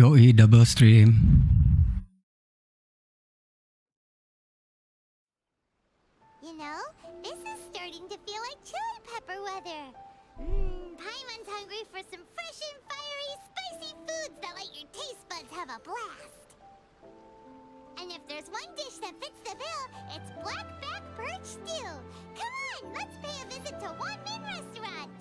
Yoi, double stream. You know, this is starting to feel like chili pepper weather. Paimon's hungry for some fresh and fiery, spicy foods that let your taste buds have a blast. And if there's one dish that fits the bill, it's black-back perch stew. Come on, let's pay a visit to Wan Min Restaurant.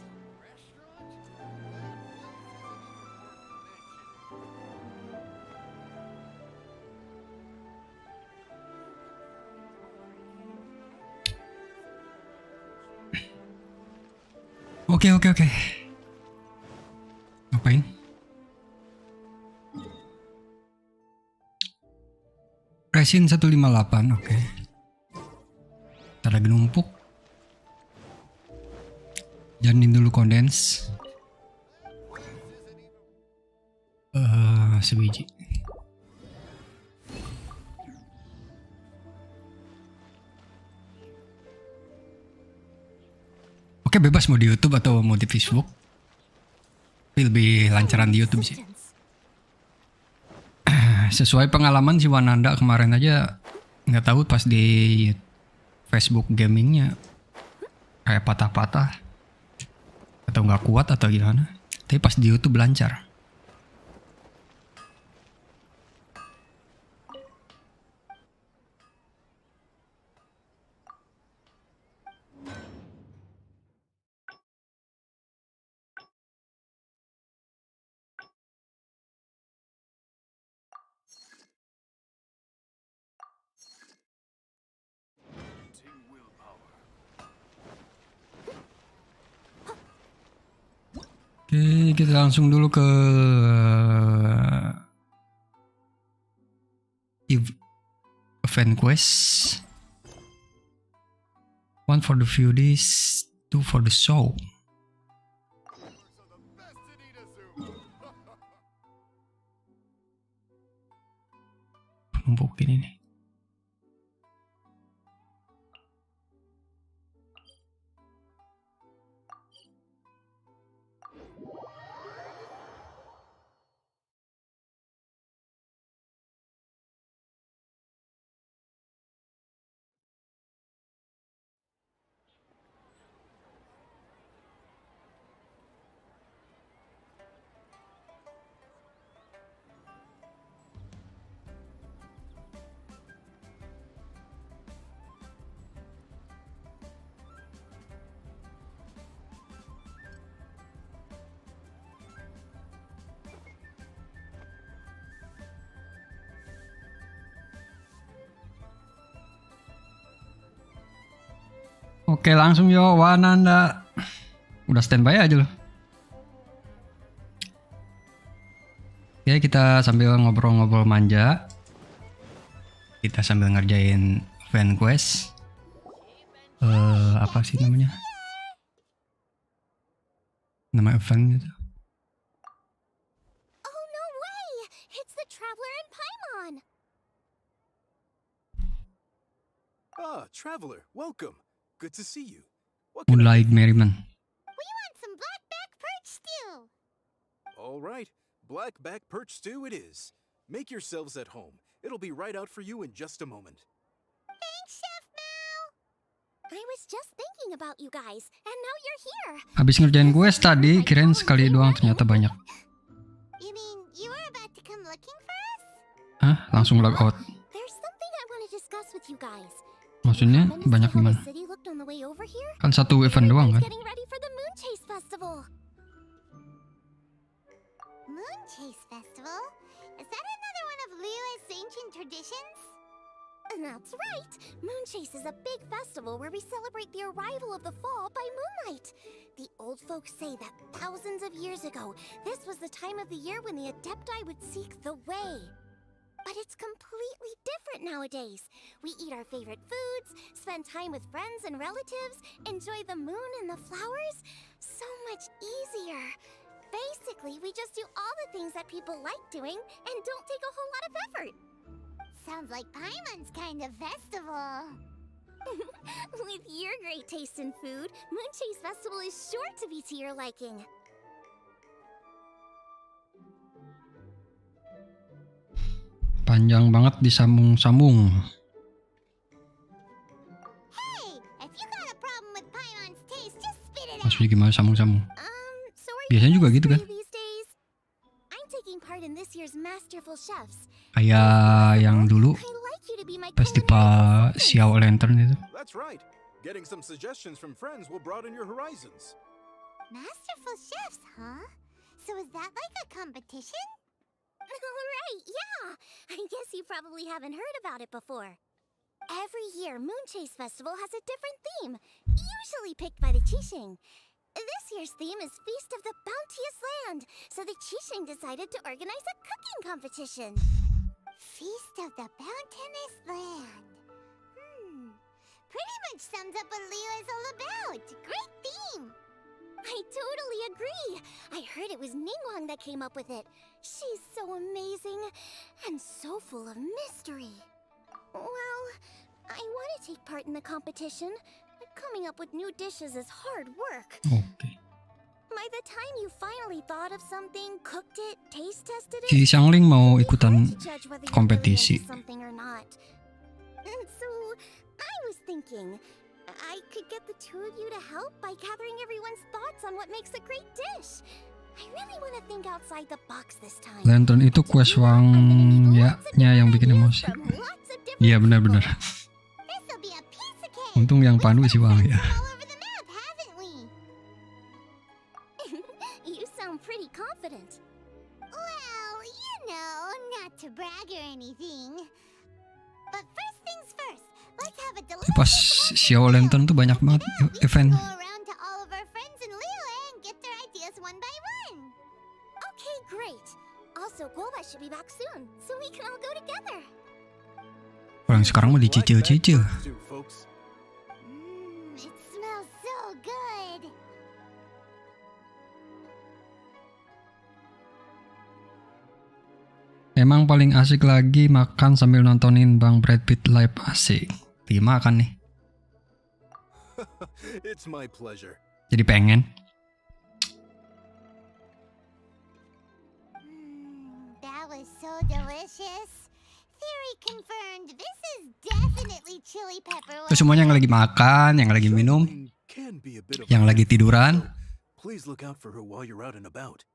Oke. Ngapain? Resin 158, oke. Ntar lagi numpuk. Janin dulu kondens. Sebiji. Oke, bebas mau di YouTube atau mau di Facebook. Tapi lebih lancaran di YouTube sih. Sesuai pengalaman si Wananda kemarin aja, nggak tahu pas di Facebook gamingnya kayak patah-patah atau nggak kuat atau gimana. Tapi pas di YouTube lancar. Oke, kita langsung dulu ke event quest. 1 for the foodies, 2 for the show. Numpukin ini. Oke, langsung yo Wananda. Udah standby aja loh. Oke, kita sambil ngobrol-ngobrol manja. Kita sambil ngerjain event quest. Apa sih namanya? Nama event gitu. Oh no way! It's the Traveler and Paimon. Ah, Traveler, welcome. Good to see you. Moonlight Merriment. We want some black-back perch stew. All right, black-back perch stew it is. Make yourselves at home. It'll be right out for you in just a moment. Thanks, Chef Mao. I was just thinking about you guys, and now you're here. Habis ngerjain quest tadi, kirain sekali doang ternyata banyak. You mean you were about to come looking for us? Hah? Langsung log out. There's something I want to discuss with you guys. Maksudnya banyak gimana? Kan satu event doang kan? Moon Chase Festival? Is that another one of Liyue's ancient traditions? That's right. Moon Chase is a big festival where we celebrate the arrival of the fall by moonlight. The old folks say that thousands of years ago, this was the time of the year when the Adepti would seek the way. But it's completely different nowadays. We eat our favorite foods, spend time with friends and relatives, enjoy the moon and the flowers. So much easier. Basically, we just do all the things that people like doing and don't take a whole lot of effort. Sounds like Paimon's kind of festival. With your great taste in food, Moon Chase Festival is sure to be to your liking. Panjang banget disambung-sambung. Hey, if you got a problem with Paimon's taste, just spit it out. Maksudnya gimana sambung-sambung? So are Biasanya you juga gitu kan? free these days? I'm taking part in this year's Masterful Chefs. Kayak yang dulu I'd like you to be my festival culinary Xiao Lantern itu. That's right. Getting some suggestions from friends will broaden your horizons. Masterful Chefs, huh? So is that like a competition? Right, yeah. I guess you probably haven't heard about it before. Every year, Moonchase Festival has a different theme, usually picked by the Qixing. This year's theme is Feast of the Bounteous Land, so the Qixing decided to organize a cooking competition. Feast of the Bounteous Land. Pretty much sums up what Leo is all about. Great theme. I totally agree. I heard it was Ningguang that came up with it. She's so amazing and so full of mystery. Well, I want to take part in the competition, but coming up with new dishes is hard work. Oke. By the time you finally thought of something, cooked it, taste tested it, Si Xiangling mau it's ikutan hard to judge whether you're kompetisi. really into something or not. And so, I was thinking, I could get the two of you to help by gathering everyone's thoughts on what makes a great dish. I really want to think outside the box this time. Lantern itu quest Wang-nya yang bikin emosi. Iya benar-benar. This'll be a piece of cake. Untung yang pandu si Wang ya. All over the map, haven't we? You sound pretty confident. Well, you know, not to brag or anything. But first things first, let's have a delicious Pas Xiao Lantern tuh banyak banget event. go around to all of our friends in Liyue and get their ideas one by one. Okay, great. Also, Guoba should be back soon, so we can all go together. Orang sekarang mau dicicil-cicil. Stew, folks. It smells so good. Emang paling asik lagi makan sambil nontonin Bang Brad Pitt live asik. Terima kan nih. It's my pleasure. Jadi pengen. That was so delicious. Theory confirmed. This is definitely chili pepper. Itu semuanya yang lagi makan, yang lagi minum, Juggling can be a bit of yang a lagi tiduran. Please look out for her while you're out and about.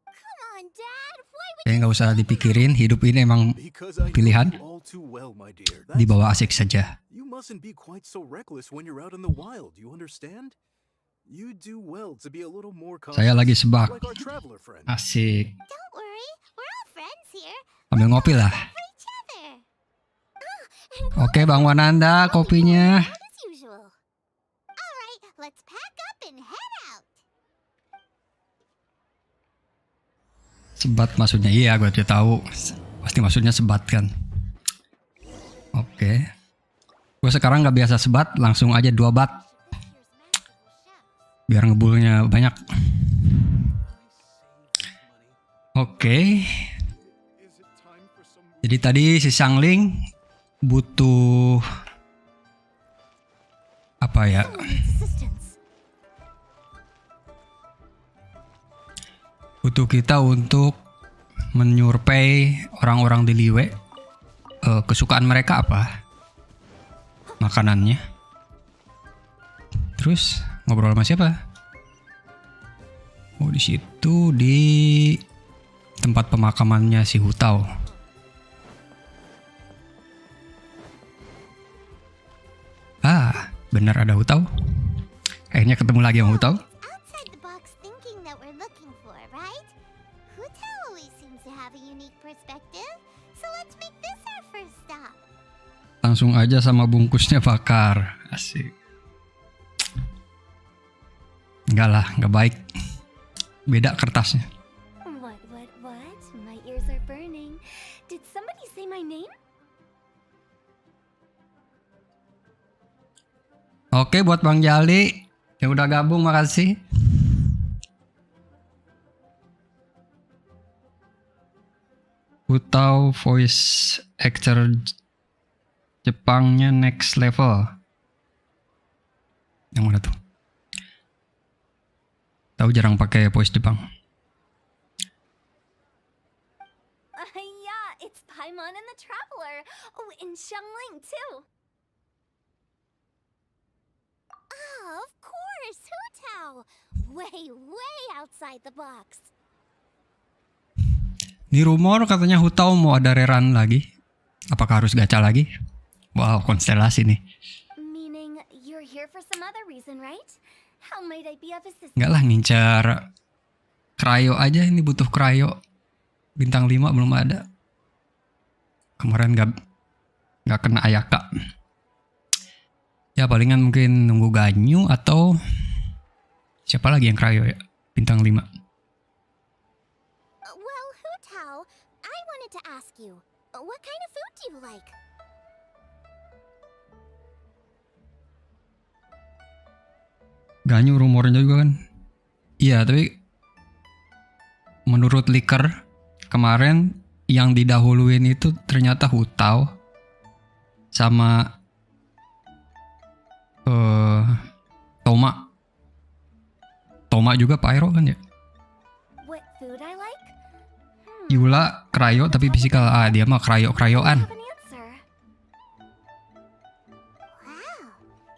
Come on, Dad. Why would Kayaknya nggak usah dipikirin, hidup ini emang Because I know Pilihan? you all too well, my dear. dibawa asik saja. You mustn't be quite so reckless when you're out in the wild, you understand? You do well to be a little more Saya lagi cautious, sebak. like our traveler friend. Asik. Don't worry. We're all friends here. Ambil ngopi lah. For each other. And Oke Bang Wananda, kopinya. as usual. All right, let's pack up and head out. Sebat maksudnya, iya gue udah tahu. Pasti maksudnya sebat kan. Oke. Gue sekarang nggak biasa sebat, langsung aja 2 bat. Biar ngebulnya banyak. Oke. Jadi tadi si Xiangling butuh apa ya? Someone needs assistance. Butuh kita untuk menyurvei orang-orang di Liyue. Kesukaan mereka apa? Makanannya. Terus ngobrol sama siapa? Oh, di situ di tempat pemakamannya si Hutao. Ah, benar ada Hutao. Akhirnya ketemu lagi sama Hutao. Outside the box thinking that we're looking for, right? Hutao always seems to have a unique perspective, so let's make this our first stop. Langsung aja sama bungkusnya bakar. Asik. Enggak lah, enggak baik. Beda kertasnya. What? My ears are burning. Did somebody say my name? Oke, buat Bang Jali yang udah gabung, makasih. Hutao voice actor Jepangnya next level. Yang mana tuh? Tahu jarang pakai voice Jepang. Yeah, it's Paimon and the Traveler. Oh, and Xiangling too. Ah, of course, Hu Tao. Way outside the box. Di rumor katanya Hutao mau ada rerun lagi. Apakah harus gacha lagi? Wow, konstelasi nih. Meaning you're here for some other reason, right? How might I be of assistance? Enggak lah, ngincar Cryo aja, ini butuh Cryo. Bintang 5 belum ada. Kemarin nggak kena Ayaka. Ya palingan mungkin nunggu Ganyu atau siapa lagi yang Cryo ya? Bintang 5. Well, Hu Tao, I wanted to ask you, what kind of food do you like? Ganyu rumornya juga kan. Iya, tapi menurut leaker kemarin yang didahuluin itu ternyata Hutao sama Toma. Toma juga Pyro kan ya? What food I like? Yula Cryo tapi physical. Ah, dia mah Cryo-Cryoan. Have an answer. Wow,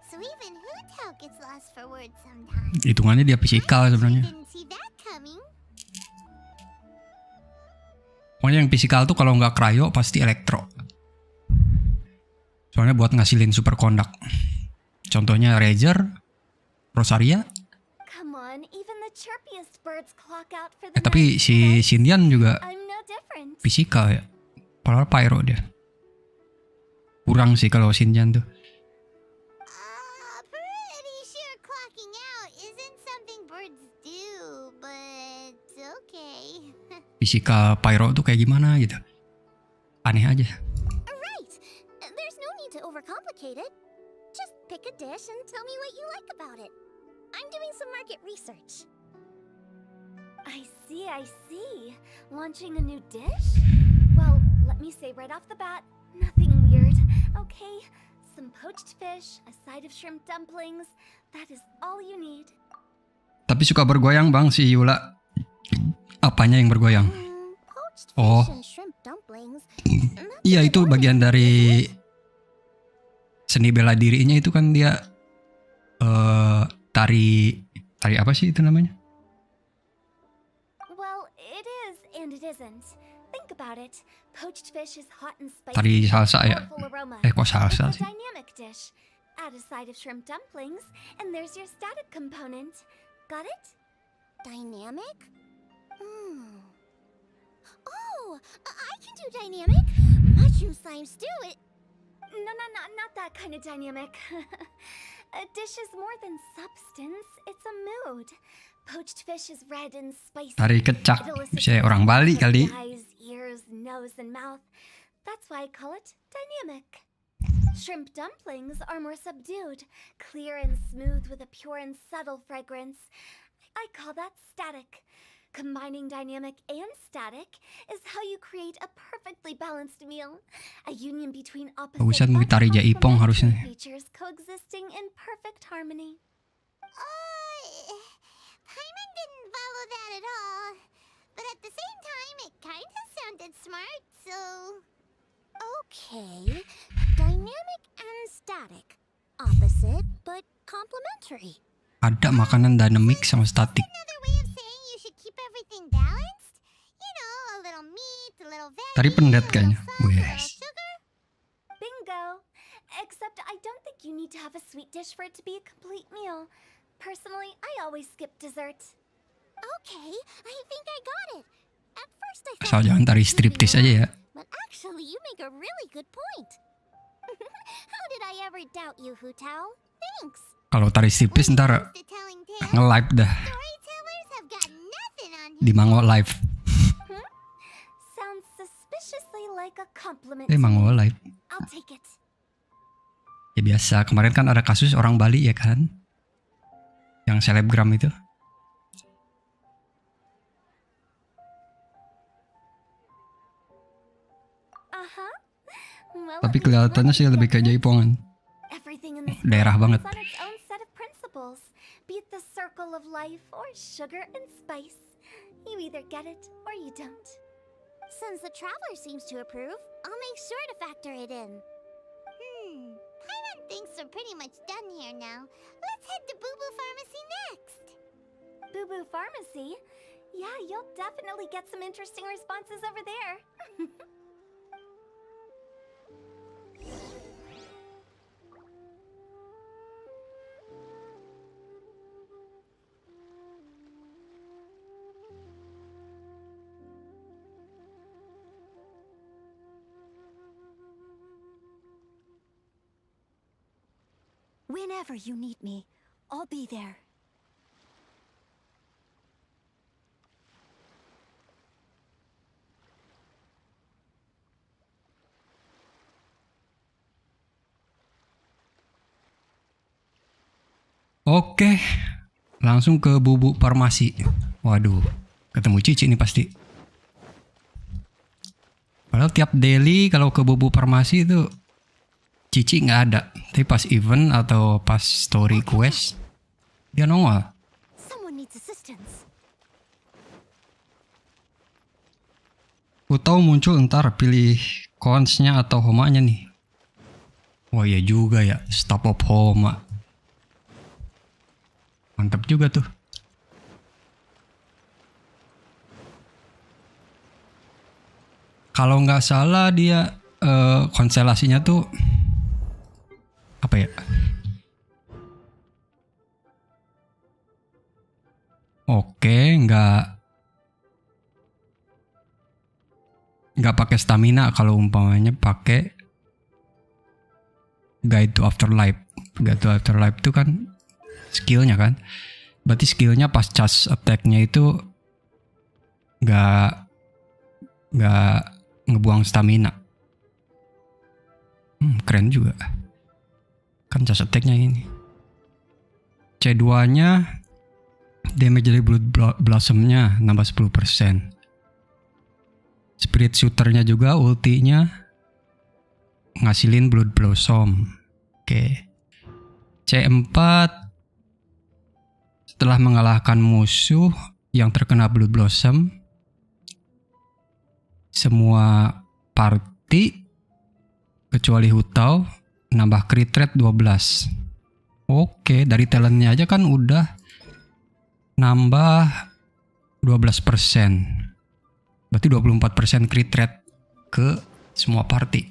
so even Hu Tao gets lost for words sometimes. Hitungannya dia physical sebenarnya. Didn't see that coming. Pokoknya yang physical tuh kalau nggak Cryo pasti elektro. Soalnya buat ngasilin super conduct. Contohnya Razer, Rosaria. Come on, even the chirpiest birds clock out for the Tapi night, si right? Xindian juga I'm no different. physical ya. Padahal Pyro dia. Kurang sih kalau Xindian tuh. Pretty sure clocking out isn't something birds do, but okay. Physical Pyro tuh kayak gimana gitu. Aneh aja. Right. There's no need to overcomplicate it. Just pick a dish and tell me what you like about it. I'm doing some market research. I see. Launching a new dish? Well, let me say right off the bat, nothing weird, okay? Some poached fish, a side of shrimp dumplings. That is all you need. Tapi suka bergoyang bang si Yula. Apanya yang bergoyang? Poached fish Oh. and shrimp dumplings. Iya itu bagian dari seni bela dirinya itu kan dia tari apa sih itu namanya? Well, it is and it isn't. Think about it. Poached fish is hot and spicy. Tari salsa ya? Powerful aroma. Kok salsa It's sih? a dynamic dish. Add a side of shrimp dumplings, and there's your static component. Got it? Dynamic? Oh, I can do dynamic. Mushroom slime stew it. No, not that kind of dynamic. A dish is more than substance. It's a mood. Poached fish is red and spicy. Tari kecak. It elicits Bisa orang Bali from kali. the eyes, ears, nose, and mouth. That's why I call it dynamic. Shrimp dumplings are more subdued, clear and smooth with a pure and subtle fragrance. I call that static. Combining dynamic and static is how you create a perfectly balanced meal. A union between opposite Bagusan but tari jaipong complementary harusnya. features coexisting in perfect harmony. Paimon didn't follow that at all. But at the same time, it kind of sounded smart, so... Okay, dynamic and static. Opposite, but complementary. Ada makanan dynamic sama static. Another way of saying you should keep everything balanced? You know, a little meat, a little veggie, Tari pendet a little kayaknya. salt, a little Wes. sugar. Bingo. Except I don't think you need to have a sweet dish for it to be a complete meal. Personally, I always skip dessert. Okay, I think I got it. At first I Asal thought jangan tari striptease aja ya. but actually you make a really good point. How did I ever doubt you, Hu Tao? Thanks. Kalau tari striptease ntar When it comes to telling tales, nge-live dah storytellers have got nothing on di Mango Live. Sounds suspiciously like a compliment. Mango Live. I'll take it. Ya biasa, kemarin kan ada kasus orang Bali ya kan? Yang selebgram itu. Uh-huh. Well, Tapi at least kelihatannya one sih is lebih kayak different. jaipongan. Everything in this Daerah world banget. has on its own set of principles. Be it the circle of life or sugar and spice. You either get it or you don't. Since the traveler seems to approve, I'll make sure to factor it in. Paimon thinks we're pretty much done here now. Let's head to Boo Boo Pharmacy next. Boo Boo Pharmacy? Yeah, you'll definitely get some interesting responses over there. Whenever you need me, I'll be there. Oke, langsung ke bubuk farmasi. Waduh, ketemu Cici nih pasti. Padahal tiap daily kalau ke bubuk farmasi itu Cici nggak ada. Tapi pas event atau pas story quest dia nongol. Someone needs assistance. Ku tahu muncul ntar pilih cons-nya atau homanya nih. Wah iya juga ya, stop of homa. Mantap juga tuh. Kalau nggak salah dia konstelasinya tuh apa ya? Oke, nggak pakai stamina kalau umpamanya pakai Guide to Afterlife. Guide to Afterlife itu kan skillnya kan. Berarti skillnya pas charge attack-nya itu nggak ngebuang stamina. Keren juga. Kan charge attack-nya ini. C2-nya damage dari Blood Blossom-nya nambah 10%. Spirit Shooter-nya juga ultinya ngasilin Blood Blossom. Oke. C4 setelah mengalahkan musuh yang terkena Blood Blossom, semua party kecuali Hutao nambah crit rate 12. Oke, dari talentnya aja kan udah nambah 12%. Berarti 24% crit rate ke semua party.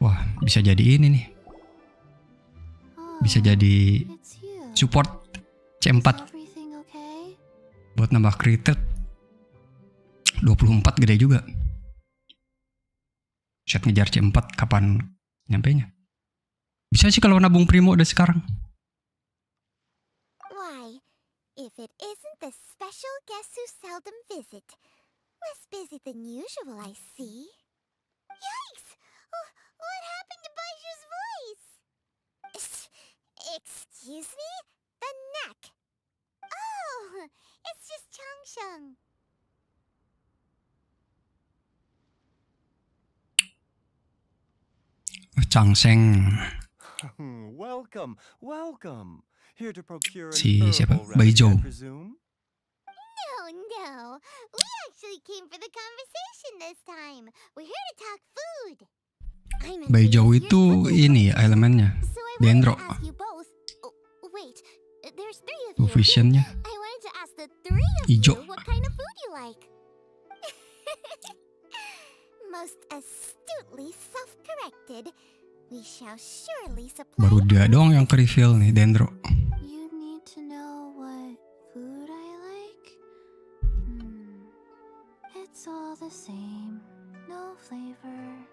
Wah, bisa jadi ini nih. Bisa jadi support C4 buat nambah crit rate 24, gede juga. Set ngejar C4 kapan nyampenya? Bisa sih kalau nabung primo udah sekarang. Why, if it isn't the special guest who seldom visit. Less busy than usual, I see. Yikes! What happened to Baiju's voice? Excuse me? The neck. Oh, it's just Changsheng. Changseng. Welcome, welcome. Here to procure an Si siapa? herbal remedy, Baijo. I presume? No. We actually came for the conversation this time. We're here to talk food. Baijo itu ini ya elemennya. Dendro. Wait, there's 3 of Tuh you. visionnya I wanted to ask the 3 of Ijo. you what kind of food you like. Most astutely self-corrected. We shall surely supply. Baru dia dong yang ke reveal nih, Dendro. You need to know what food I like? It's all the same. No flavor.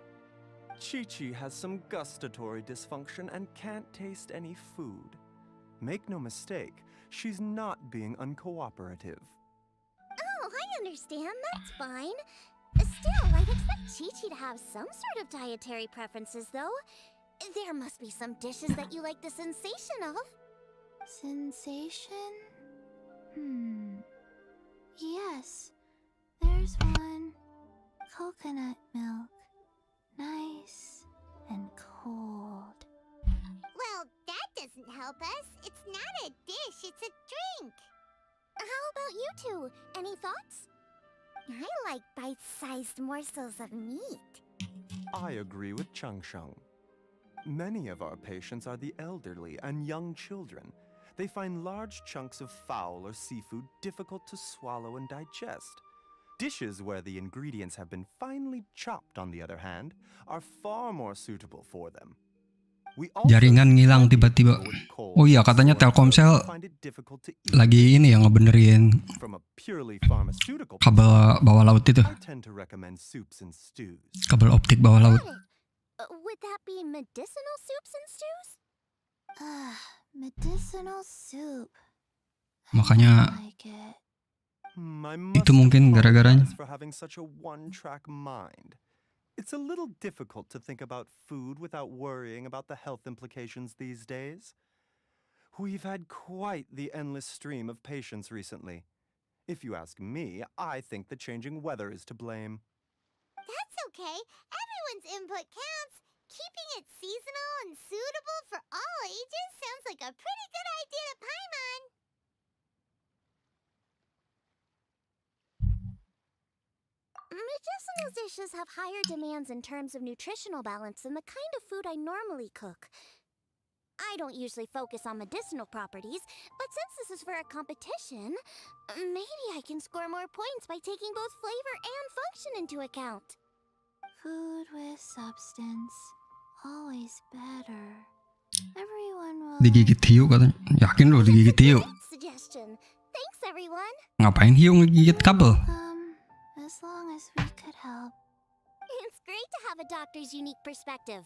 Chi-Chi has some gustatory dysfunction and can't taste any food. Make no mistake, she's not being uncooperative. Oh, I understand. That's fine. Still, I'd expect Chi-Chi to have some sort of dietary preferences, though. There must be some dishes that you like the sensation of. Sensation? Yes, there's one. Coconut milk. Nice and cold. Well, that doesn't help us. It's not a dish, it's a drink. How about you two? Any thoughts? I like bite-sized morsels of meat. I agree with Changsheng. Many of our patients are the elderly and young children. They find large chunks of fowl or seafood difficult to swallow and digest. Dishes where the ingredients have been finely chopped, on the other hand, are far more suitable for them. We also Jaringan ngilang tiba-tiba. Oh iya, katanya Telkomsel lagi ini yang ngebenerin from a purely pharmaceutical kabel bawah laut itu. I tend to recommend soups and stews. Kabel optik bawah laut. Got it. Would that be medicinal soups and stews? Medicinal soup. Makanya Like it. I itu must mungkin gara-garanya. apologize for having such a one-track mind. It's a little difficult to think about food without worrying about the health implications these days. We've had quite the endless stream of patients recently. If you ask me, I think the changing weather is to blame. That's okay. Everyone's input counts. Keeping it seasonal and suitable for all ages sounds like a pretty good idea to Paimon. Medicinal dishes have higher demands in terms of nutritional balance than the kind of food I normally cook. I don't usually focus on medicinal properties, but since this is for a competition, maybe I can score more points by taking both flavor and function into account. Food with substance, always better. Everyone will... Digigit hiu katanya. Yakin lo digigit hiu? Great suggestion. Thanks, everyone. Ngapain hiu ngegigit kabel? As long as we could help. It's great to have a doctor's unique perspective.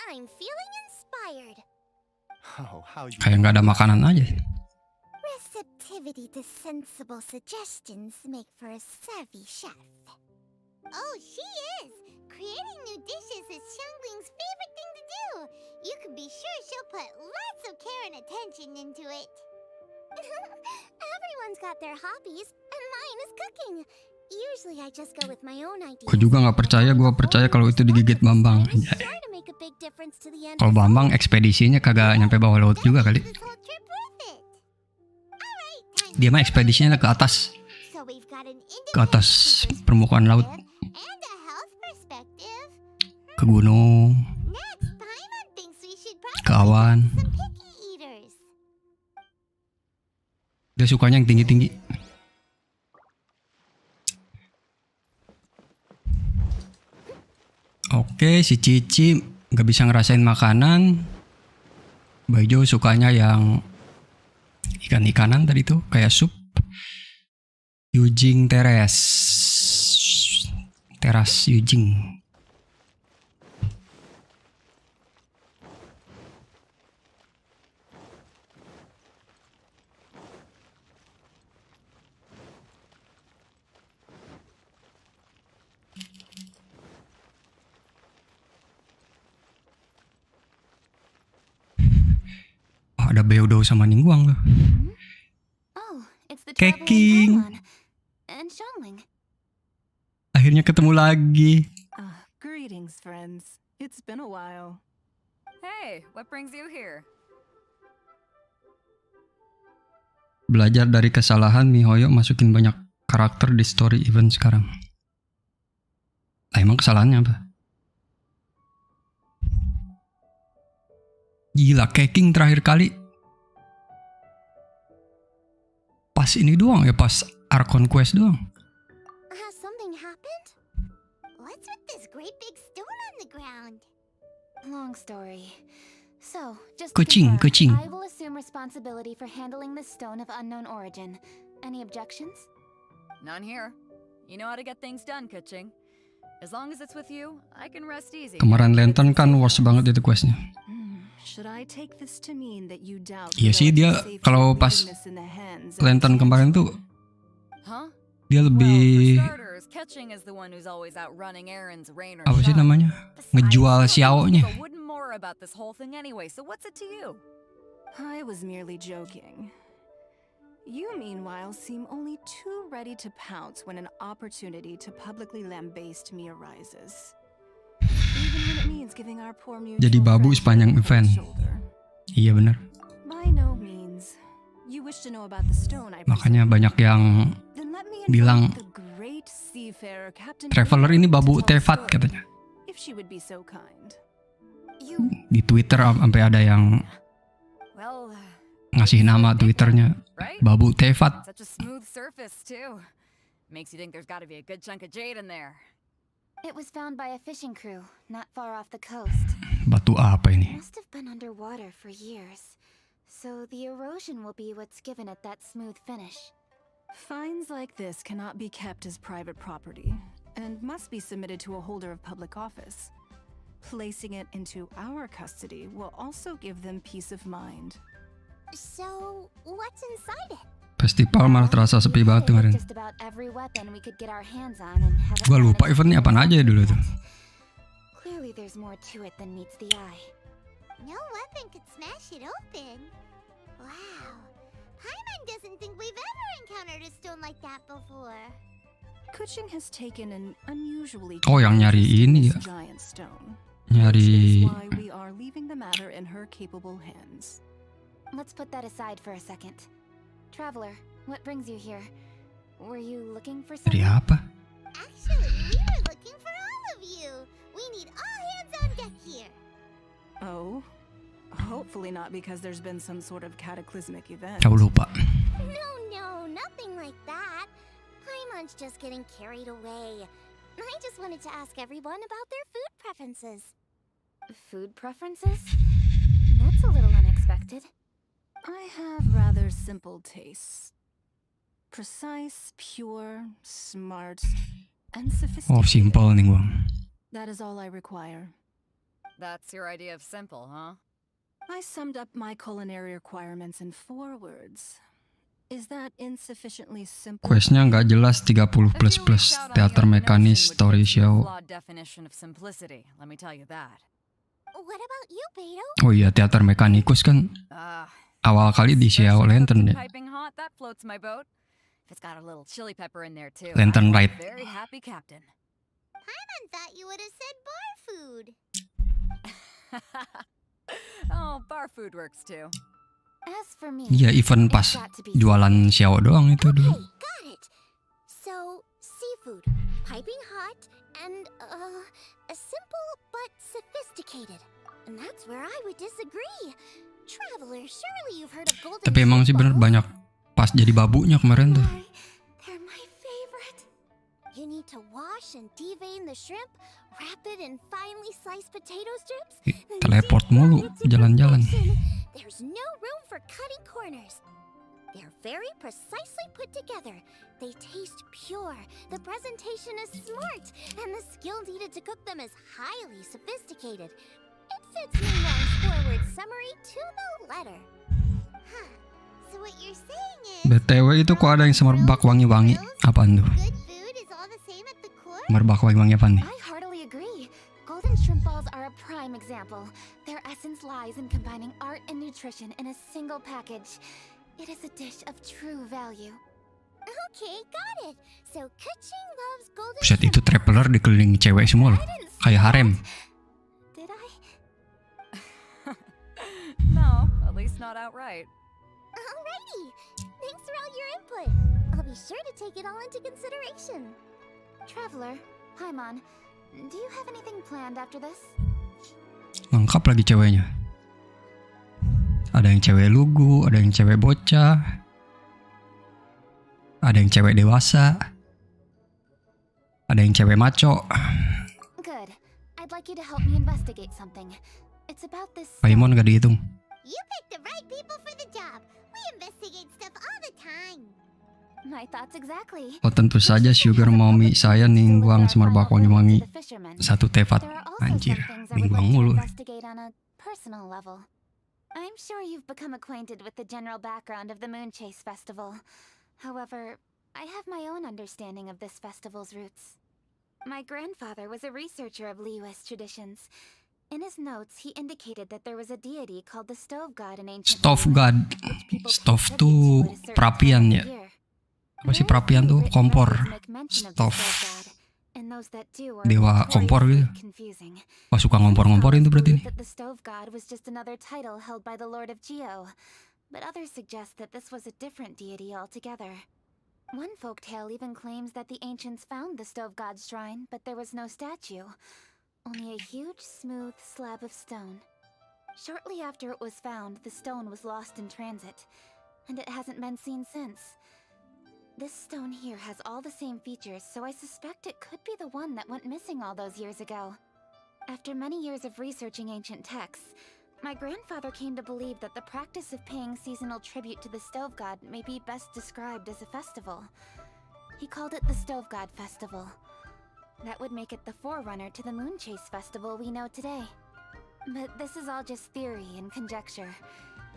I'm feeling inspired. Oh, how you Kayak nggak ada makanan aja. Receptivity to sensible suggestions make for a savvy chef. Oh, she is! Creating new dishes is Xiangling's favorite thing to do. You can be sure she'll put lots of care and attention into it. Everyone's got their hobbies, and mine is cooking. Usually I just go with my own ideas. Gue juga nggak percaya. Gue percaya kalau itu digigit Bambang. Sure to make a big difference to the end Kalau result. Bambang ekspedisinya kagak nyampe bawah laut juga kali. This whole trip worth it. Alright, time Dia mah ekspedisinya ke atas, So we've got an ke atas permukaan laut, and a health perspective. ke gunung, Next, Paimon thinks we should ke probably awan. talk to some picky eaters. Dia sukanya yang tinggi-tinggi. Oke, si Cici nggak bisa ngerasain makanan. Baijo sukanya yang ikan-ikanan tadi tuh, kayak sup. Yujing teras Yujing. Oh, ada Beodo sama Ningguang tuh. Oh, it's the Keking. traveling Paimon and Xiangling. Akhirnya ketemu lagi. Greetings, friends. It's been a while. Hey, what brings you here? Belajar dari kesalahan, Mihoyo masukin banyak karakter di story event sekarang. Emang kesalahannya apa? Gila, Keking terakhir kali pas ini doang ya, pas Archon Quest doang. Has something happened? What's with this great big stone on the ground? Long story. So, just to Kucing, confirm, kucing. I will assume responsibility for handling this stone of unknown origin. Any objections? None here. You know how to get things done, Kuching. As long as it's with you, I can rest easy. Kemarin Lantern kan worse banget itu questnya. Should I take this to mean that you doubt Iya sih, dia kalau pas Lantern kemarin tuh Huh? dia Well, for lebih starters, Kuching is the one who's always out running errands, rain or apa sih shine. namanya, ngejual Besides, xiaonya. I wouldn't more about this whole thing anyway, so what's it to you? I was merely joking. You, meanwhile, seem only too ready to pounce when an opportunity to publicly lambaste me arises. Even when it means giving our poor mutual Jadi babu friend sepanjang a cold event. shoulder. Iya bener. By no means. You wish to know about the stone, I Makanya presume. banyak yang Then let me bilang invoke the great seafarer Captain Traveler ini babu Terima to tell a Tefat story, katanya. if she would be so kind. You Di Twitter sampai ada yang Well, ngasih nama Twitternya right? babu Tefat. Such a smooth surface, too. Makes you think there's gotta be a good chunk of jade in there. It was found by a fishing crew, not far off the coast. Batu apa It ini? must have been underwater for years. So the erosion will be what's given it that smooth finish. Finds like this cannot be kept as private property and must be submitted to a holder of public office. Placing it into our custody will also give them peace of mind. So, what's inside it? Festival malah terasa sepi banget kemarin. Just about every weapon we could get our hands on and haven't Gua lupa managed eventnya to apaan aja get dulu tuh. yet. Clearly there's more to it than meets the eye. No weapon could smash it open. Wow. Paimon doesn't think we've ever encountered a stone like that before. Kuching has taken an unusually Oh, yang nyari interest in ini this ya. giant stone. Nyari Which is why we are leaving the matter in her capable hands. Let's put that aside for a second. Traveler, what brings you here? Were you looking for dari something? apa? Actually, we were looking for all of you. We need all hands on deck here. Oh? Hopefully not because there's been some sort of cataclysmic event. Kau lupa. No, nothing like that. Paimon's just getting carried away. I just wanted to ask everyone about their food preferences. Food preferences? That's a little unexpected. I have rather simple tastes. Precise, pure, smart, and Oh, sophisticated. simple nih gua. That is all I require. That's your idea of simple, huh? I summed up my culinary requirements in 4 words. Is that insufficiently simple? Questnya nggak jelas 30 plus plus. Teater mekanis, story show. Flawed definition of simplicity, let me tell you that. What about you, Beto? Oh iya, teater mekanikus kan awal kali di Xiao Lantern ya. Piping hot, that floats my boat. If it's got a little chili pepper in there too. Lantern I'm a Ride. Very happy captain. Paimon thought you would have said bar food. Oh, bar food works too. As for me, Iya, event pas it's got to be jualan Xiao doang itu Okay, dulu. got it. So, seafood, piping hot, and simple but sophisticated. And that's where I would disagree. Traveler, surely you've heard of golden Tapi emang sih bener balls? banyak pas jadi babunya kemarin tuh. They're my favorite. You need to wash and devein the shrimp, wrap it in finely sliced potato strips, then Teleport deep fry mulu it to jalan-jalan. perfection. There's no room for cutting corners. They're very precisely put together. They taste pure, the presentation is smart, and the skill needed to cook them is highly sophisticated. It fits Moonlight's forward summary to the letter. Huh. So what you're saying is... BTW itu kok ada yang semerbak wangi-wangi. Apaan tuh? Good food is all the same at the core? Semerbak wangi-wangi apaan nih? I heartily agree. Golden shrimp balls are a prime example. Their essence lies in combining art and nutrition in a single package. It is a dish of true value. Okay, got it. So Kuching loves golden Buset, shrimp itu traveler dikelilingi cewek semua loh. I didn't say Kayak harem. that. Did I? No, at least not outright. Alrighty. Thanks for all your input. I'll be sure to take it all into consideration. Traveler, Paimon, do you have anything planned after this? Lengkap lagi ceweknya. Ada yang cewek lugu, ada yang cewek bocah, ada yang cewek dewasa, ada yang cewek maco. Good. I'd like you to help me investigate something. It's about this. Paimon gak dihitung. You picked the right people for the job. We investigate stuff all the time. My thoughts exactly. Oh tentu saja Sugar Mommy saya ningguang semerbak wangi-wangi. Satu Tefat. There are also Anjir, some things I would ningguang like to mulu. investigate on a personal level. I'm sure you've become acquainted with the general background of the Moonchase Festival. However, I have my own understanding of this festival's roots. My grandfather was a researcher of Liyue's traditions. In his notes, he indicated that there was a deity called the Stove God in ancient Stove Liyue, God. which people paid Stove tribute tuh to at a certain perapian time of ya. the year. Apa sih perapian tuh? Written Kompor. records make mention of the Stove. Stove God, and those that do are Dewa kompor gitu. notoriously confusing. Wah suka ngompor-ngomporin tuh berarti nih. That the Stove God was just another title held by the Lord of Geo, but others suggest that this was a different deity altogether. One folktale even claims that the ancients found the Stove God's shrine, but there was no statue. Only a huge, smooth slab of stone. Shortly after it was found, the stone was lost in transit, and it hasn't been seen since. This stone here has all the same features, so I suspect it could be the one that went missing all those years ago. After many years of researching ancient texts, my grandfather came to believe that the practice of paying seasonal tribute to the Stove God may be best described as a festival. He called it the Stove God Festival. That would make it the forerunner to the Moonchase Festival we know today. But this is all just theory and conjecture.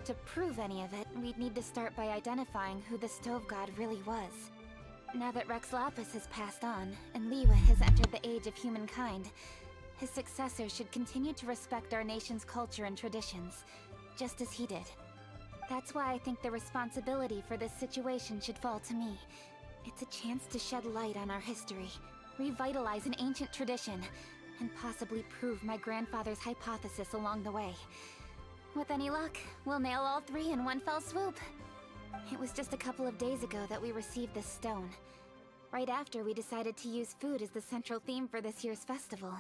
To prove any of it, we'd need to start by identifying who the Stove God really was. Now that Rex Lapis has passed on, and Liwa has entered the age of humankind, his successor should continue to respect our nation's culture and traditions, just as he did. That's why I think the responsibility for this situation should fall to me. It's a chance to shed light on our history, revitalize an ancient tradition, and possibly prove my grandfather's hypothesis along the way. With any luck, we'll nail all three in one fell swoop. It was just a couple of days ago that we received this stone. Right after we decided to use food as the central theme for this year's festival.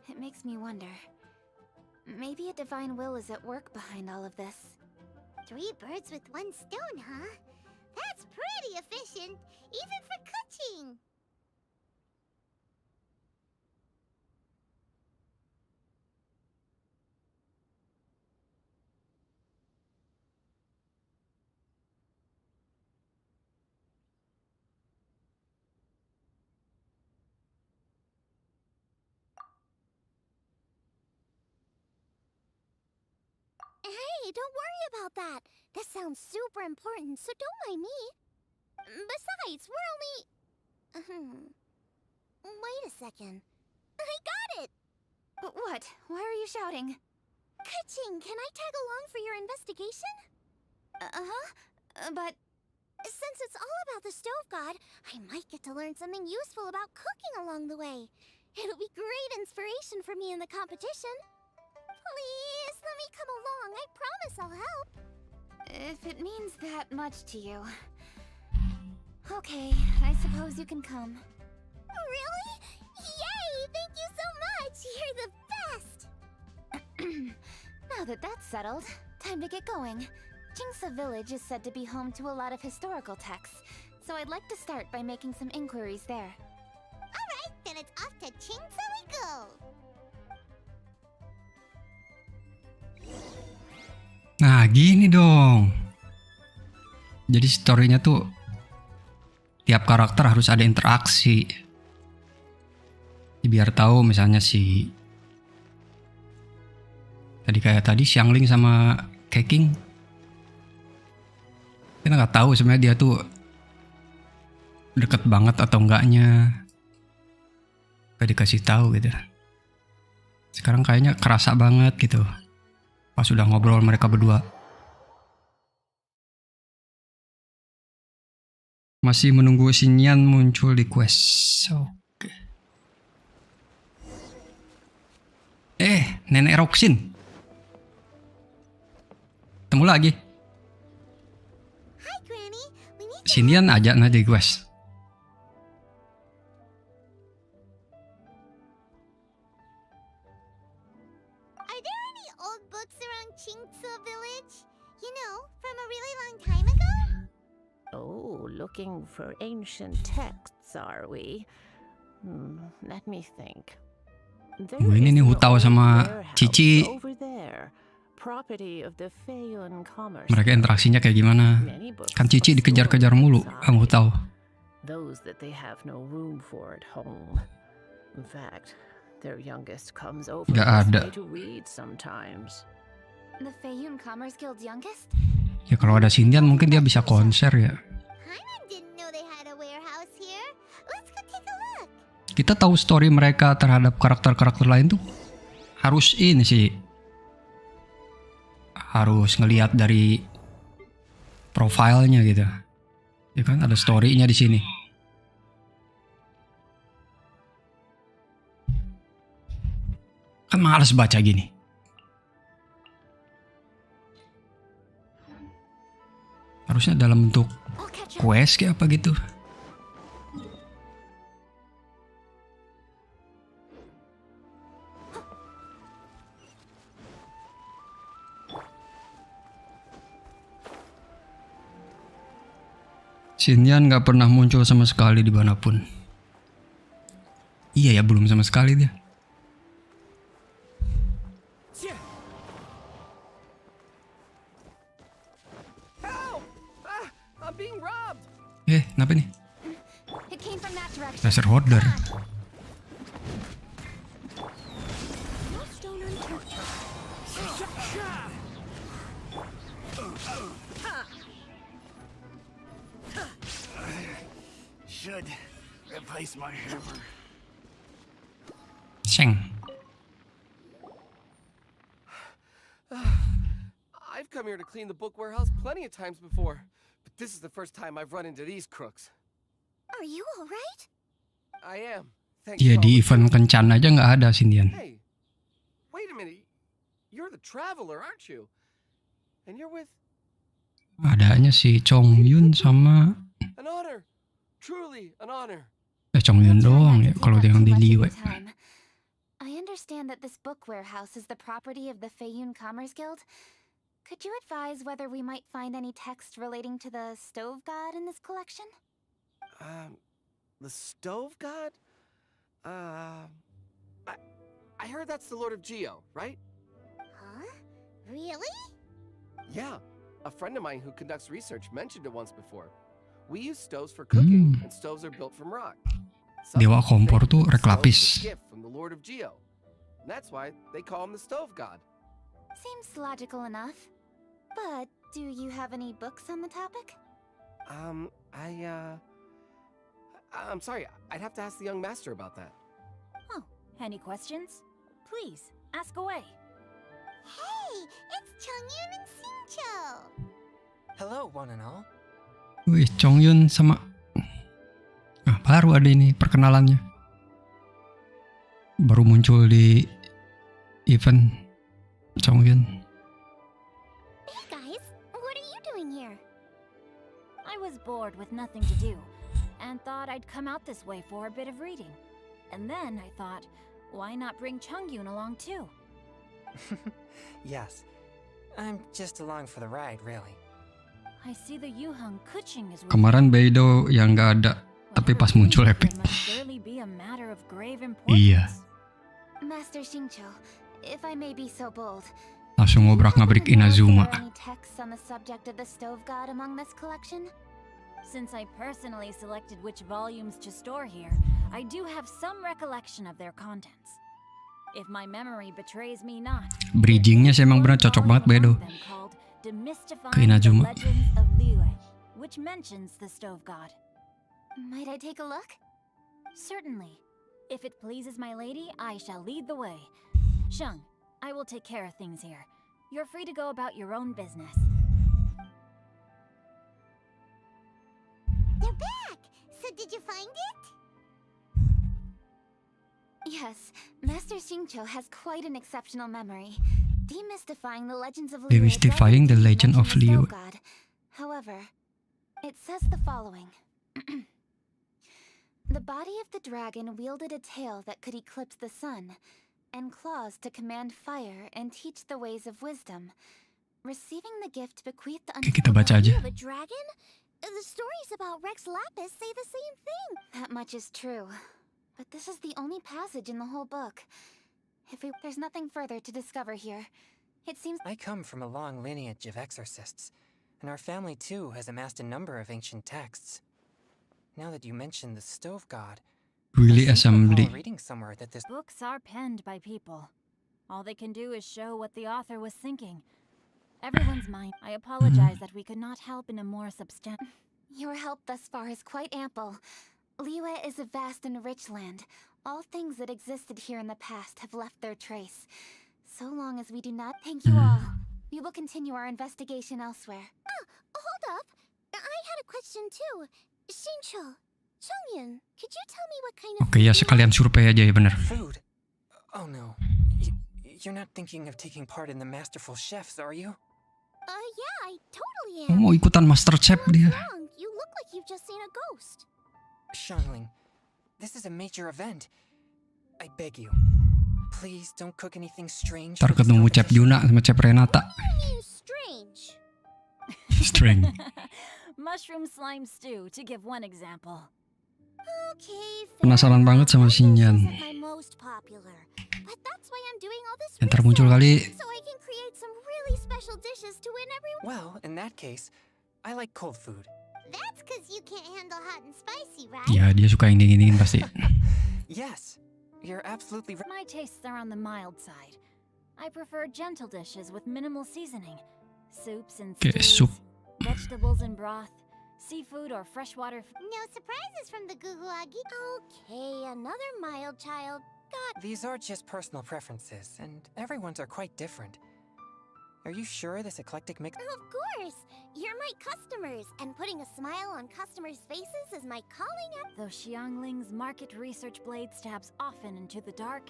It makes me wonder. Maybe a divine will is at work behind all of this. 3 birds with 1 stone, huh? That's pretty efficient, even for cooking. Hey, don't worry about that. This sounds super important, so don't mind me. Besides, we're only... Wait a second. I got it! What? Why are you shouting? Ka-ching, can I tag along for your investigation? But... Since it's all about the Stove God, I might get to learn something useful about cooking along the way. It'll be great inspiration for me in the competition. Please, let me come along. I promise I'll help. If it means that much to you... Okay, I suppose you can come. Really? Yay! Thank you so much! You're the best! Now that that's settled, time to get going. Jingsa Village is said to be home to a lot of historical texts, so I'd like to start by making some inquiries there. Alright, then it's off to Chingsa we go! Nah, gini dong. Jadi story-nya tuh tiap karakter harus ada interaksi. Biar tahu misalnya si tadi Xiangling sama Keking. Kita nggak tahu sebenarnya dia tuh deket banget atau enggaknya. Gak dikasih tahu gitu. Sekarang kayaknya kerasa banget gitu. Pas udah ngobrol mereka berdua. Masih menunggu Xinyan muncul di quest. Oke. Nenek Roxin. Ketemu lagi. Hi, Granny. We need to... Xinyan ajak di quest. Are there any old books around Chingsa Village? You know, from a really long time ago? Oh, looking for ancient texts, are we? Let me think. There Ini is nih an Hutao old sama warehouse Cici. over there, property of the Feiyun Commerce. Mereka interaksinya kayak gimana? Many books Kan Cici are dikejar-kejar stored mulu inside. sama Hutao. Those that they have no room for at home. In fact, their youngest comes over Nggak this ada. way to read sometimes. The Feiyun Commerce Guild's youngest? Ya kalau ada Xinyan mungkin dia bisa konser ya. Paimon didn't know they had a warehouse here. Let's go take a look. Kita tahu story mereka terhadap karakter-karakter lain tuh harus ini sih. Harus ngelihat dari profilnya gitu. Ya kan ada story-nya di sini. Kan males baca gini. Harus Harusnya dalam bentuk I'll catch up. quest kayak apa gitu. Xinyan gak pernah muncul sama sekali dimanapun. Iya ya, belum sama sekali dia. Help! Ah, I'm being robbed! Kenapa nih? It came from that direction. Laser hoarder. No stone unturned. Should replace my hammer. Sheng. I've come here to clean the book warehouse plenty of times before, but this is the first time I've run into these crooks. Are you alright? I am. Thanks. Iya, to all di of event you. kencan aja nggak ada Xinyan. Hey, wait a minute. You're the traveler, aren't you? And you're with Adanya si Chong Yun sama an honor. Truly an honor. Chong Yun I'll try doang not ya to kalau take up yang too di much of Liwe. your time. I understand that this book warehouse is the property of the Feiyun Commerce Guild. Could you advise whether we might find any text relating to the stove god in this collection? The stove god? I heard that's the Lord of Geo, right? Huh? Really? Yeah. A friend of mine who conducts research mentioned it once before. We use stoves for cooking, and stoves are built from rock. Some Dewa people kompor think tuh that the stove is reklapis. a gift from the Lord of Geo. And that's why they call him the stove god. Seems logical enough. But do you have any books on the topic? I'm sorry, I'd have to ask the young master about that. Oh, any questions? Please, ask away. Hey, it's Chongyun and Xingqiu. Hello, one and all. Wih, Chong Yun sama baru ada ini perkenalannya. Baru muncul di event Chong Yun. Hey guys, what are you doing here? I was bored with nothing to do, and thought I'd come out this way for a bit of reading. And then I thought, why not bring Chongyun along too? Yes, I'm just along for the ride, really. I see the Yuheng Kuching is with Kemarin Beidou yang nggak ada, tapi pas muncul epic. It must surely be a matter of grave importance. Iya, Master Xingqiu, if I may be so bold. langsung ngobrak-ngabrik Inazuma. Are there any texts on the subject of the stove god among this collection? Since I personally selected which volumes to store here, I do have some recollection of their contents. If my memory betrays me not, Bridgingnya sih emang benar cocok banget Beidou. Ke Inazuma. The Legends of Liyue, which mentions the stove god. Might I take a look? Certainly. If it pleases my lady, I shall lead the way. Sheng, I will take care of things here. You're free to go about your own business. They're back! So did you find it? Yes, Master Xingqiu has quite an exceptional memory. Demystifying the legends of Liyue Demystifying the doesn't legend of mention the Liyue. stove god. However, it says the following. The body of the dragon wielded a tail that could eclipse the sun, and claws to command fire and teach the ways of wisdom. Receiving the gift bequeathed unto Oke, kita baca aja. The dragon? The stories about Rex Lapis say the same thing. That much is true. But this is the only passage in the whole book. There's nothing further to discover here. It seems I come from a long lineage of exorcists, and our family too has amassed a number of ancient texts. Now that you mention the stove god, Really I seem to assembly. recall reading somewhere that this Books are penned by people. All they can do is show what the author was thinking. Everyone's mind. I apologize that we could not help in a more substantial. your help thus far is quite ample. Liyue is a vast and rich land. All things that existed here in the past have left their trace. So long as we do not thank you all, we will continue our investigation elsewhere. Hold up. I had a question too. Xingqiu, Chongyun, could you tell me what kind of Oke ya, sekalian survei aja ya bener. food. Oh no. You're not thinking of taking part in the masterful chefs, are you? Yeah, I totally Oh, am. mau ikutan Master Chef dia. Wrong? You look like you've just seen a ghost. Xiangling, this is a major event. I beg you, please don't cook anything strange. Ntar for this ketemu Chef competition. Juna sama Chef Renata. What do you mean strange? String. Mushroom slime stew, to give one example. Okay, fair Penasaran banget enough. sama My Xinyan. ghost isn't my most popular, but that's why I'm doing all this Ntar muncul research, kali. so I can create some really special dishes to win everyone. Well, in that case, I like cold food. That's because you can't handle hot and spicy, right? Ya, dia suka yang dingin-dingin pasti. Yes, you're absolutely right. My tastes are on the mild side. I prefer gentle dishes with minimal seasoning. Soups and Kayak stews, sup. vegetables and broth, seafood or freshwater. No surprises from the Guguagi. Okay, another mild child. God, These are just personal preferences, and everyone's are quite different. Are you sure this eclectic mix? of course. You're my customers, and putting a smile on customers' faces is my calling out. Though Xiangling's market research blade stabs often into the dark,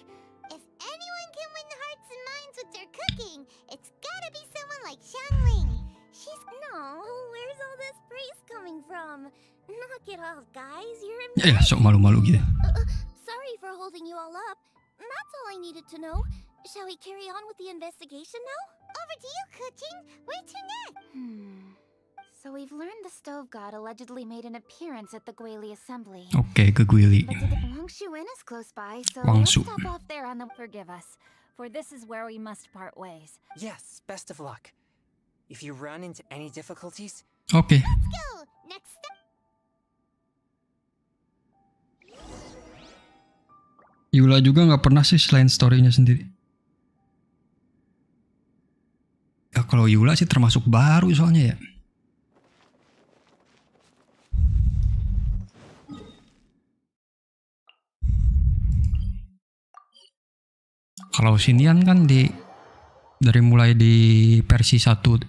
If anyone can win hearts and minds with their cooking, it's gotta be someone like Xiangling. She's no. Where's all this praise coming from? Knock it off, guys. You're Ya, sok malu-malu gitu. sorry for holding you all up. That's all I needed to know. Shall we carry on with the investigation now? Over to you, Kuching. Where to next? So we've learned the stove god allegedly made an appearance at the Guili assembly. Oke, ke Guili. But Wang Shuin is close by, so Wang let's Shu. stop off there on the. forgive us, for this is where we must part ways. Yes, best of luck. If you run into any difficulties, Oke. Let's go. Next step. Yula juga nggak pernah sih selain story-nya sendiri. Ya kalau Yula sih termasuk baru soalnya ya. Kalau Xinyan kan dari mulai di versi 1.2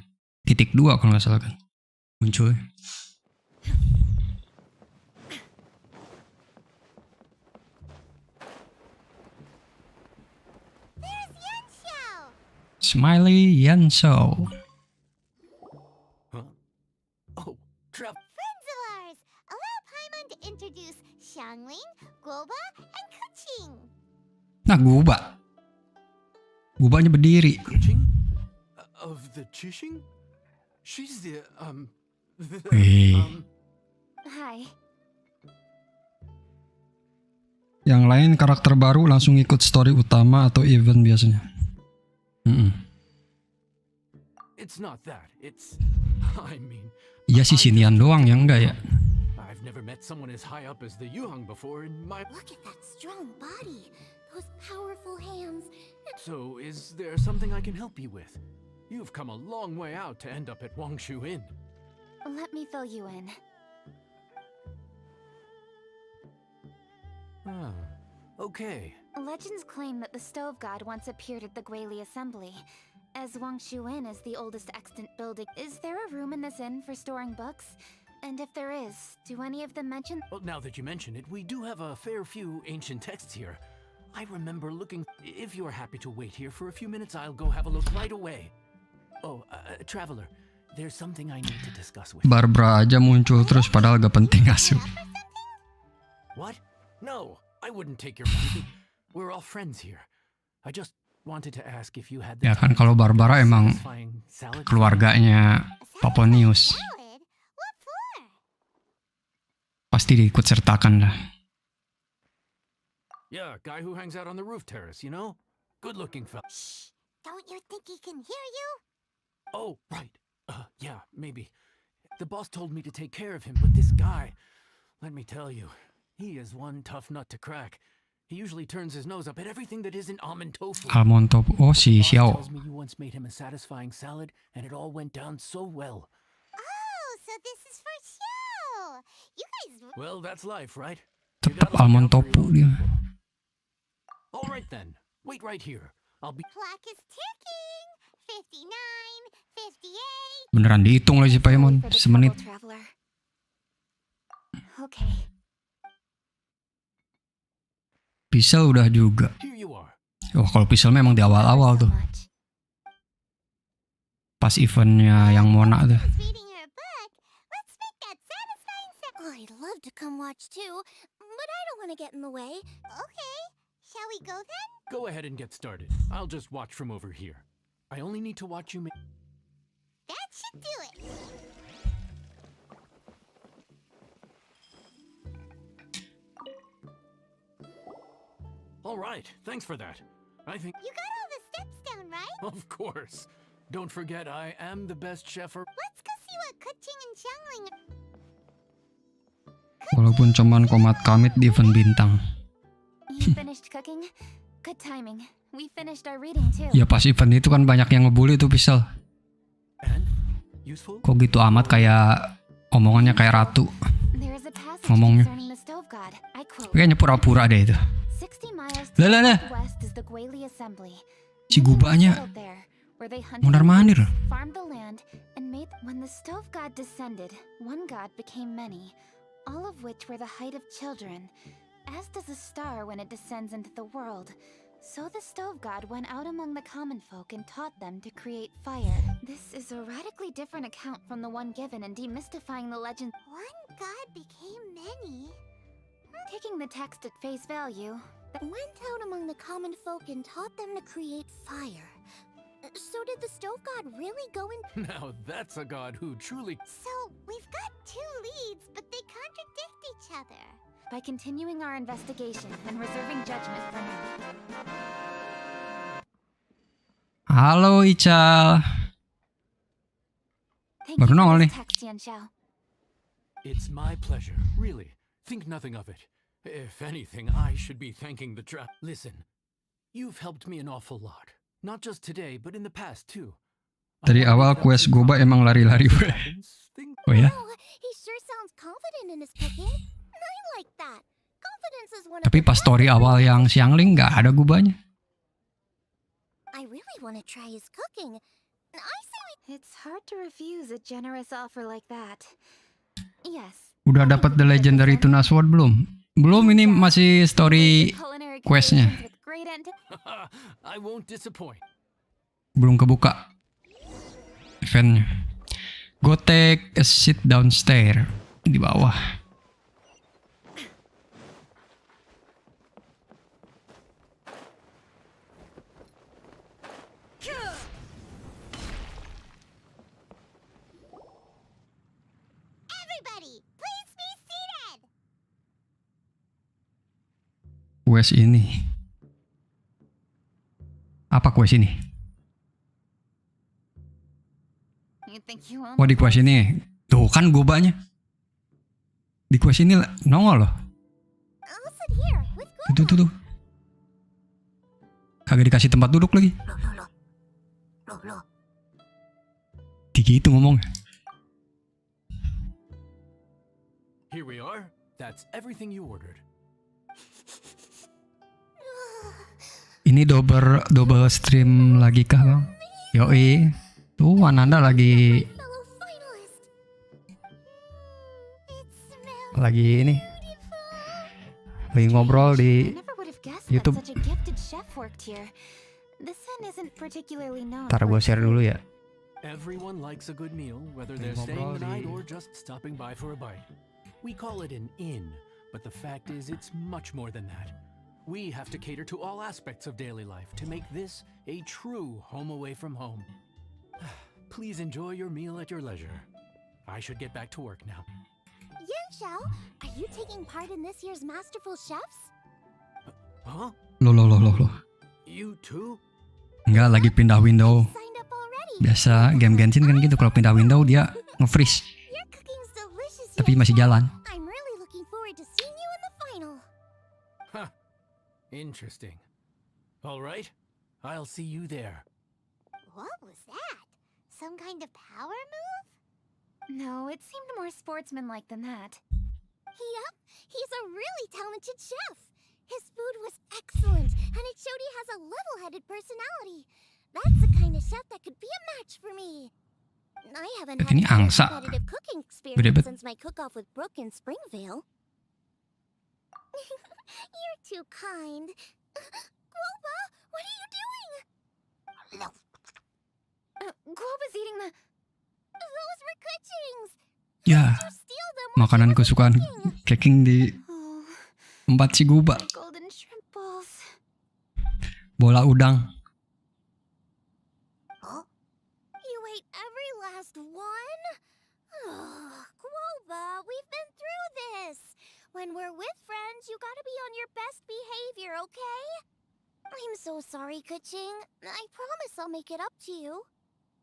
kalau nggak salah kan muncul. There's Yanxiao. Smiley Yanso. Huh? Oh, Trev. Friends of ours. Allow Paimon to introduce Xiangling, Guoba, and Kuching. Nah, Gubanya berdiri. Kuching? Of the Chishing? She's the, Hey. Hi. Yang lain karakter baru langsung ikut story utama atau event biasanya. It's not that. It's, I mean, Iya sih Xinyan doang yang enggak ya. I've never met someone as high up as the Yuhang before in my... Look at that strong body. Those powerful hands. So, is there something I can help you with? You've come a long way out to end up at Wangshu Inn. Let me fill you in. Ah, okay. Legends claim that the stove god once appeared at the Guili assembly. As Wang Shuin is the oldest extant building, is there a room in this inn for storing books? And if there is, do any of them mention? Well, now that you mention it, we do have a fair few ancient texts here. I remember looking... If you're happy to wait here for a few minutes, I'll go have a look right away. Oh, Traveler, there's something I need to discuss with you. Barbara aja muncul terus padahal gak penting asuh. What? No, I wouldn't take your money. We're all friends here. I just wanted to ask if you had the Ya kan time kalau Barbara emang satisfying salad. keluarganya Paponius. Salad? What for? Pasti diikut sertakan lah. Yeah, guy who hangs out on the roof terrace, you know? Good-looking fella. Shh. Don't you think he can hear you? Oh, right. Yeah, maybe. The boss told me to take care of him, but this guy, let me tell you, he is one tough nut to crack. He usually turns his nose up at everything that isn't almond tofu. Almond tofu. Oh si Boss Xiao. tells me you once made him a satisfying salad, and it all went down so well. Oh, so this is for show. You guys. Well, that's life, right? You Tetap gotta look almond out for tofu your own dia. people. All right then. Wait right here. I'll be... Clock is ticking. 59, 58. Beneran dihitung lagi si Paimon. For the Semenit. trouble, traveler. Okay. Pisau udah juga. Here you are. Oh kalau pisau memang di awal-awal tuh. Pas eventnya yang Mona tuh. Is reading her book. Let's make that satisfying sound. Oh, I'd love to come watch too, but I don't want to get in the way. Okay, shall we go then? Go ahead and get started. I'll just watch from over here. I only need to watch you make. That should do it. All right, thanks for that. I think. You got all the steps down, right? Of course. Don't forget, I am the best chef. Let's go see what Kuching and Xiangling. Walaupun cuman komat kamit di event bintang. You finished cooking? Good timing. We finished our reading too. Ya pas event itu kan banyak yang ngebully tuh Pisel. And useful? Kok gitu amat kayak omongannya kayak ratu. There is a passage Ngomongnya. concerning the stove god. I quote. Kayaknya pura-pura deh itu. 60 miles Lah, lah, lah. west is the Guili Assembly. Si gubanya Settled there, where they hunted mondar-mandir. farmed the land, and made. When the stove god descended, one god became many, all of which were the height of children. As does a star when it descends into the world, so the stove god went out among the common folk and taught them to create fire. This is a radically different account from the one given in demystifying the legend. One god became many. Taking the text at face value, Went out among the common folk and taught them to create fire. So did the stove god really go in? Now that's a god who truly. So we've got two leads, but they contradict each other. by continuing our investigation and reserving judgment for now. Halo Ical. Thank Baru you for nongol this nih. text, Yanxiao. It's my pleasure, really. Think nothing of it. If anything, I should be thanking the Listen, you've helped me an awful lot. Not just today, but in the past too. Dari awal quest Goba emang lari-lari weh. Oh ya? Oh, he sure sounds confident in his cooking. I like that. Confidence is one of Tapi the pas best story awal yang Xiangling nggak ada gubanya. I really want to try his cooking. I say It's hard to refuse a generous offer like that. Yes. Udah dapat The Legendary Tuna Sword belum? Belum, ini masih story Culinary questnya. creations with great I won't disappoint. Belum kebuka eventnya. Go take a seat downstairs. Di bawah. everybody, please be seated. Quest ini. Apa quest ini? You think you own Oh di quest ini. Tuh kan gobanya. Di quest ini nongol loh. I'll sit here with Goba. Tuh. Kagak dikasih tempat duduk lagi. Loh. Gitu ngomong. Here we are. That's everything you ordered. Ini double stream lagi kah bang? Yoi. Tuh Ananda lagi Fellow finalist. It smells lagi ini. Lagi ngobrol I di never would have guessed YouTube. that such a gifted chef worked here. This inn isn't particularly known. Ntar for gue its share food. dulu ya. Everyone likes a good meal, whether they're Ngobrol staying the night di- or just stopping by for a bite. We call it an inn, but the fact is it's much more than that. We have to cater to all aspects of daily life to make this a true home away from home. Please enjoy your meal at your leisure. I should get back to work now. Yanxiao, are you taking part in this year's Masterful Chefs? Huh? Loh. You too? Enggak, lagi pindah window. Signed up already. Biasa game Genshin kan gitu, kalau pindah window dia nge-freeze. Your cooking's delicious. Tapi Yanxiao. masih jalan. I'm really looking forward to seeing you in the final. Huh. Interesting. All right. I'll see you there. What was that? Some kind of power move? No, it seemed more sportsmanlike than that. Yep, he's a really talented chef. His food was excellent, and it showed he has a level-headed personality. That's the kind of chef that could be a match for me. I haven't had Ini any angsa. competitive cooking Gede experience bet. since my cook-off with Brooke in Springvale. You're too kind. Goba, what are you doing? Guo was eating the... Those were kuchings! Ya, You steal them while makanan she was kesukaan cooking. Keking di Oh, tempat si Guba. golden shrimp balls. Bola udang. You ate every last one? Guoba, we've been through this. When we're with friends, you gotta be on your best behavior, okay? I'm so sorry, Kuching. I promise I'll make it up to you.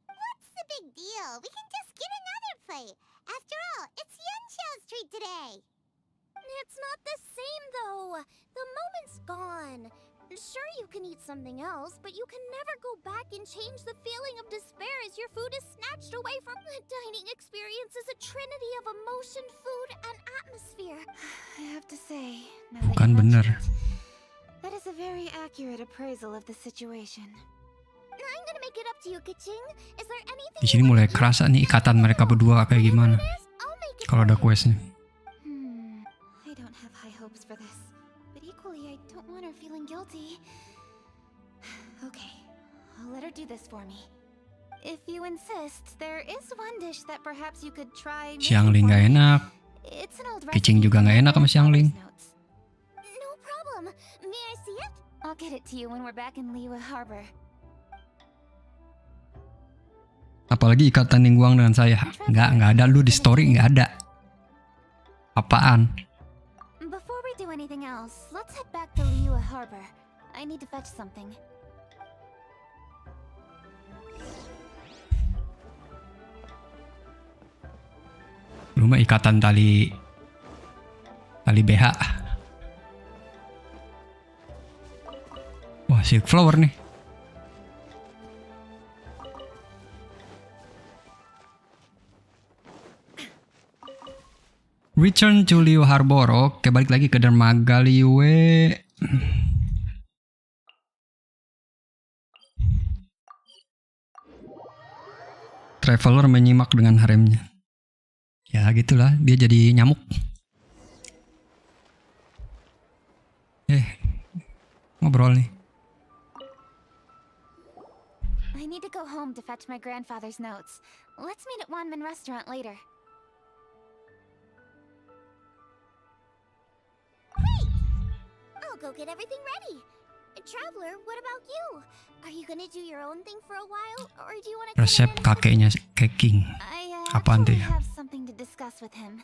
What's the big deal? We can just get another plate. After all, it's Yunxiao's treat today. It's not the same, though. The moment's gone. Sure, you can eat something else, but you can never go back and change the feeling of despair as your food is snatched away from... The dining experience is a trinity of emotion, food, and atmosphere. I have to say, now that Bukan you mention bener. it, that is a very accurate appraisal of the situation. I'm gonna make it up to you, Kuching. Is there anything Di sini mulai kerasa nih ikatan mereka berdua kayak gimana. I'll make it Kalau ada questnya. I don't have high hopes for this, but equally I don't want her feeling guilty. Okay, I'll let her do this for me. If you insist, there is one dish that perhaps you could try. Xiangling nggak enak. It's an old Kucing recipe juga from nggak my enak sama grandfather's Xiangling. notes. No problem. May I see it? I'll get it to you when we're back in Liyue Harbor. Apalagi ikatan Ningguang dengan saya. Nggak ada lu di story, nggak ada. Apaan? Before we do anything else, let's head back to Liyue Harbor. I need to fetch something. Lu mah ikatan tali BH. Wah, silk flower nih. Return to Liyue Harbor. Oke, balik lagi ke dermaga Liyue. Traveler menyimak dengan haremnya. Ya gitulah, dia jadi nyamuk. Ngobrol nih. I need to go home to fetch my grandfather's notes. Let's meet at Wanman Restaurant later. I'll go get everything ready. Traveler, what about you? Are you gonna do your own thing for a while, or do you wanna come Resep in and- kakeknya Keking. I Apaan tuh actually ya? have something to discuss with him.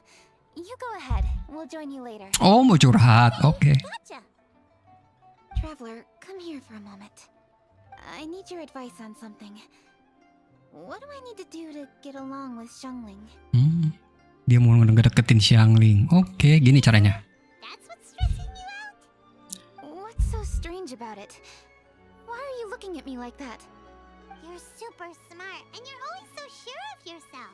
You go ahead. We'll join you later. Oh, mau curhat. Oke. Gotcha. Traveler, come here for a moment. I need your advice on something. What do I need to do to get along with Xiangling? Dia mau ngedeketin Xiangling. Oke, gini caranya. That's what's stressing you out? What's so strange about it? Why are you looking at me like that? You're super smart, and you're always so sure of yourself.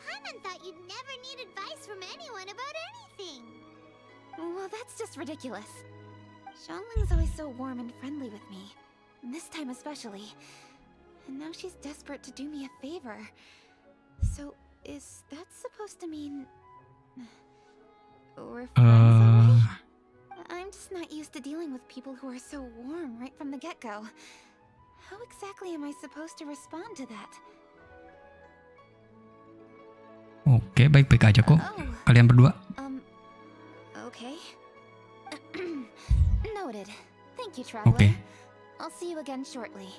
Paimon thought you'd never need advice from anyone about anything. Well, that's just ridiculous. Xiangling's always so warm and friendly with me. This time especially. And now she's desperate to do me a favor. So, is that supposed to mean... we're friends already? I'm just not used to dealing with people who are so warm right from the get-go. How exactly am I supposed to respond to that? Oke, baik-baik aja kok. Oh. Kalian berdua. Okay. Noted. Thank you, Traveler. Oke. I'll see you again shortly.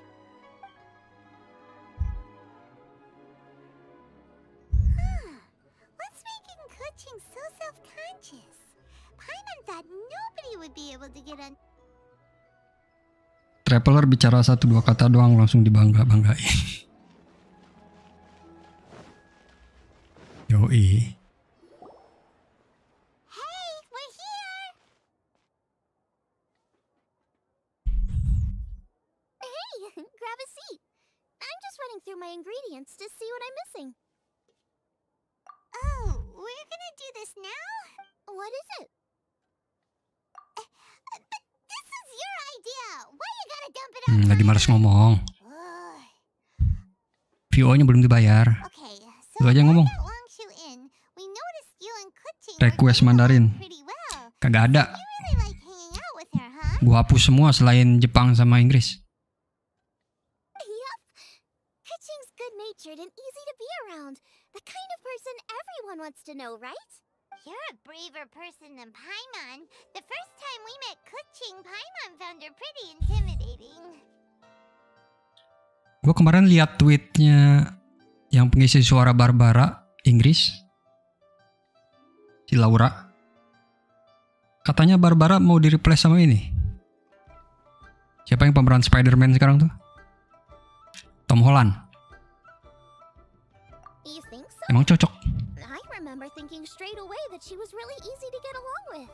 What's making Kuching so self-conscious? Paimon thought nobody would be able to get on. Traveler bicara 1-2 kata doang langsung dibangga-banggain. Yoi. Hey, we're here! Hey, grab a seat. I'm just running through my ingredients to see what I'm missing. Oh, we're gonna do this now? What is it? But this is your idea. Why you gotta dump it on Lagi males ngomong. Ugh. VO-nya belum dibayar. Okay, Lu aja ngomong. we noticed you and Kuching Request Mandarin. pretty well. Kagak ada. You really like hanging out with her, huh? Gua hapus semua selain Jepang sama Inggris. Yup. Kuching's good-natured and easy to be around. The kind of person everyone wants to know, right? You're a braver person than Paimon. The first time we met Kuching, Paimon found her pretty intimidating. Gue kemarin lihat tweetnya yang pengisi suara Barbara Inggris, si Laura. Katanya Barbara mau di-replace sama ini. Siapa yang pemeran Spider-Man sekarang tuh? Tom Holland. You think so? Emang cocok. I remember thinking straight away that she was really easy to get along with.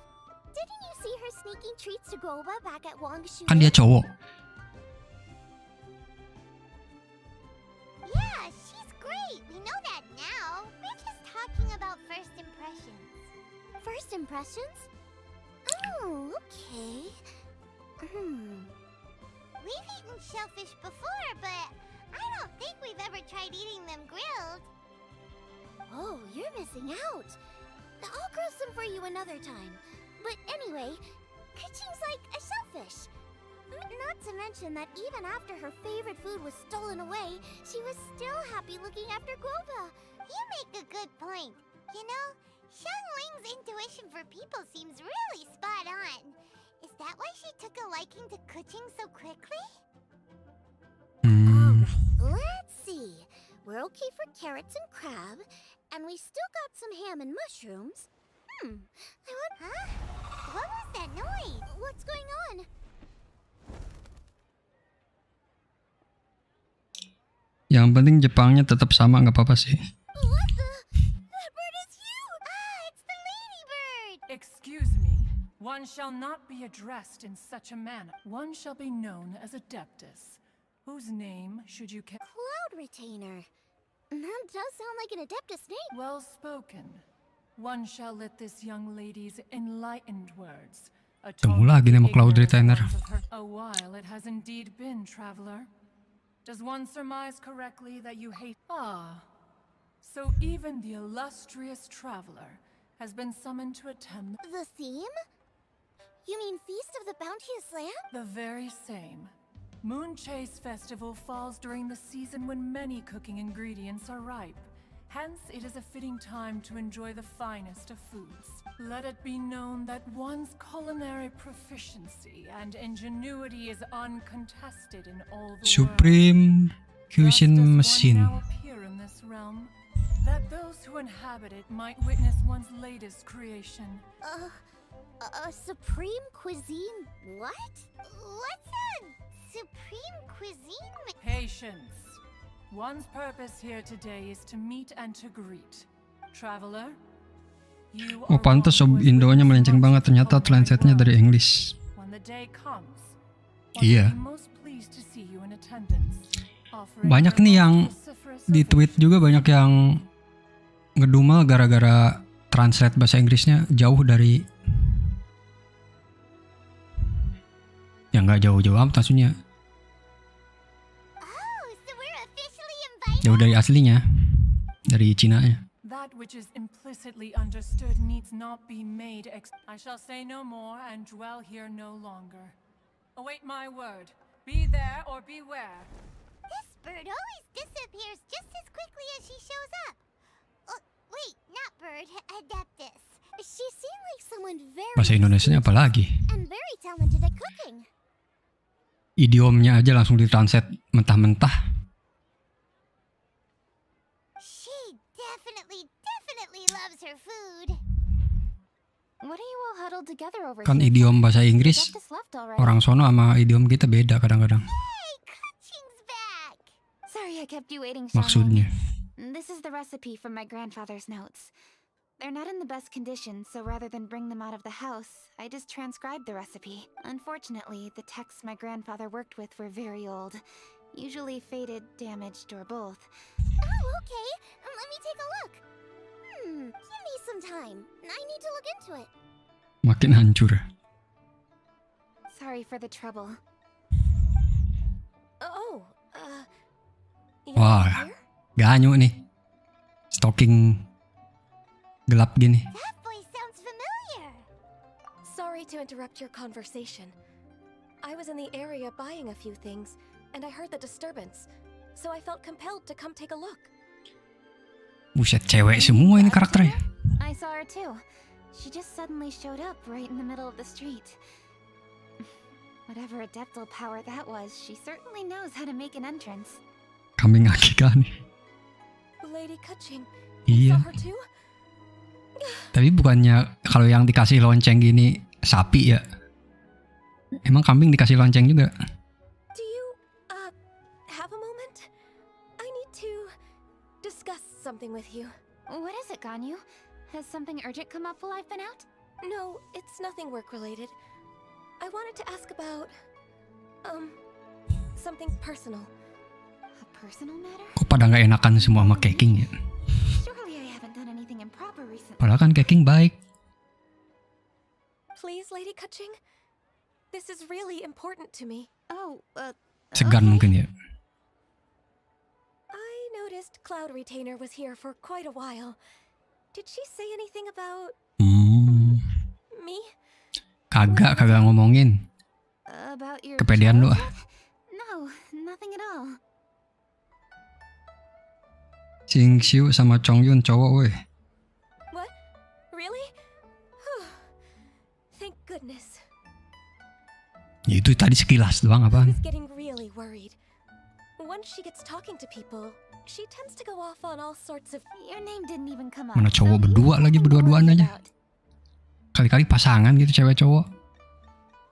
Didn't you see her sneaking treats to Goba back at Wangshu? Kan dia cowok. Yeah, she's great. We know that now. We're just talking about first impressions. First impressions? Oh, okay. We've eaten shellfish before, but I don't think we've ever tried eating them grilled. Oh, you're missing out. I'll grill some for you another time. But anyway, Kuching's like a shellfish. Not to mention that even after her favorite food was stolen away, she was still happy looking after Guoba. You make a good point. You know, Xiangling's intuition for people seems really spot on. Is that why she took a liking to Kuching so quickly? Let's see. We're okay for carrots and crab, and we still got some ham and mushrooms. Huh? What was that noise? What's going on? Yang penting Jepangnya tetap sama, nggak apa-apa sih. What the? That bird is you! It's the ladybird! Excuse me. One shall not be addressed in such a manner. One shall be known as Adeptus. Whose name should you Cloud Retainer. That does sound like an Adeptus name. Well spoken. One shall let this young lady's enlightened words Temu lagi nama Cloud Retainer. A while it has indeed been, traveler. Does one surmise correctly that you hate? So even the illustrious traveler has been summoned to attend The theme? You mean Feast of the Bounteous Land? the very same. Moonchase Festival falls during the season when many cooking ingredients are ripe. Hence, it is a fitting time to enjoy the finest of foods. Let it be known that one's culinary proficiency and ingenuity is uncontested in all the Supreme Cuisine Machine. now appear in this realm, that those who inhabit it might witness one's latest creation. Supreme Cuisine? What? What's a supreme cuisine? Patience. One's purpose here today is to meet and to greet. Traveler, you Oh are pantas sob one who has Indonya witnessed melenceng banget, most ternyata culinary translate-nya dari wonders. English. When the day comes, Iya. one will be most pleased to see you in attendance, offering Banyak your nih yang most vociferous di tweet juga banyak yang ngedumel gara-gara translate bahasa Inggrisnya jauh dari yang nggak jauh-jauh amat maksudnya. Jauh dari aslinya, dari Cina-nya. That which is implicitly understood needs not be made I shall say no more and dwell here no longer. Await my word. Be there or beware. This bird always disappears just as quickly as she shows up. Oh, wait, not bird, Adeptus. She seemed like someone very Bahasa Indonesianya apa lagi? and very talented at cooking. Idiomnya aja langsung ditranslate mentah-mentah. She definitely loves her food. What are you all huddled together over Kan here? idiom bahasa Inggris Adeptus left already. orang sono sama idiom kita beda kadang-kadang. Hey, Kuching's back. Sorry I kept you waiting, Maksudnya. Xiangling. This is the recipe from my grandfather's notes. They're not in the best condition, so rather than bring them out of the house, I just transcribed the recipe. Unfortunately, the texts my grandfather worked with were very old. Usually faded, damaged, or both. Oh, okay. Let me take a look. Give me some time. I need to look into it. Makin hancur. Sorry for the trouble. You're Wah, here? ganyu nih. Stalking gelap gini. That voice sounds familiar. Sorry to interrupt your conversation. I was in the area buying a few things, and I heard the disturbance. so I felt compelled to come take a look. Buset, cewek semua ini karakternya. I saw her too. She just suddenly showed up right in the middle of the street. Whatever adeptal power that was, she certainly knows how to make an entrance. Kambing akikah nih. Lady Kuching, Iya. saw her too? Tapi bukannya kalau yang dikasih lonceng gini sapi ya? Emang kambing dikasih lonceng juga? Do you, have a moment? I need to discuss something with you. What is it, Ganyu? Has something urgent come up while I've been out? No, it's nothing work-related. I wanted to ask about, something personal. A personal matter? Kok pada nggak enakan semua sama Keking ya? Surely I haven't done anything improper recently. Padahal kan Keking baik. Please, Lady Kuching. This is really important to me. Oh, Segan mungkin ya. I noticed Cloud Retainer was here for quite a while. Did she say anything about me? Kagak ngomongin. About your Kepedean lu ah. No, nothing at all. Sing Xiu sama Chong Yun cowok weh. What? Really? Thank goodness. Ya itu tadi sekilas doang I apaan? was getting really worried. Once she gets talking to people, she tends to go off on all sorts of... Your name didn't even come up. Mana cowok berdua lagi berdua-duaan aja. Kali-kali pasangan gitu cewek cowok.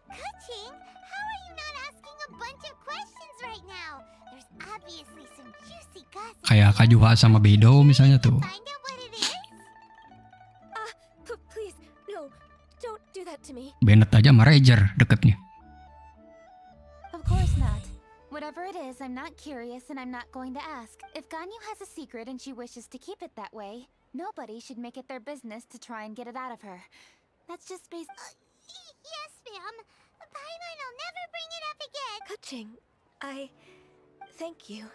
Kuching, how are you not asking a bunch of questions right now? There's obviously some juicy gossip. Kayak Kajuha sama Beidou misalnya tuh. Find out what it is? Please, no, don't do that to me. Bennett aja sama Rager deketnya. Of course not. Whatever it is, I'm not curious and I'm not going to ask. If Ganyu has a secret and she wishes to keep it that way, nobody should make it their business to try and get it out of her. That's just based... Yes, ma'am. Paimon will never bring it up again. Kuching, thank you.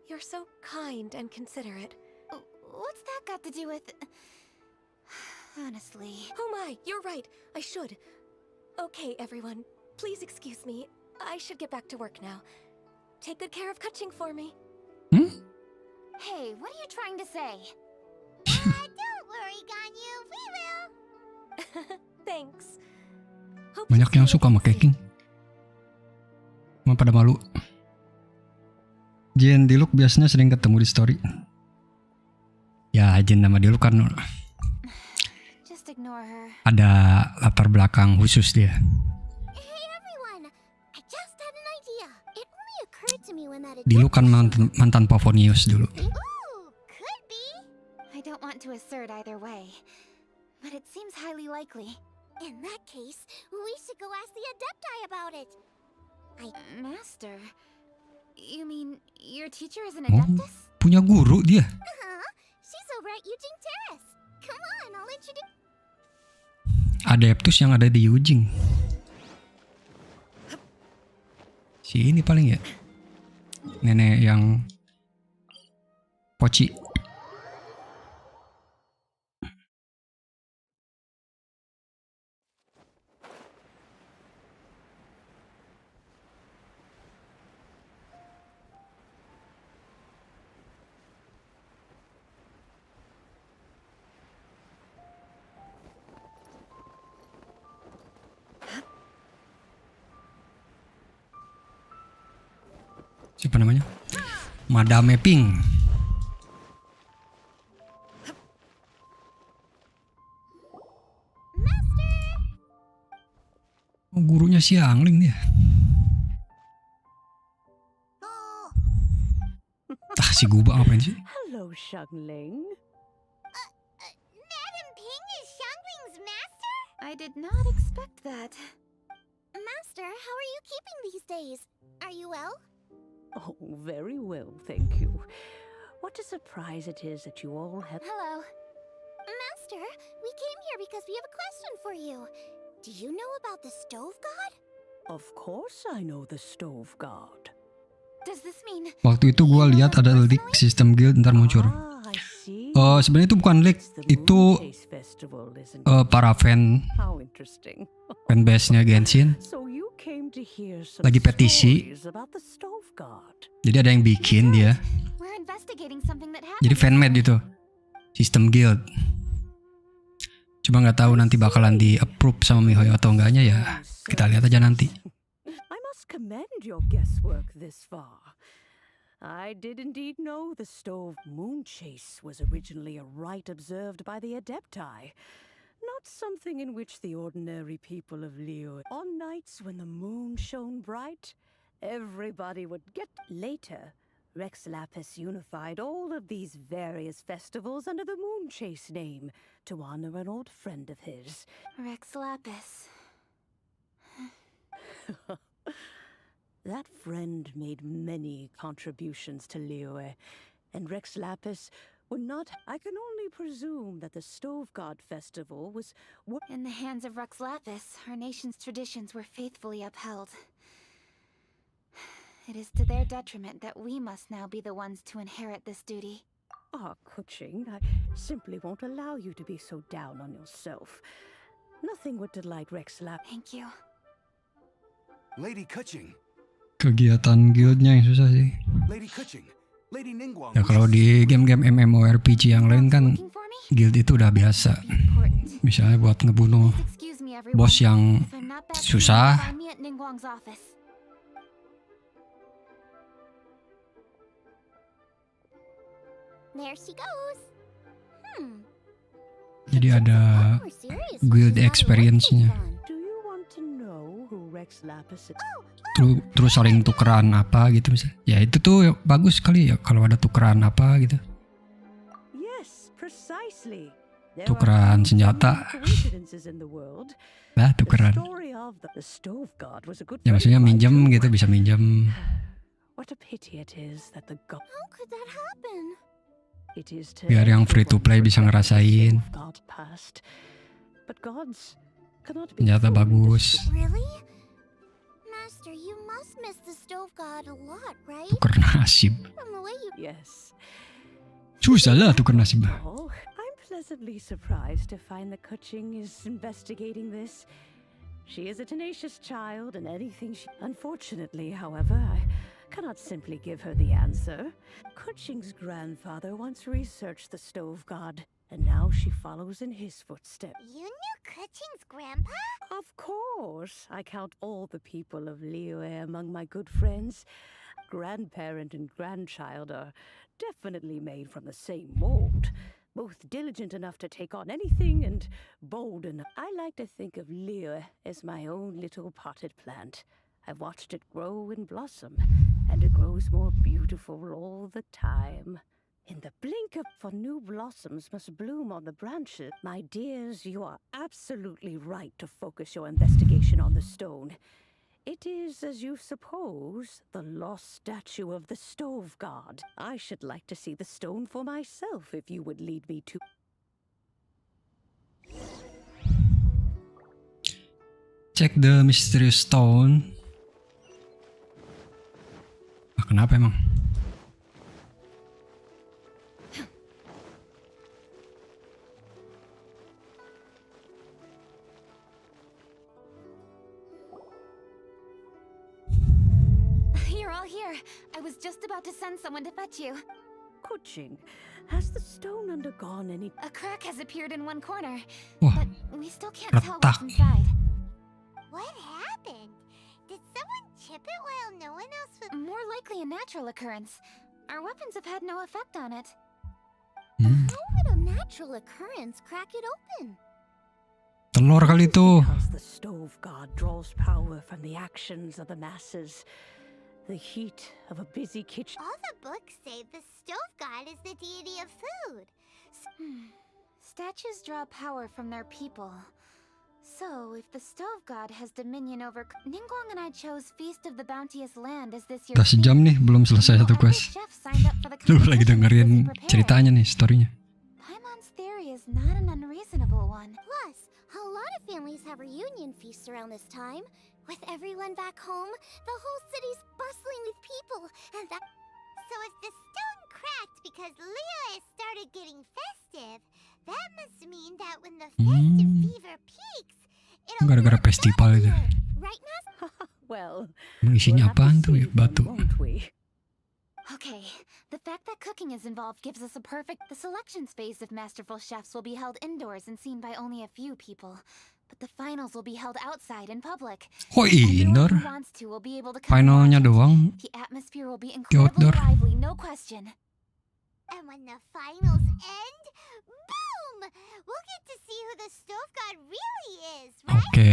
You're so kind and considerate. What's that got to do with... Honestly... Oh my, you're right. I should. Okay, everyone. Please excuse me. I should get back to work now. Take good care of Kuching for me. Hey, what are you trying to say? Don't worry, Ganyu. We will. Thanks. Banyak yang suka sama Keking. Cuma pada malu. Jin Diluc biasanya sering ketemu di story. Ya Jin sama Diluc kan Just ignore her. ada latar belakang khusus dia. Hey, everyone. I just had an idea. It only occurred to me when that... Diluc kan mantan Pavonius dulu. Ooh, could be. I don't want to assert either way, but it seems highly likely. In that case, we should go ask the Adepti about it. Master? You mean your teacher is an Oh, adeptus? punya guru dia. She's over at Yujing Terrace. Come on, I'll introduce... Adeptus yang ada di Yujing. Si ini paling ya. Nenek yang poci. Siapa namanya? Madame Ping. Oh, gurunya si Angling dia. Ah, si Guba ngapain sih? Hello, Xiangling. Madam Ping is Xiangling's master? I did not expect that. Master, how are you keeping these days? Are you well? Oh, very well, thank you. What a surprise it is that you all have... Hello. Master, we came here because we have a question for you. Do you know about the Stove God? Of course I know the Stove God. Does this mean... Waktu itu gue lihat ada leak sistem guild ntar muncul. Sebenarnya itu bukan leak, itu para fanbase-nya Genshin. So you came lagi petisi. Jadi ada yang bikin dia. We're investigating something that happened. Jadi fanmade gitu. Sistem guild. Cuma nggak tahu nanti bakalan di approve sama MiHoYo atau enggaknya ya. Kita lihat aja nanti. I must commend your guesswork this far. I did indeed know the stove moon chase was originally a rite observed by the Adepti, not something in which the ordinary people of Liyue. On nights when the moon shone bright, everybody would get later. Rex Lapis unified all of these various festivals under the moon chase name to honor an old friend of his. Rex Lapis. That friend made many contributions to Liyue, and Rex Lapis would not. I can only presume that the Stove God Festival was in the hands of Rex Lapis. Our nation's traditions were faithfully upheld. It is to their detriment that we must now be the ones to inherit this duty. Kuching, I simply won't allow you to be so down on yourself. Nothing would delight Rex Lapis. Thank you. Lady Kuching. Kegiatan guildnya yang susah sih. Lady Kuching. Lady Ningguang. Ya kalau di game-game MMORPG yang lain kan guild itu udah biasa. Misalnya buat ngebunuh bos yang susah. There she goes. Jadi ada guild experience-nya. Terus saling tukeran apa gitu misalnya. Ya itu tuh bagus sekali ya kalau ada tukeran apa gitu. Tukeran senjata. Lah tukeran. Ya maksudnya minjem gitu, bisa minjem. Biar yang free to play bisa ngerasain. Senjata bagus. Master, you must miss the stove god a lot, right? Tuker nasib. From the way you... Yes. Susah lah tuker nasib. Oh, I'm pleasantly surprised to find that Kuching is investigating this. She is a tenacious child and anything she... Unfortunately, however, I cannot simply give her the answer. Kuching's grandfather once researched the stove god, and now she follows in his footsteps. You knew Kuching's grandpa? Of course. I count all the people of Liyue among my good friends. Grandparent and grandchild are definitely made from the same mold. Both diligent enough to take on anything and bold enough. I like to think of Liyue as my own little potted plant. I've watched it grow and blossom, and it grows more beautiful all the time. In the blink of for new blossoms must bloom on the branches. My dears, you are absolutely right to focus your investigation on the stone. It is, as you suppose, the lost statue of the stove god. I should like to see the stone for myself if you would lead me to... Check the mysterious stone. Kenapa emang? You're all here. I was just about to send someone to fetch you. Kuching, has the stone undergone any... A crack has appeared in one corner, Wah, but we still can't tell what's inside. What happened? Did someone chip it while no one else was... More likely a natural occurrence. Our weapons have had no effect on it. How would a natural occurrence crack it open? Telur kali itu. Because the stove god draws power from the actions of the masses. The heat of a busy kitchen. All the books say the stove god is the deity of food. Statues draw power from their people. So, if the stove god has dominion over... Ningguang and I chose Feast of the Bounteous Land as this year's... Udah sejam nih, belum selesai satu quest. Lu lagi dengerin ceritanya nih, storynya. Paimon's theory is not an unreasonable one. Plus, a lot of families have reunion feasts around this time. With everyone back home, the whole city's bustling with people, and that... So if the stone cracked because Liyue started getting festive, that must mean that when the festive fever peaks, it'll... Gara-gara festival itu. Right, Nas? Well, Isinya we'll have to apaan tuh see ya? then, Batu. won't we? Okay, the fact that cooking is involved gives us a perfect... The selection phase of masterful chefs will be held indoors and seen by only a few people. But the finals will be held outside in public. Oh, Everyone indoor? who wants to will be able to come and Finalnya watch it. doang The atmosphere will be di incredibly outdoor. lively, no question. And when the finals end, boom! We'll get to see who the stove god really is, right? Oke.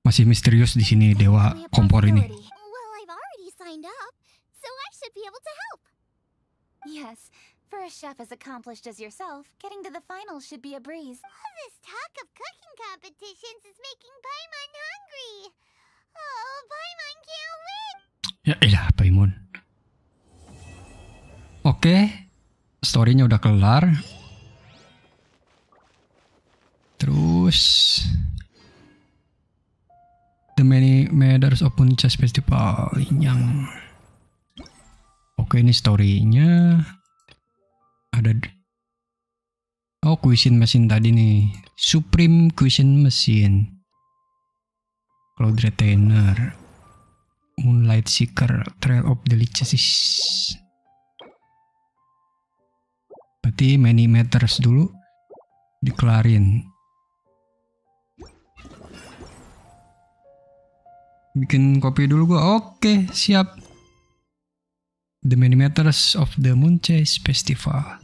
Masih misterius di sini dewa kompor ini. Well, I've already signed up, so I should be able to help. Yes, for a chef as accomplished as yourself, getting to the finals should be a breeze. All this talk of cooking competitions is making Paimon hungry. Oh, Paimon can't win. Ya elah, Paimon. Oke, story-nya udah kelar. Terus The Many Matters of Moonlight Festival yang oke, ini story-nya ada cuisine machine tadi nih, Supreme Cuisine Machine, Cloud Retainer, Moonlight Seeker, Trail of Delicious. Berarti Many Matters dulu dikelarin. Bikin kopi dulu gua. Oke, siap. The Many Matters of the Moonlight Festival.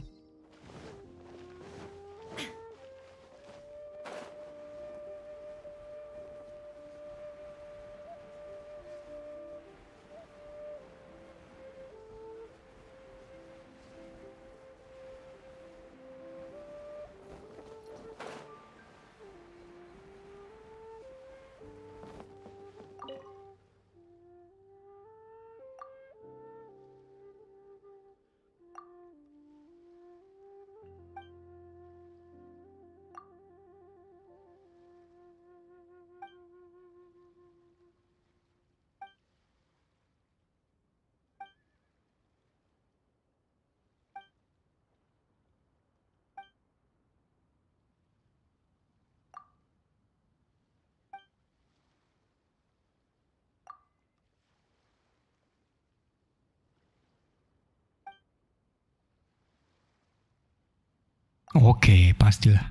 Oke, pastilah.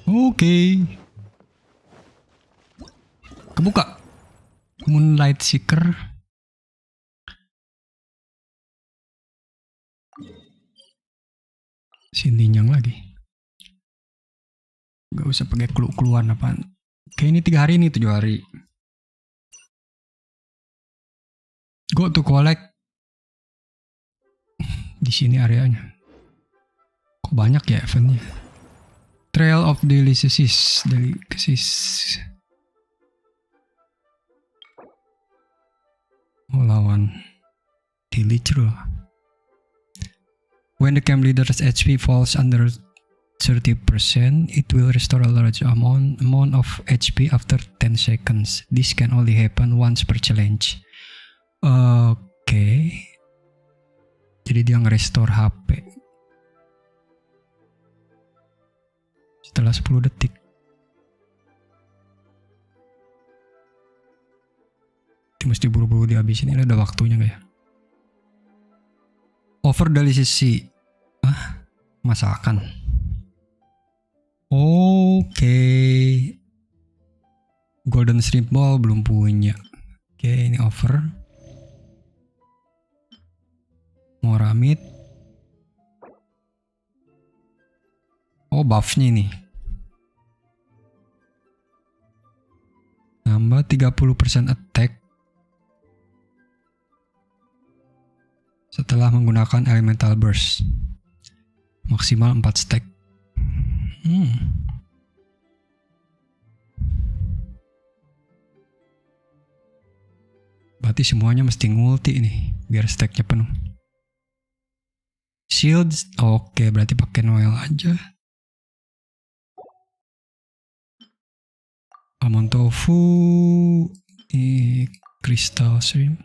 Oke. Kebuka. Moonlight Seeker. Sindinyang lagi. Gak usah pakai clue-cluean apaan. Kayak ini 3 hari, ini 7 hari. Go to collect. Di sini areanya. Kok banyak ya eventnya? Trail of Delicious. Oh, lawan Delicious. When the camp leader's HP falls under 30%, it will restore a large amount of HP after 10 seconds. This can only happen once per challenge. Oke. Jadi dia nge-restore HP setelah 10 detik. Ini mesti buru-buru dihabisin. Ini ada waktunya gak ya? Over delicious. Masakan. Oke. Golden shrimp ball belum punya. Oke, ini over. Moramid. Oh, buffnya ini. Nambah 30% attack setelah menggunakan elemental burst. Maksimal 4 stack. Berarti semuanya mesti ngulti nih biar stacknya penuh. Shields, oke, berarti pakai Noel aja. Almond tofu, crystal shrimp.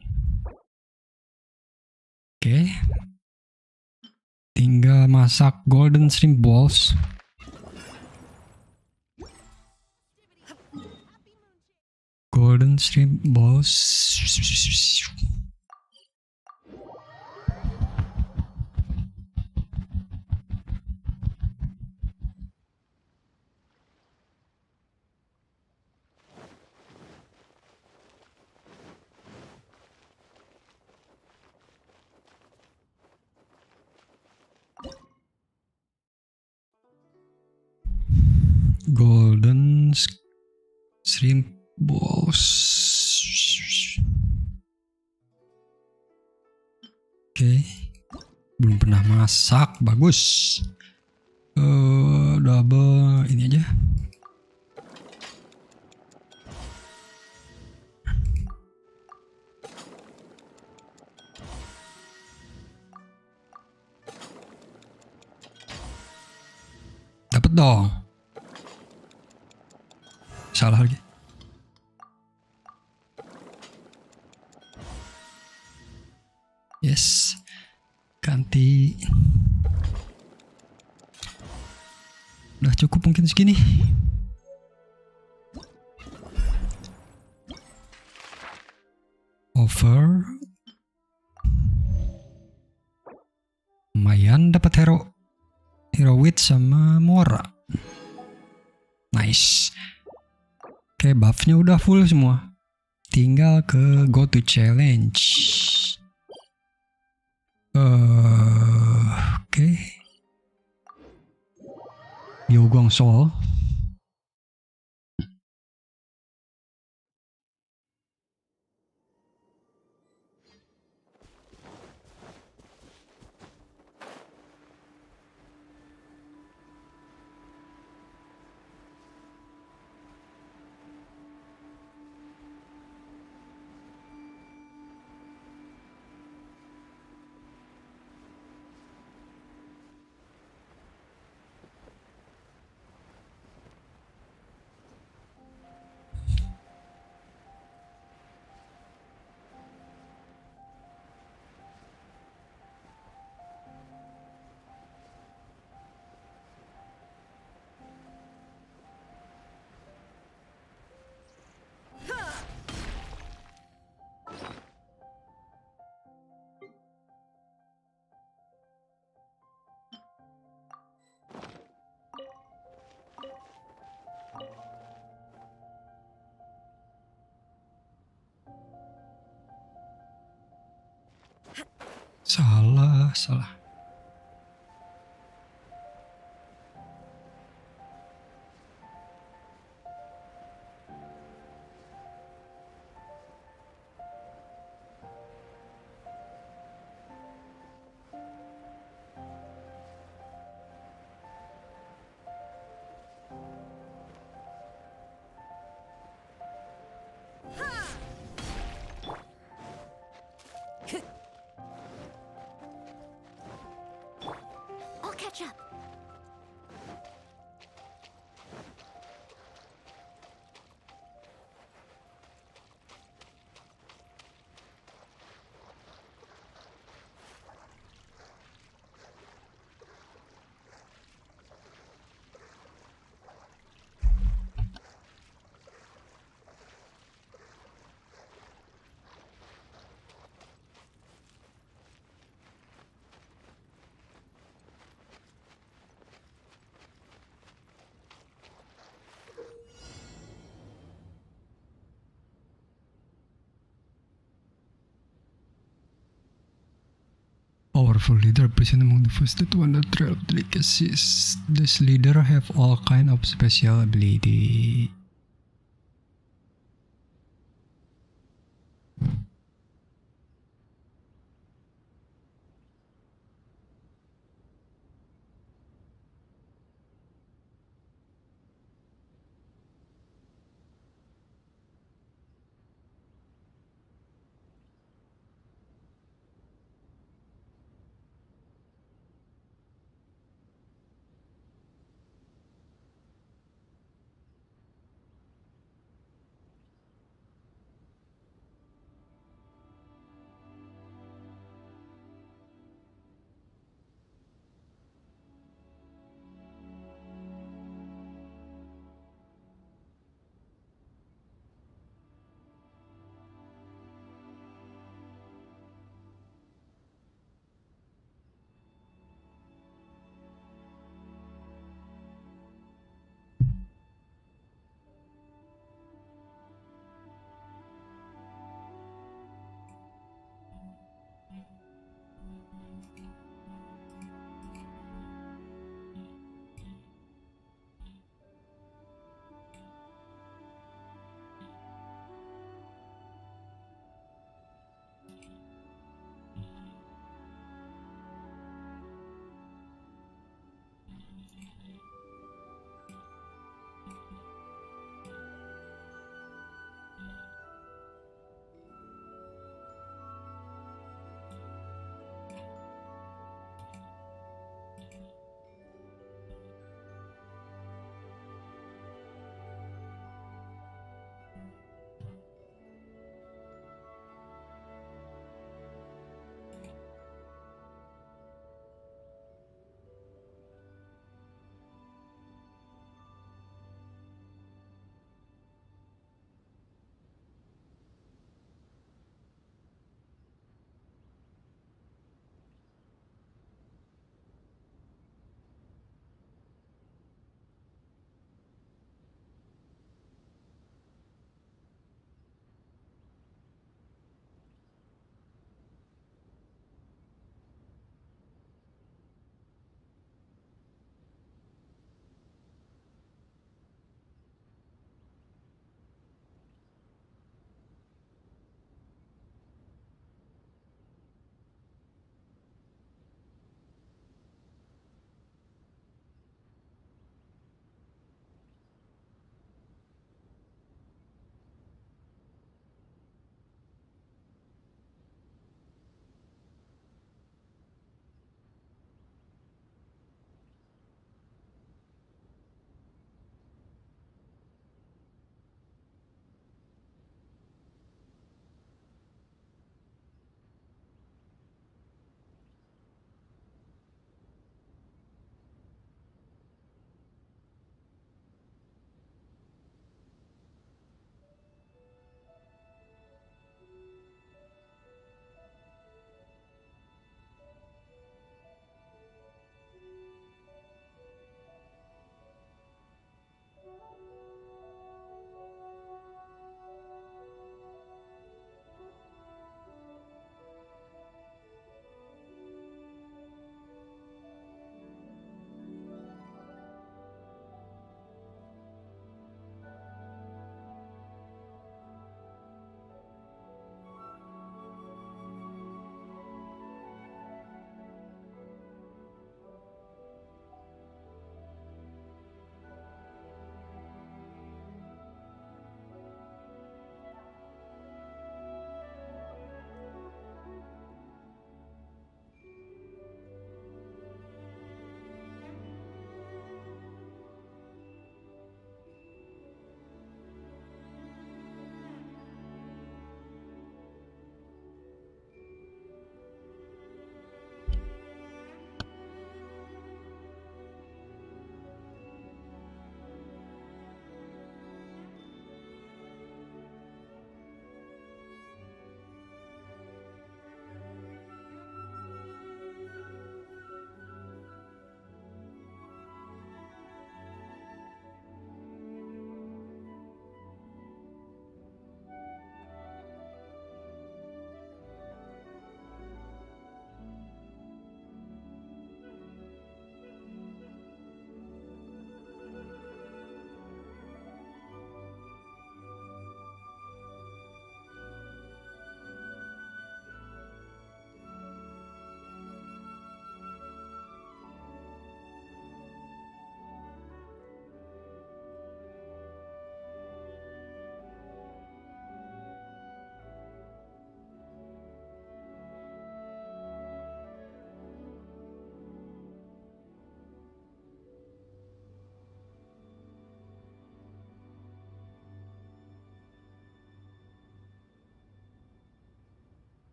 Oke. Tinggal masak golden shrimp balls. Golden shrimp balls. Golden shrimp balls. Oke. Belum pernah masak, bagus. Double ini aja. Dapat dong. Salah lagi. Yes. Ganti. Udah cukup mungkin segini. Over. Lumayan dapat hero wit sama Mora. Nice. Oke, buffnya udah full semua. Tinggal ke go to challenge. Oke. Yogong Soul. Salah. I'll catch up. Powerful leader present among the first to wander trail of delicacies. This leader have all kind of special ability.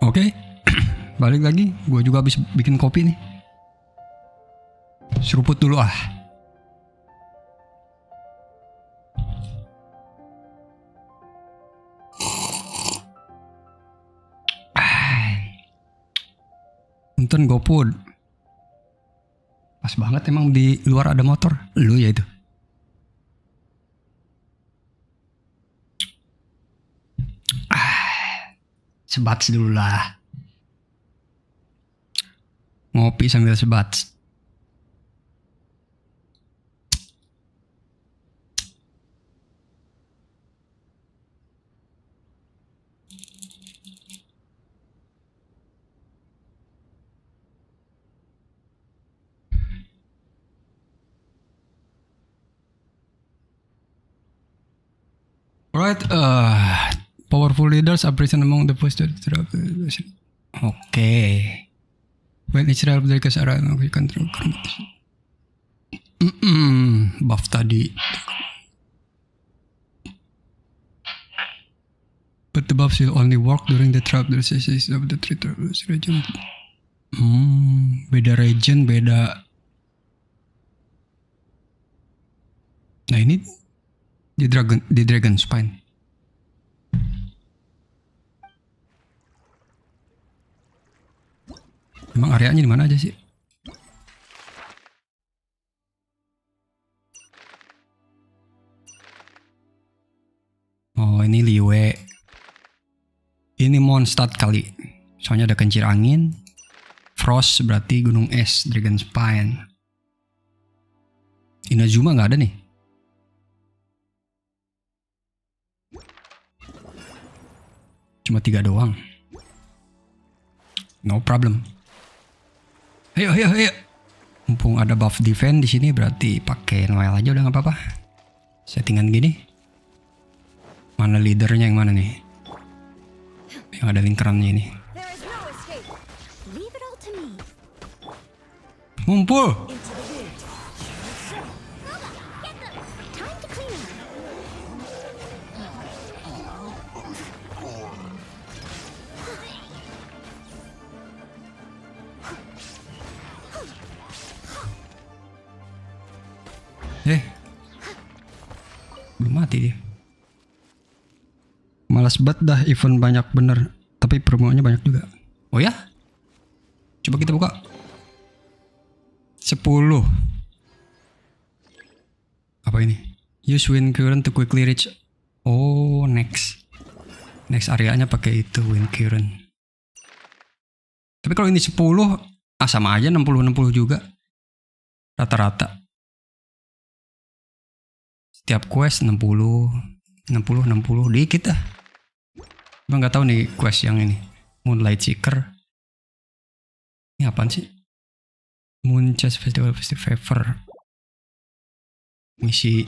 Oke. Balik lagi. Gue juga habis bikin kopi nih. Seruput dulu ah. Punten GoFood. Pas banget emang di luar ada motor. Lu ya itu. Sebats dulu lah. Ngopi sambil sebats. Right, powerful leaders are present among the first. Okay. When Israel dari kesaraan control. Buff tadi. But the buffs will only work during the travel sessions of the three travelers region. Beda region, beda. Nah ini di Dragon Spine. Emang areanya di mana aja sih? Oh ini Liyue. Ini Mondstadt kali. Soalnya ada kincir angin. Frost berarti gunung es, Dragon Spine. Inazuma nggak ada nih. Cuma 3 doang. No problem. Ayo. Mumpung ada buff defense di sini berarti pakai Noel aja udah nggak apa-apa. Settingan gini. Mana leadernya yang mana nih? Yang ada lingkarannya ini. Ngumpul. Belum mati dia. Malas banget dah event banyak bener. Tapi promonya banyak juga. Oh ya? Coba kita buka. 10. Apa ini? Use wind current to quickly reach. Oh, next. Next areanya pakai itu wind current. Tapi kalau ini 10, sama aja 60-60 juga. Rata-rata. Setiap quest 60 dikit dah. Cuma nggak tahu nih quest yang ini. Moonlight Seeker. Ini apaan sih? Moon Chase Festival Favor. Misi.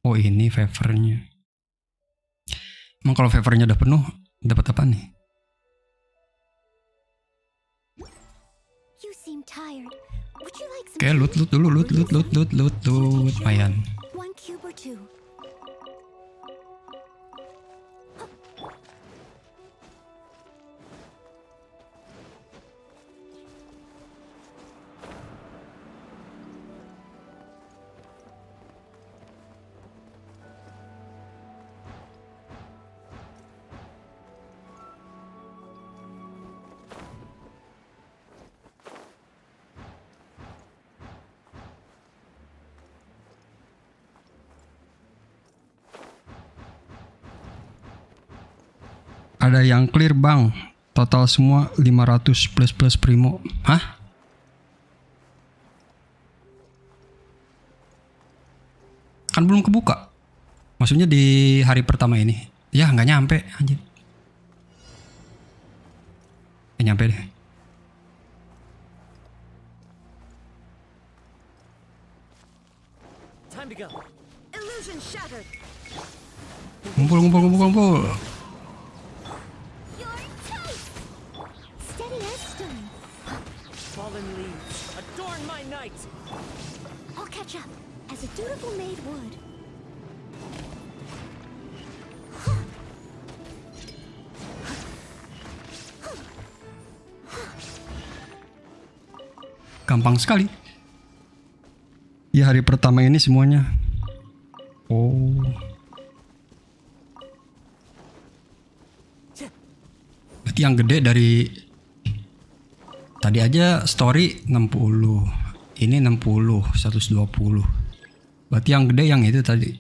Oh ini favornya. Emang kalau favornya udah penuh, dapat apa nih? Oke, loot dulu, loot. Lumayan. Ada yang clear bang. Total semua 500 plus primo. Hah? Kan belum kebuka. Maksudnya di hari pertama ini. Ya nggak nyampe anjir. Nggak nyampe deh. Kumpul. Fallen leaves, adorn my night. I'll catch up, as a dutiful maid would. Gampang sekali. Ya hari pertama ini semuanya. Oh. Berarti yang gede dari tadi aja story 60. Ini 60, 120. Berarti yang gede yang itu tadi.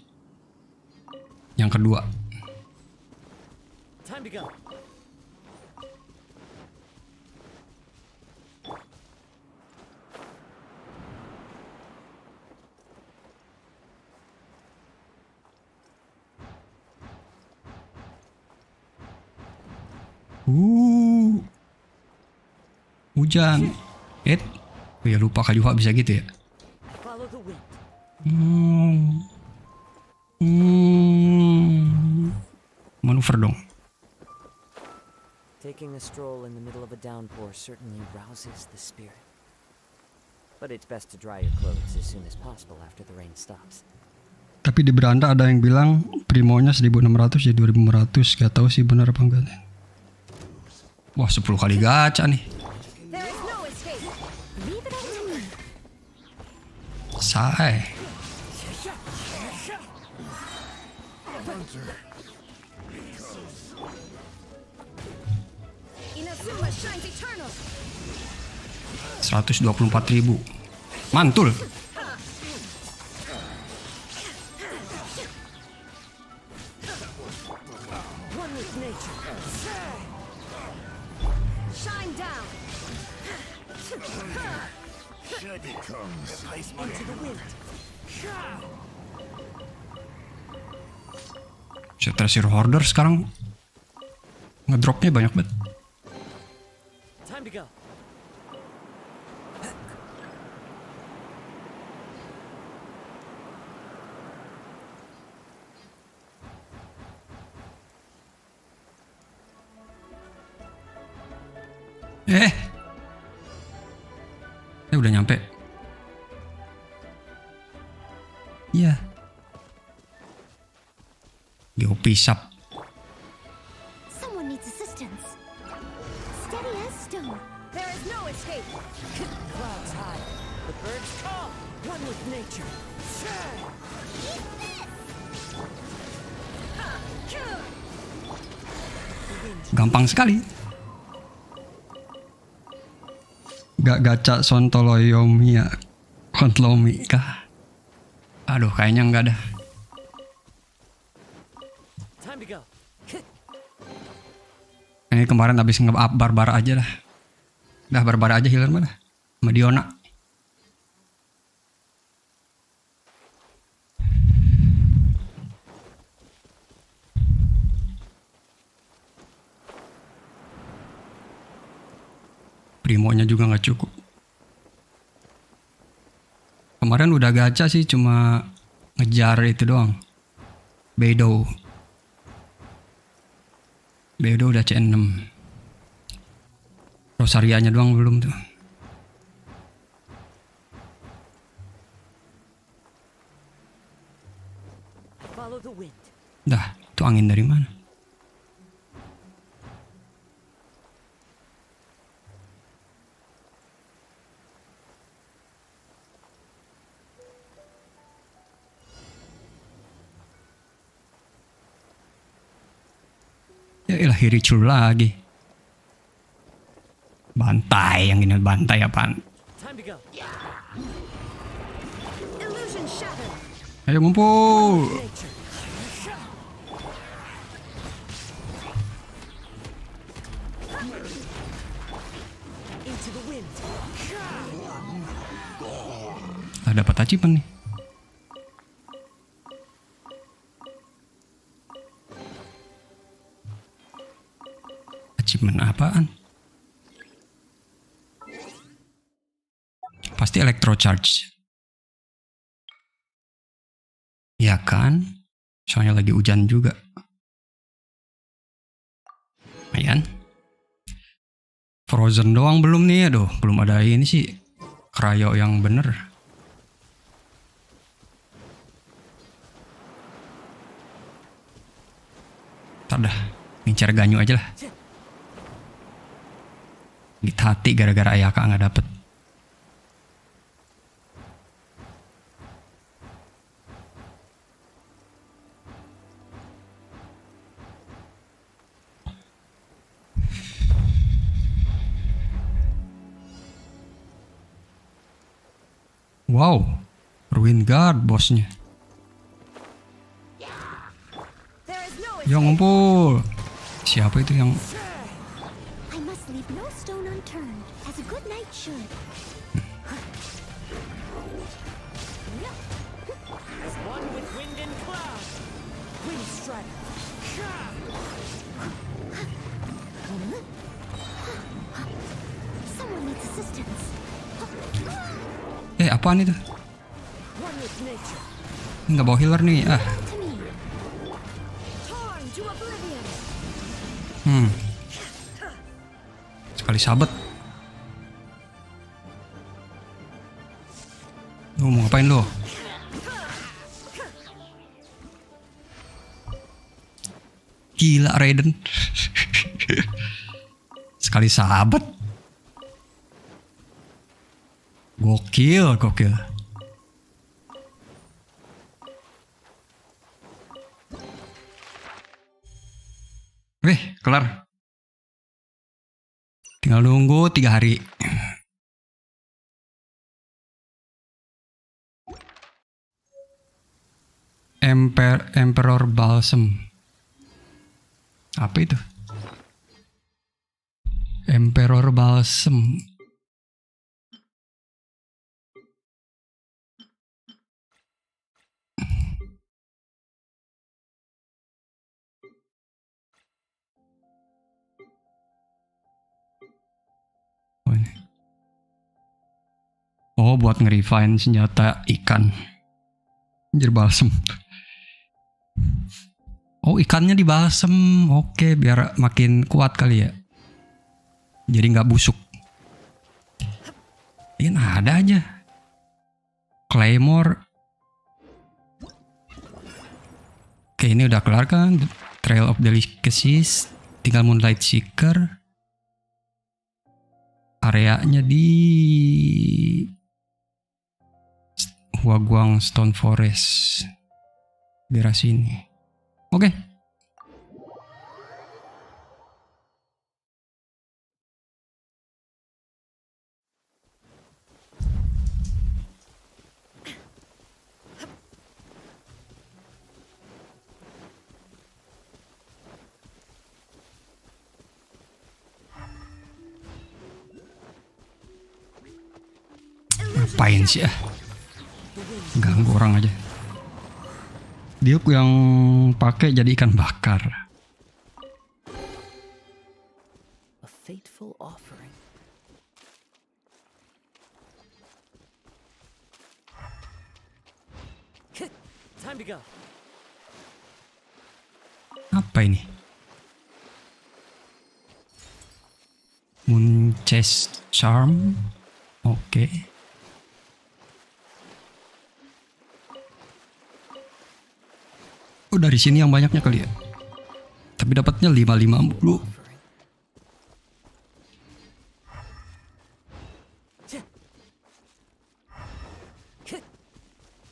Yang kedua. Time to go. Hujan. Oh ya lupa Kajuha bisa gitu ya. Manuver dong. Taking a stroll in the middle of a downpour certainly rouses the spirit. But it's best to dry your clothes as soon as possible after the rain stops. Tapi di beranda ada yang bilang primonya 1600 ya 2500. Gak tahu sih benar apa enggak. Wah 10 kali gacha nih. Say. $124.000. Mantul. Treasure hoarder sekarang ngedropnya banyak banget. Time to go. Udah nyampe. Iya. Geopisap. Someone needs assistance. Steady as stone. There is no escape. Clouds high. The birds call. One with nature. Gampang sekali. Gak gacha Sontoloyomi ya. Kontlomi kah? Aduh kayaknya enggak dah. Time to go. Ini kemarin habis nge-up Barbara aja lah. Dah Barbara aja healer mana? Sama Diona. Primonya juga nggak cukup. Kemarin udah gacha sih cuma ngejar itu doang. Bedo udah C6. Rosarianya doang belum tuh. Dah, itu angin dari mana? Ya ilah Hiricul lagi. Bantai yang ini bantai apaan? Ayo ngumpul. Dapat achievement nih. Achievement apaan? Pasti electrocharge. Ya kan? Soalnya lagi hujan juga. Lumayan. Frozen doang belum nih. Aduh, belum ada ini sih. Cryo yang bener. Dah, ngincar ganyu aja lah. Git hati gara-gara Ayaka nggak dapet. Wow, Ruin Guard bosnya. Yang ngumpul. Siapa itu yang? I must leave no stone unturned, as a good knight should. As one with wind and cloud. Wind strike. Someone needs assistance. Apaan itu? One with nature. Nggak bawa healer nih. To me. Torn to oblivion. Sekali sabet. Lu mau ngapain lo? Gila Raiden. Sekali sabet. Gokil. Kelar. Tinggal nunggu 3 hari. Emperor Balsam. Apa itu? Emperor Balsam. Oh, buat nge-refine senjata ikan. Anjir balsem. Oh, ikannya dibalsem. Oke, biar makin kuat kali ya. Jadi nggak busuk. Ini ada aja. Claymore. Oke, ini udah kelar kan? Trail of Delicacies. Tinggal Moonlight Seeker. Areanya di Huaguang Stone Forest. Daerah sini. Oke. Ngapain sih ya? Ganggu orang aja. Dia yang pakai jadi ikan bakar. A fateful offering. Time to go. Apa ini? Moon Chest Charm. Oke. Oh, dari sini yang banyaknya kali ya. Tapi dapatnya 550.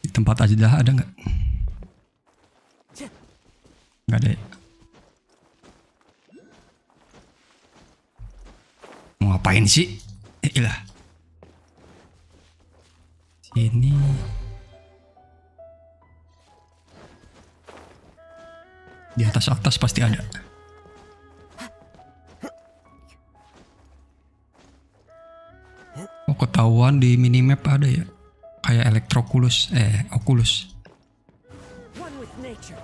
Di tempat ajadah ada nggak? Nggak ada ya. Mau ngapain sih? Ilah. Sini. Di atas pasti ada. Oh, ketahuan di minimap ada ya. Kayak Oculus. One with nature.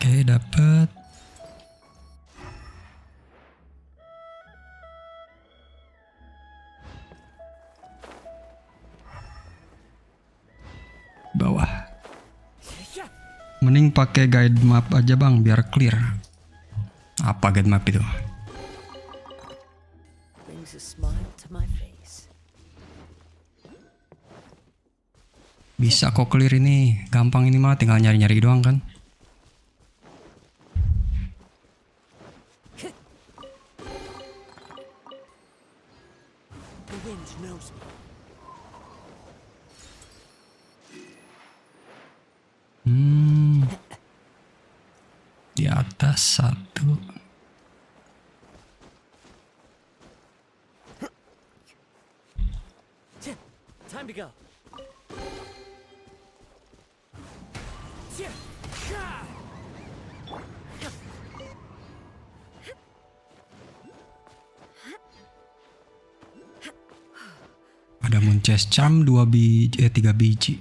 Oke, dapat. Bawah. Mending pakai guide map aja bang, biar clear. Apa guide map itu? Brings a smile to my face. Bisa kok clear ini, gampang ini mah, tinggal nyari-nyari doang kan. The wind knows me. satu. Time to go. Ada Moonchase Charm 2 biji, 3 biji.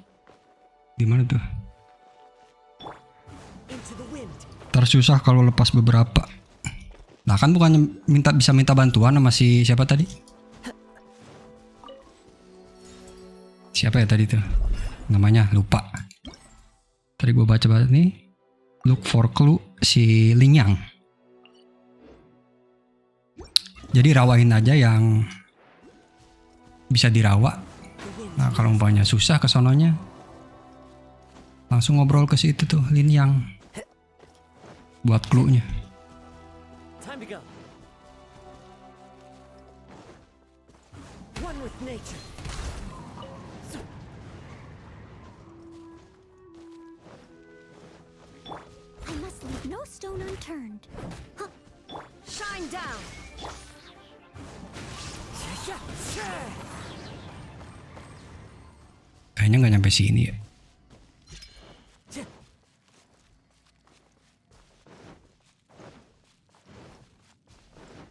Di mana tuh? Tersusah kalau lepas beberapa. Nah kan bukannya bisa minta bantuan sama si siapa tadi? Siapa ya tadi tuh? Namanya lupa. Tadi gue baca nih. Look for clue si Lingyang. Jadi rawain aja yang bisa dirawa. Nah kalau umpamanya susah ke sononya, langsung ngobrol ke situ tuh Lingyang buat clue-nya. Time to go. One with nature. I must leave no stone unturned. Huh. Shine down. Kayaknya nggak nyampe sini ya.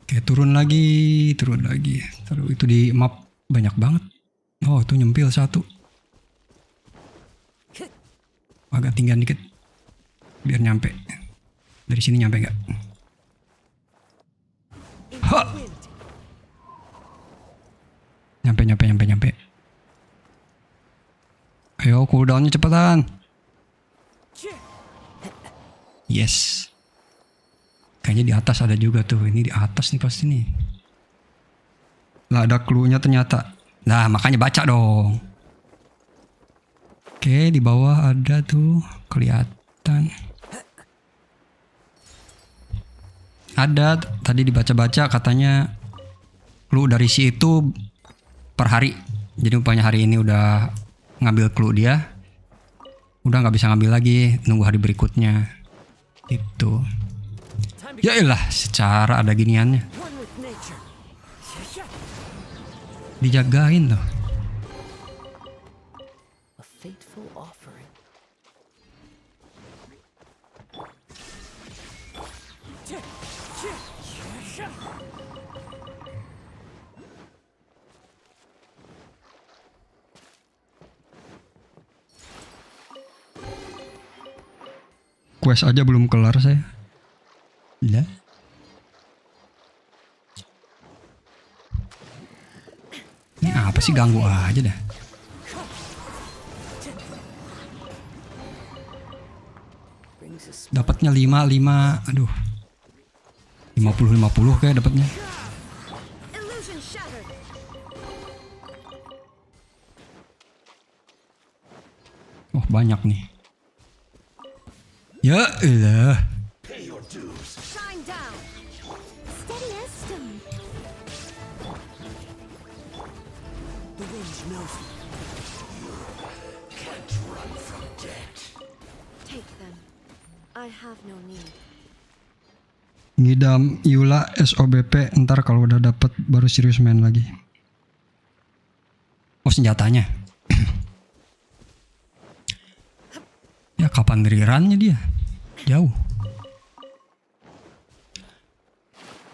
Oke, turun lagi. Taruh itu di map banyak banget. Oh, itu nyempil satu. Agak tinggian dikit. Biar nyampe. Dari sini nyampe nggak? Ha! Nyampe. Ayo, cooldownnya cepetan. Yes. Kayaknya di atas ada juga tuh. Ini di atas nih pasti nih. Lah ada clue-nya ternyata. Nah makanya baca dong. Oke, di bawah ada tuh. Kelihatan. Ada. Tadi dibaca-baca katanya clue dari si itu per hari. Jadi umpamanya hari ini udah ngambil clue dia. Udah gak bisa ngambil lagi. Nunggu hari berikutnya. Gitu. Ya elah, secara ada giniannya. Dijagain loh. A fateful offering. Quest aja belum kelar saya. Lah. Ini apa sih, ganggu aja dah. Dapatnya 5. Aduh. 50 kayak dapatnya. Oh, banyak nih. Ya elah. Shine down. Steady as stone. The wind knows me. Can't run from death. Take them. I have no need. Ngidam Yula SOBP, ntar kalau udah dapet baru serius main lagi. Oh, senjatanya. Ya kapan rerunnya dia? Jauh.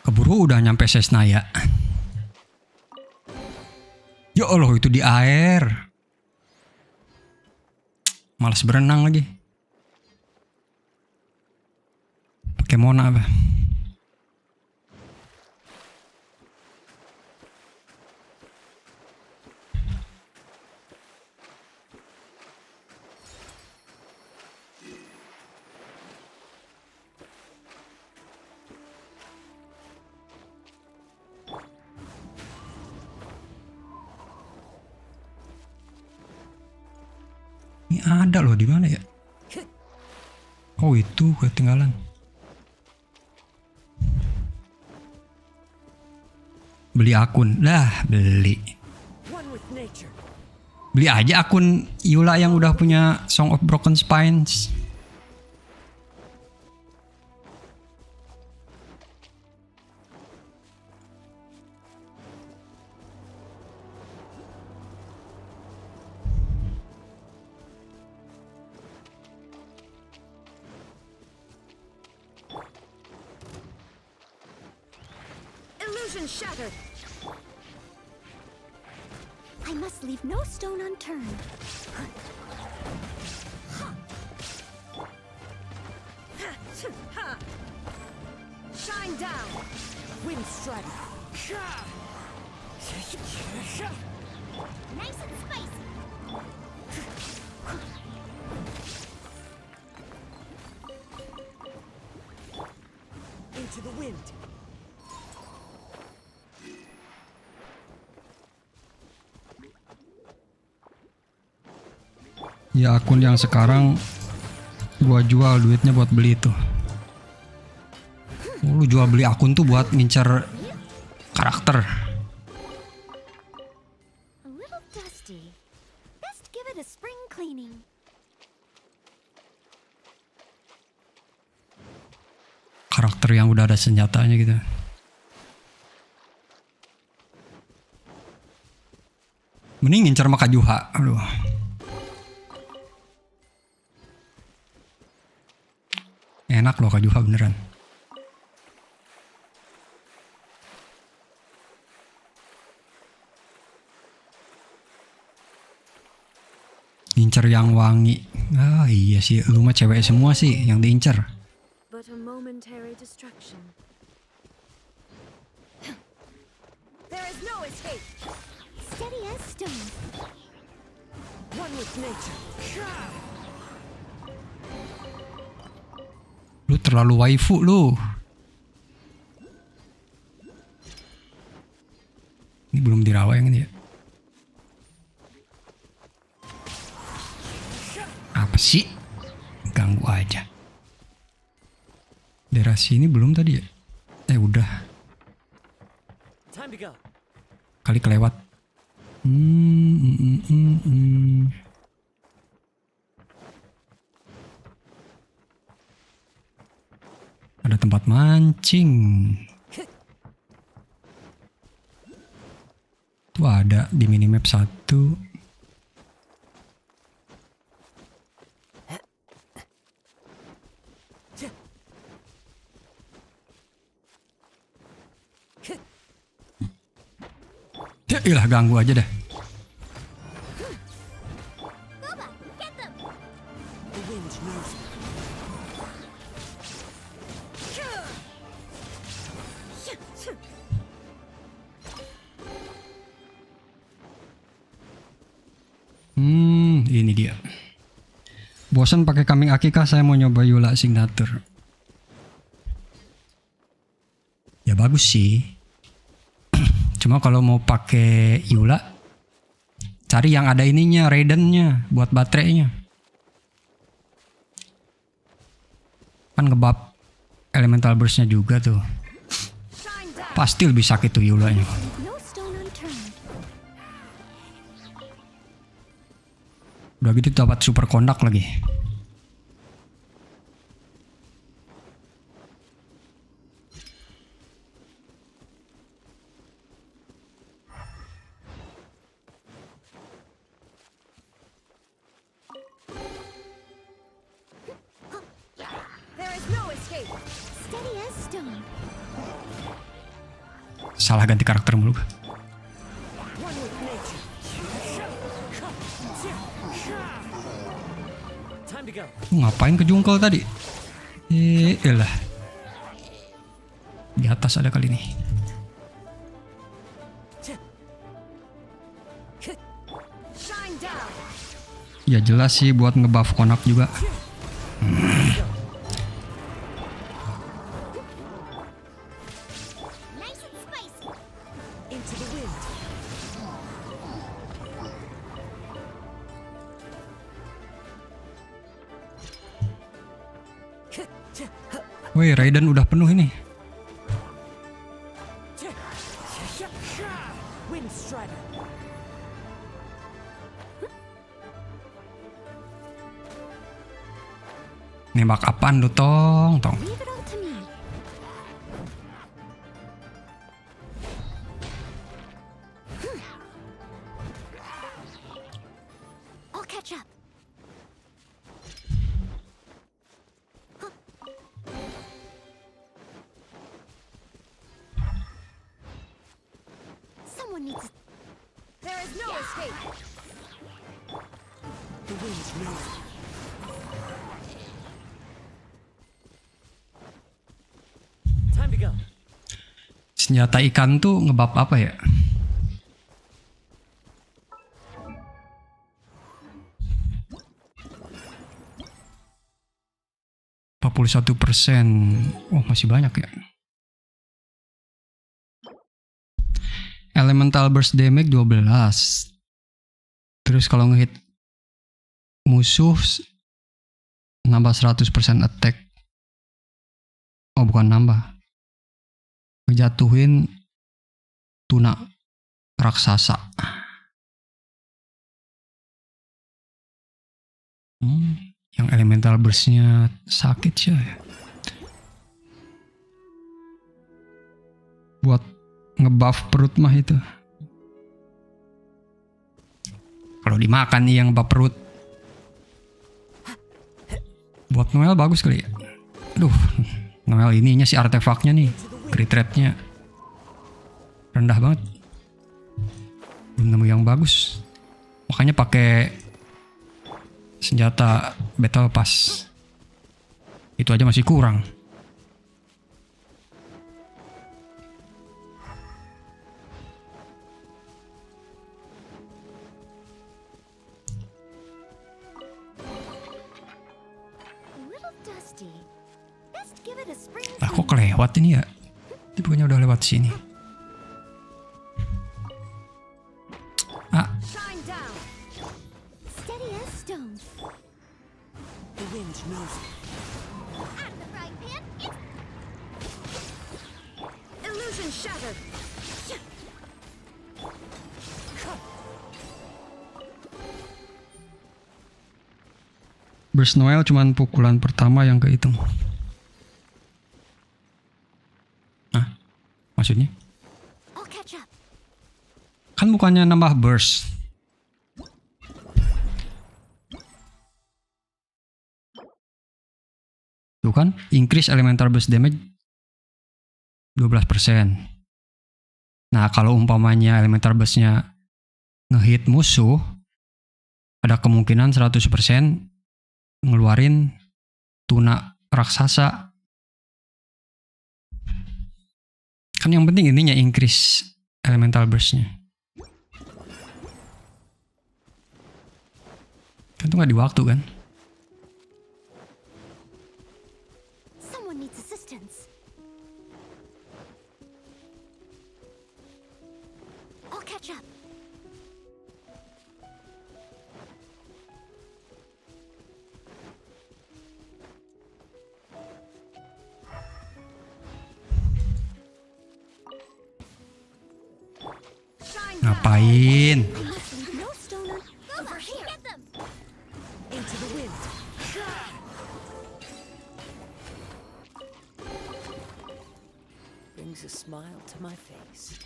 Keburu udah nyampe Sesnaya. Ya Allah, itu di air. Malas berenang lagi. Pakai Mona apa? Ini ada loh, di mana ya? Oh, itu ketinggalan. Beli akun. Lah, beli. Beli aja akun Yula yang udah punya Song of Broken Spines. Illusion shattered. I must leave no stone unturned. Shine down. Wind strike. Nice and spicy. Into the wind. Ya akun yang sekarang gua jual duitnya buat beli itu. Oh, lu jual beli akun tuh buat ngincer karakter. A little dusty. Best give it a spring cleaning. Karakter yang udah ada senjatanya gitu. Mending ngincer sama Kajuha. Aduh. Enak loh Kajuha beneran. Incer yang wangi. Ah iya sih, lu mah cewek semua sih yang diincer. But a momentary distraction. There is no escape. Steady as stone. One with nature. Lu terlalu waifu lu. Ini belum dirawat yang ini ya. Apa sih? Ganggu aja. Daerah sini belum tadi ya? Udah. Time to go. Kali kelewat. Ada tempat mancing. Tuh ada di minimap 1. Ya ilah ganggu aja dah. Boba, get them. The wind knows. Ini dia. Bosan pakai kambing akikah, saya mau nyoba Yula Signature. Ya bagus sih. Cuma kalau mau pakai Yula, cari yang ada ininya, Raidennya buat baterainya. Kan ngebab elemental burstnya juga tuh. Pasti lebih sakit tuh Yulanya. No stone unturned. Udah gitu dapat super kondak lagi. There is no escape. Steady as stone. Salah ganti karakter mulu. One with nature. Time to go. Ngapain ke jungkel tadi? Elah. Di atas ada kali nih. Shine down. Ya jelas sih buat ngebuff konak juga. Nice and spicy. Into the wind. Woi, Raiden udah penuh ini. Wind strider. Nembak apaan lu, Tong? Leave it all to me. I'll catch up. Someone needs to... There is no escape. The wind's nosy. Time to go. Senjata ikan tuh ngebab apa ya? %. Oh, masih banyak ya. Elemental burst damage 12. Terus kalau ngehit musuh nambah 100% attack. Oh, bukan nambah. Ngejatuhin tuna raksasa. Yang elemental burst-nya sakit sih ya. Buat ngebuff perut mah itu. Kalau dimakan nih yang ngebuff perut. Buat Noel bagus kali ya. Aduh, Noel ininya sih artefaknya nih. Crit rate-nya rendah banget. Belum nemu yang bagus. Makanya pakai senjata battle pass. Itu aja masih kurang. Lah kok kelewat ini ya? Itu bukannya udah lewat sini. Ah. Steady as stone. The wind's nosy. At the frying pan, it's... Illusion shattered. Burst Noel cuman pukulan pertama yang kehitung. Nah, maksudnya? Kan bukannya nambah burst. Tuh kan, increase elemental burst damage 12%. Nah, kalau umpamanya elemental burst-nya ngehit musuh, ada kemungkinan 100% ngeluarin tuna raksasa. Kan yang penting ininya increase elemental burst-nya. Kan itu nggak di waktu kan? Someone needs assistance. I'll catch up. Ngapain? No stoner. Over here. Get them. Into the wind. Brings a smile to my face.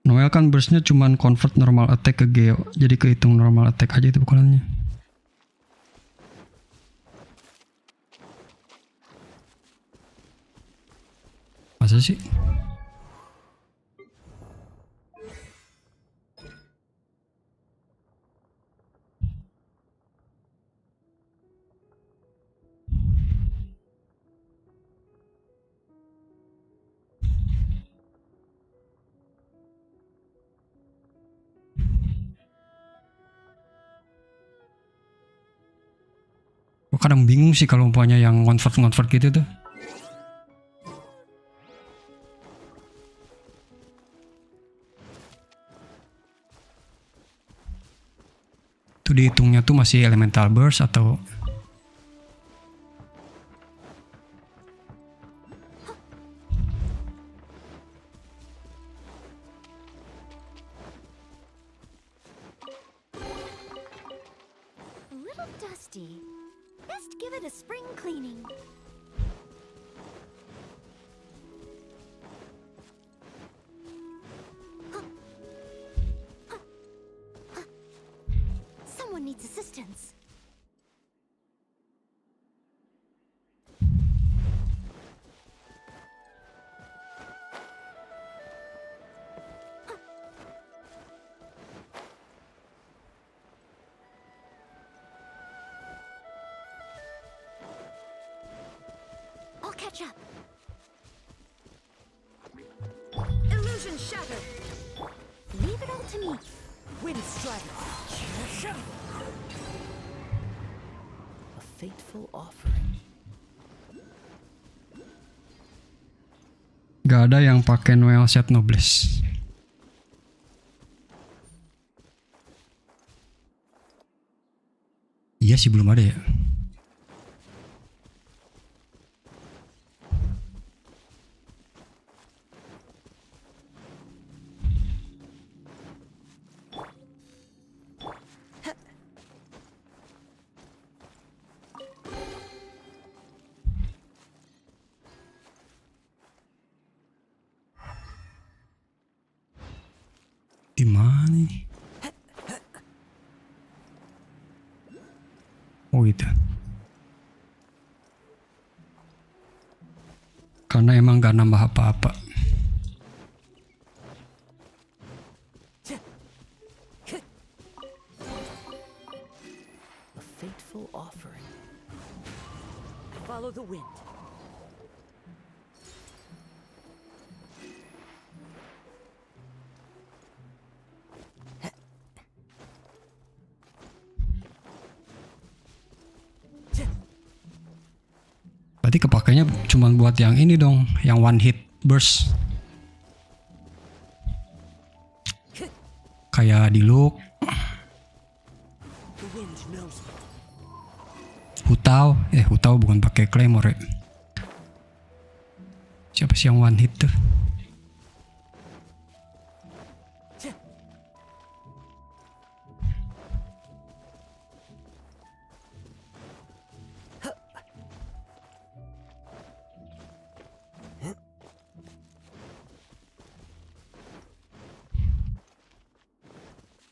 Noel kan burstnya cuman convert normal attack ke geo, jadi kehitung normal attack aja itu pukulannya. Masa sih? Kadang bingung sih kalau umpamanya yang convert gitu tuh. Itu dihitungnya tuh masih elemental burst atau A little dusty. Best give it a spring cleaning. needs assistance. I'll catch up. Illusion shattered. Leave it all to me. Wind strider. A fateful offering. Gak ada yang pakai Noel set Nobles. Iya sih belum ada ya. Di mana nih? Oh gitu. Karena emang gak nambah apa-apa. A fateful offering. Follow the wind. Berarti kepakainya cuma buat yang ini dong, yang one hit burst. Kayak di Look. Hutau bukan pakai claymore ya. Siapa sih yang one hit tuh?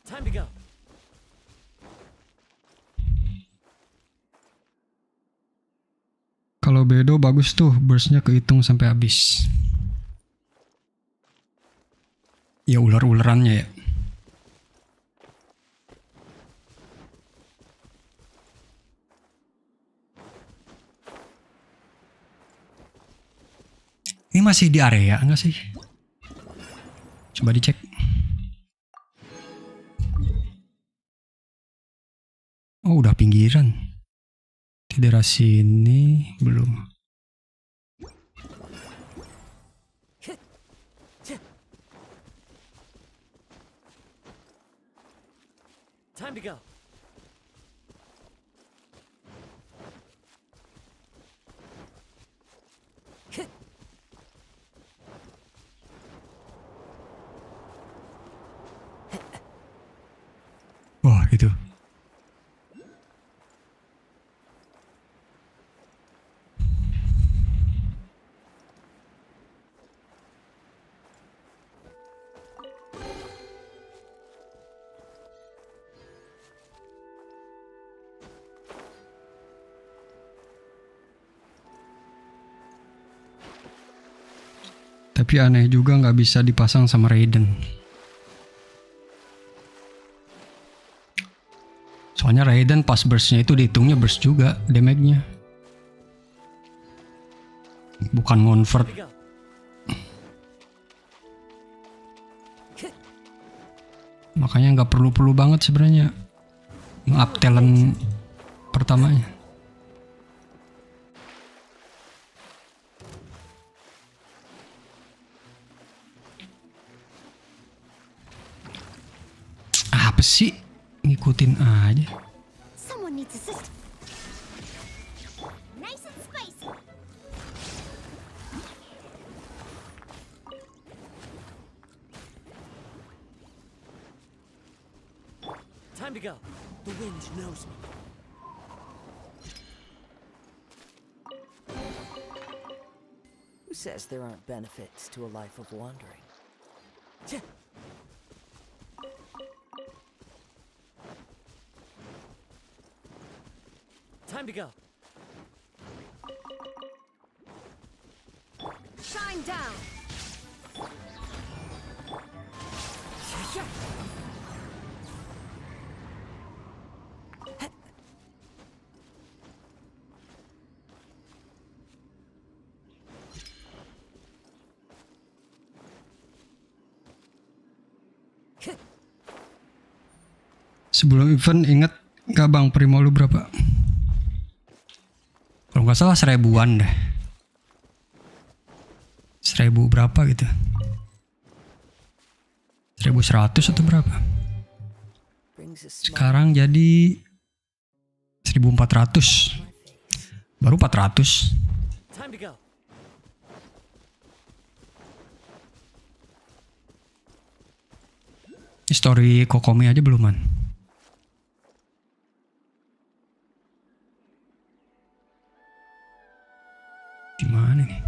Time to go. Kalau Bedo bagus tuh, burstnya kehitung sampai habis. Ya ular-ularannya ya. Ini masih di area enggak sih? Coba dicek. Oh, udah pinggiran. Di daerah sini belum. Time to go. Wah, itu. Tapi aneh juga nggak bisa dipasang sama Raiden. Soalnya Raiden pas burstnya itu dihitungnya burst juga damage-nya. Bukan convert. Makanya nggak perlu-perlu banget sebenarnya nge-up talent pertamanya. Apa sih? Ngikutin aja. Someone needs assistance. Nice and spicy. Time to go. The wind knows me. Who says there aren't benefits to a life of wandering? to go. Shine down. Sebelum event inget gak bang primo lu berapa? Kalau nggak salah 1000-an deh. 1000 berapa gitu? 1100 atau berapa? Sekarang jadi 1400. Baru 400. Time to go. Story Kokomi aja beluman. Gimana nih?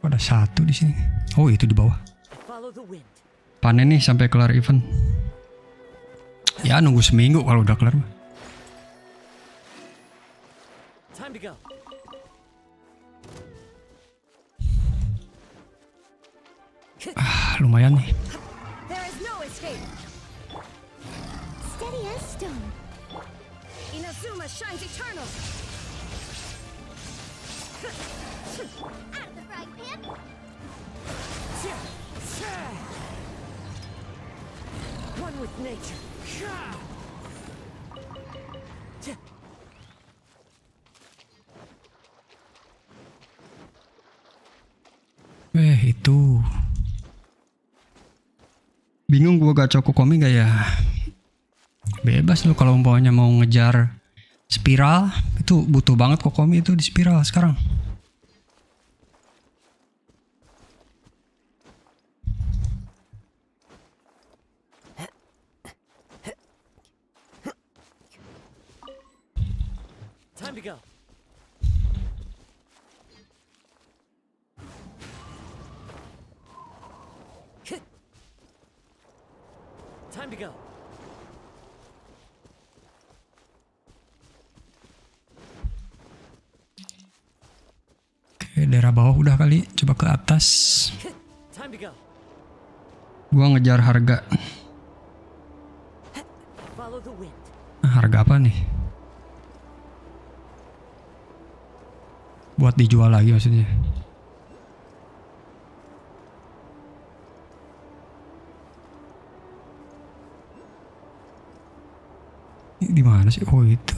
Ada satu di sini. Oh, itu di bawah. Panen nih sampai kelar event. Ya nunggu seminggu kalau udah kelar. Time to go. Lumayan nih. There is no escape. Steady as stone. Inazuma shines eternal. Out of the frying pan. One with nature. Itu. Bingung gua gacha Kokomi gak ya? Bebas lu kalau umpamanya mau ngejar spiral, itu butuh banget Kokomi itu di spiral sekarang. Time to go. Time to go. Oke, daerah bawah udah kali, coba ke atas. Time to go. Gua ngejar harga. Follow the wind. Harga apa nih? Buat dijual lagi maksudnya. Di mana sih? Oh itu.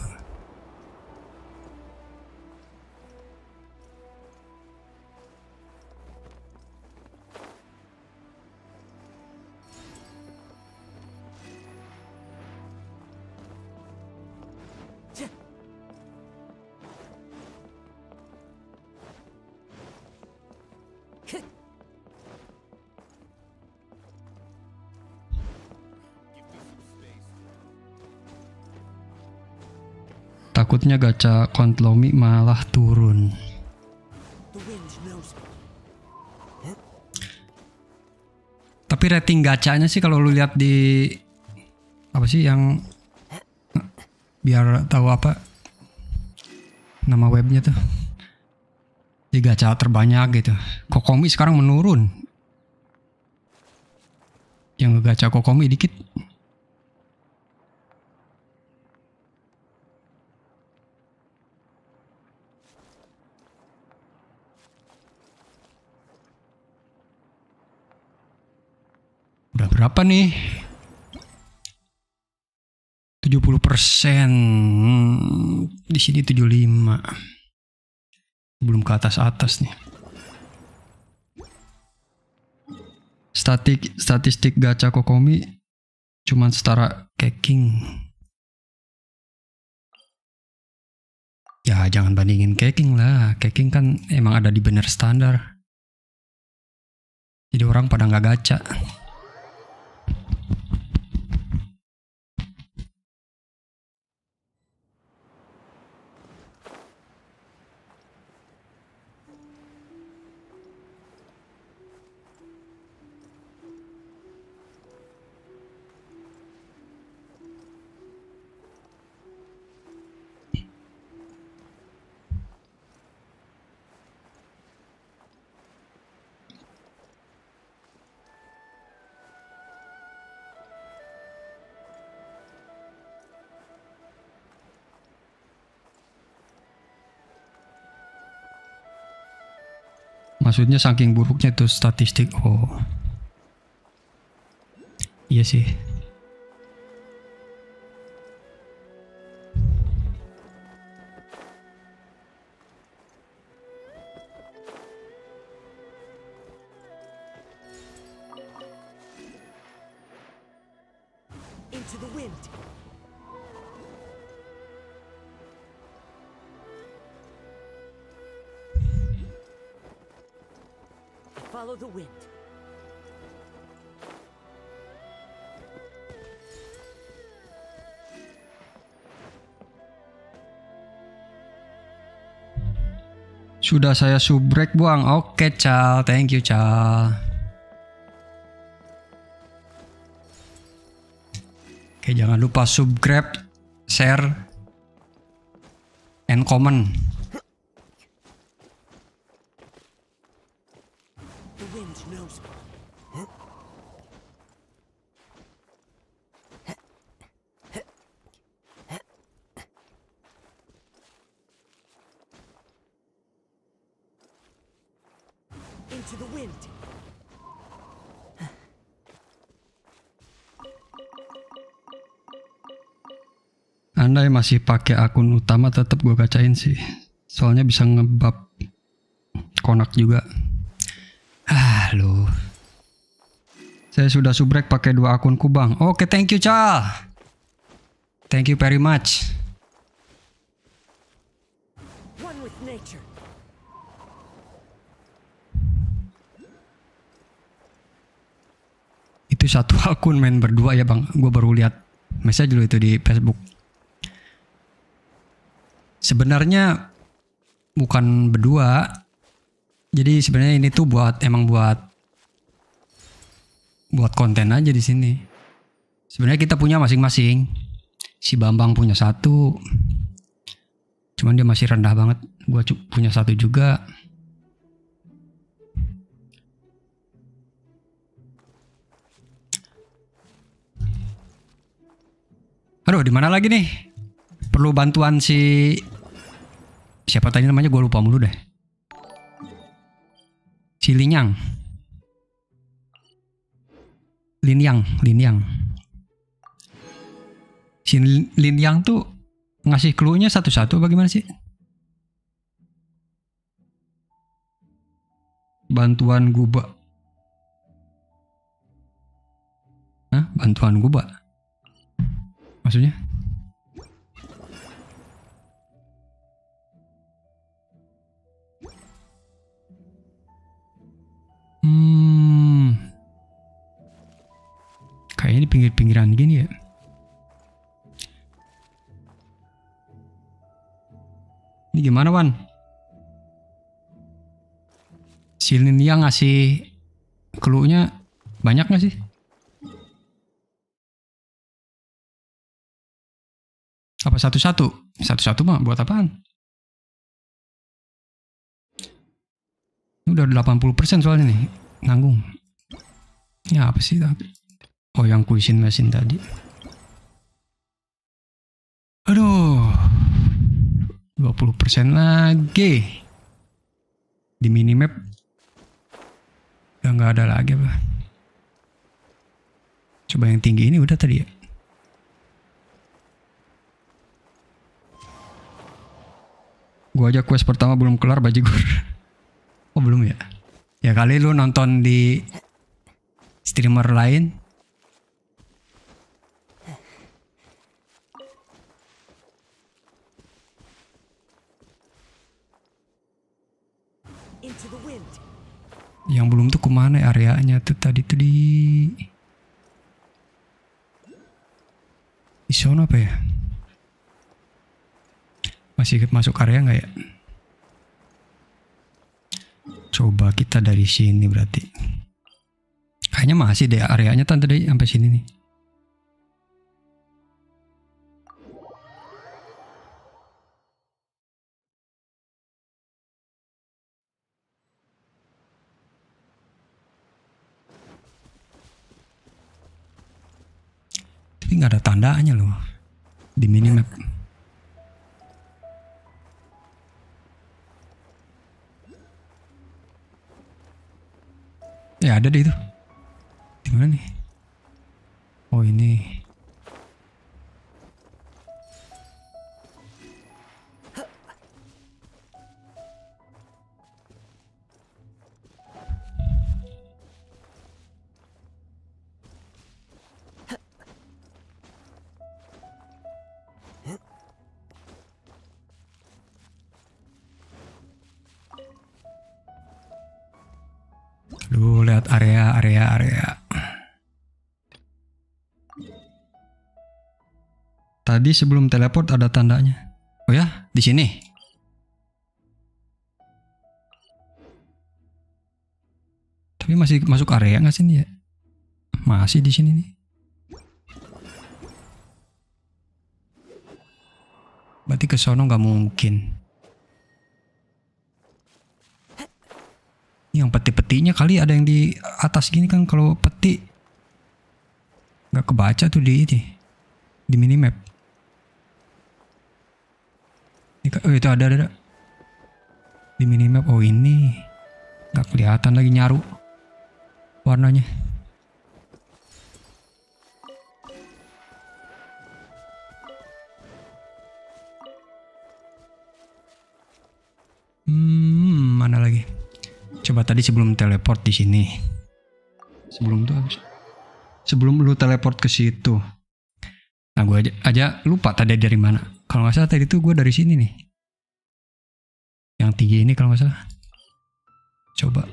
Takutnya gacha kontlomi malah turun. Tapi rating gacanya sih kalau lu lihat di apa sih yang biar tahu apa nama webnya tuh, di gacha terbanyak gitu. Kokomi sekarang menurun. Yang gacha Kokomi dikit. Udah berapa nih? 70%. Di sini 75. Belum ke atas nih. Statistik gacha Kokomi cuman setara Keking. Ya jangan bandingin Keking lah. Keking kan emang ada di bener standar. Jadi orang pada nggak gacha. Maksudnya saking buruknya tuh statistik. Oh. Iya sih. Into the wind. Follow the wind. Sudah saya subrek buang. Oke Cal, thank you Cal. Oke, jangan lupa subscribe, share, and comment. The wind knows. Into the wind. Andai masih pakai akun utama tetap gue kacain sih. Soalnya bisa ngebab konak juga. Loh. Saya sudah subrek pakai 2 akun kubang. Oke, thank you Cal. Thank you very much. One with nature. Itu 1 akun main berdua ya bang. Gue baru lihat message dulu itu di Facebook. Sebenarnya bukan berdua. Jadi sebenarnya ini tuh emang buat konten aja di sini. Sebenarnya kita punya masing-masing. Si Bambang punya 1. Cuman dia masih rendah banget. Gua punya 1 juga. Aduh, di mana lagi nih? Perlu bantuan siapa tadi namanya, gue lupa mulu deh. Si Liniang. Si Liniang tuh ngasih clue-nya satu-satu bagaimana sih? Bantuan guba. Hah? Bantuan guba? Maksudnya? Kayaknya di pinggir-pinggiran gini ya. Ini gimana Wan? Si Liniang ngasih clue-nya banyak gak sih? Apa satu-satu? Satu-satu mah buat apaan? Ini udah 80% soalnya nih. Nanggung. Ya apa sih tapi? Oh yang kuisin mesin tadi. Aduh. 20% lagi. Di minimap. Udah gak ada lagi apa. Coba yang tinggi ini udah tadi ya. Gua aja quest pertama belum kelar bajigur. Oh belum ya? Ya kali lu nonton di streamer lain. Into the wind. Yang belum tuh kemana areanya tuh tadi tuh di sono apa ya? Masih masuk area nggak ya? Coba kita dari sini berarti. Kayaknya masih deh areanya tante deh sampai sini nih. Tapi nggak ada tandanya loh di minimap. Ya ada deh itu. Di mana nih? Oh ini. Aduh, lihat area. Tadi sebelum teleport ada tandanya. Oh ya, di sini. Tapi masih masuk area nggak sih nih ya? Masih di sini nih. Berarti ke sono nggak mungkin. Yang peti-petinya kali ada yang di atas gini kan, kalau peti nggak kebaca tuh di minimap. Oh itu ada di minimap. Oh ini nggak kelihatan lagi nyaru warnanya. Mana lagi? Coba tadi sebelum teleport di sini. Sebelum lu teleport ke situ. Nah gue aja lupa tadi dari mana. Kalau nggak salah tadi tuh gue dari sini nih. Yang 3 ini kalau nggak salah. Coba.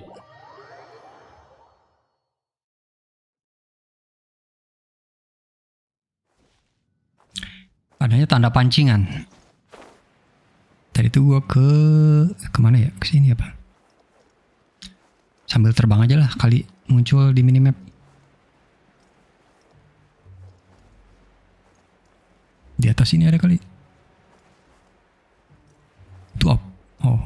Adanya tanda pancingan. Tadi tuh gue kemana ya? Ke sini apa? Sambil terbang aja lah, kali muncul di minimap. Di atas ini ada kali. Itu up. Oh.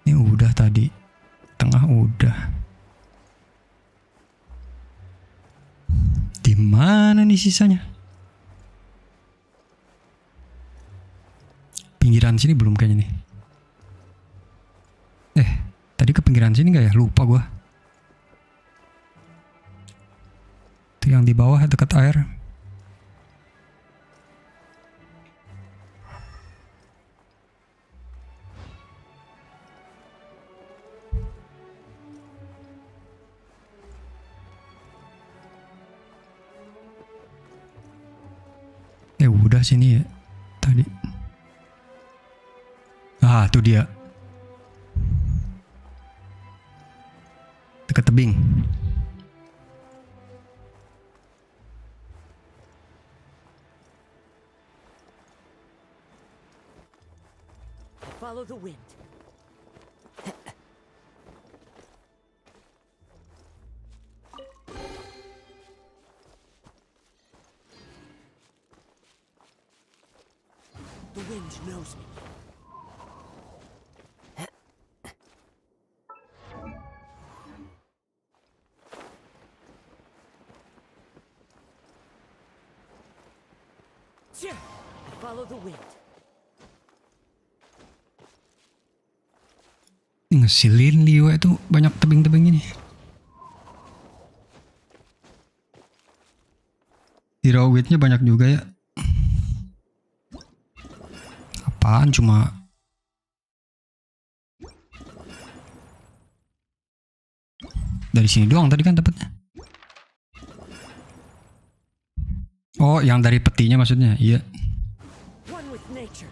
Ini udah tadi. Tengah udah. Di mana nih sisanya? Pinggiran sini belum kayaknya nih. Tadi ke pinggiran sini nggak ya? Lupa gua. Itu yang di bawah dekat air. Udah sini ya tadi. Ah, tuh dia. Dekat tebing. Follow the wind. The wind knows me. Follow the wind. Ngesilin liwa itu banyak tebing-tebing ini. Zero weight-nya banyak juga ya. Apaan cuma dari sini doang tadi kan dapatnya. Oh, yang dari petinya maksudnya. Iya. One with nature.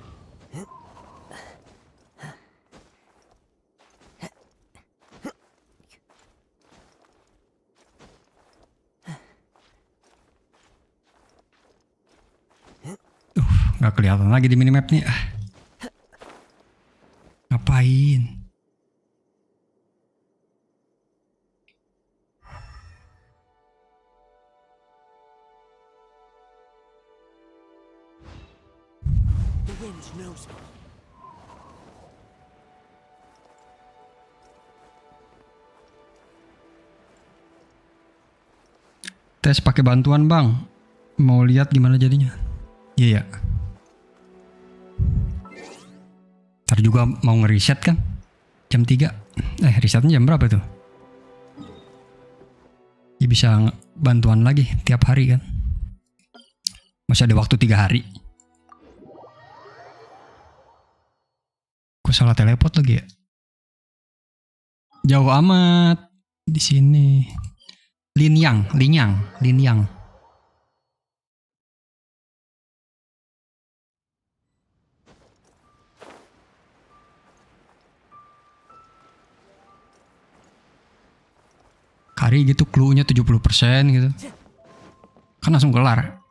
Nggak kelihatan lagi di minimap nih. Ngapain? The wind knows me. Tes pakai bantuan bang. Mau lihat gimana jadinya. Iya ya. Ntar juga mau ngeriset kan. Jam 3. Risetnya jam berapa tuh? Ya bisa bantuan lagi tiap hari kan. Masih ada waktu 3 hari. Kok salah teleport lagi ya? Jauh amat di sini. Linyang. Kari gitu clue-nya 70% gitu. Kan langsung kelar.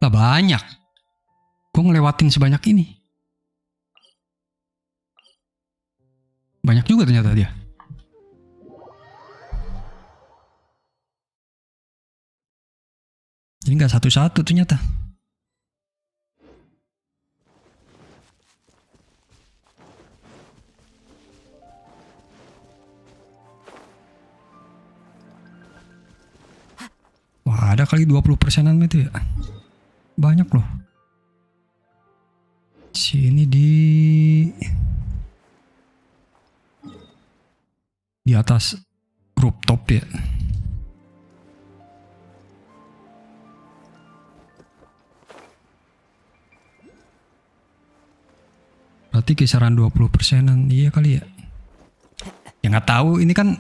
Lah banyak. Gue ngelewatin sebanyak ini. Banyak juga ternyata dia. Jadi nggak satu-satu ternyata. Wah, ada kali 20%-an itu ya. Banyak loh. Sini di atas rooftop ya. Berarti kisaran 20%-an. Iya kali ya. Ya nggak tahu, ini kan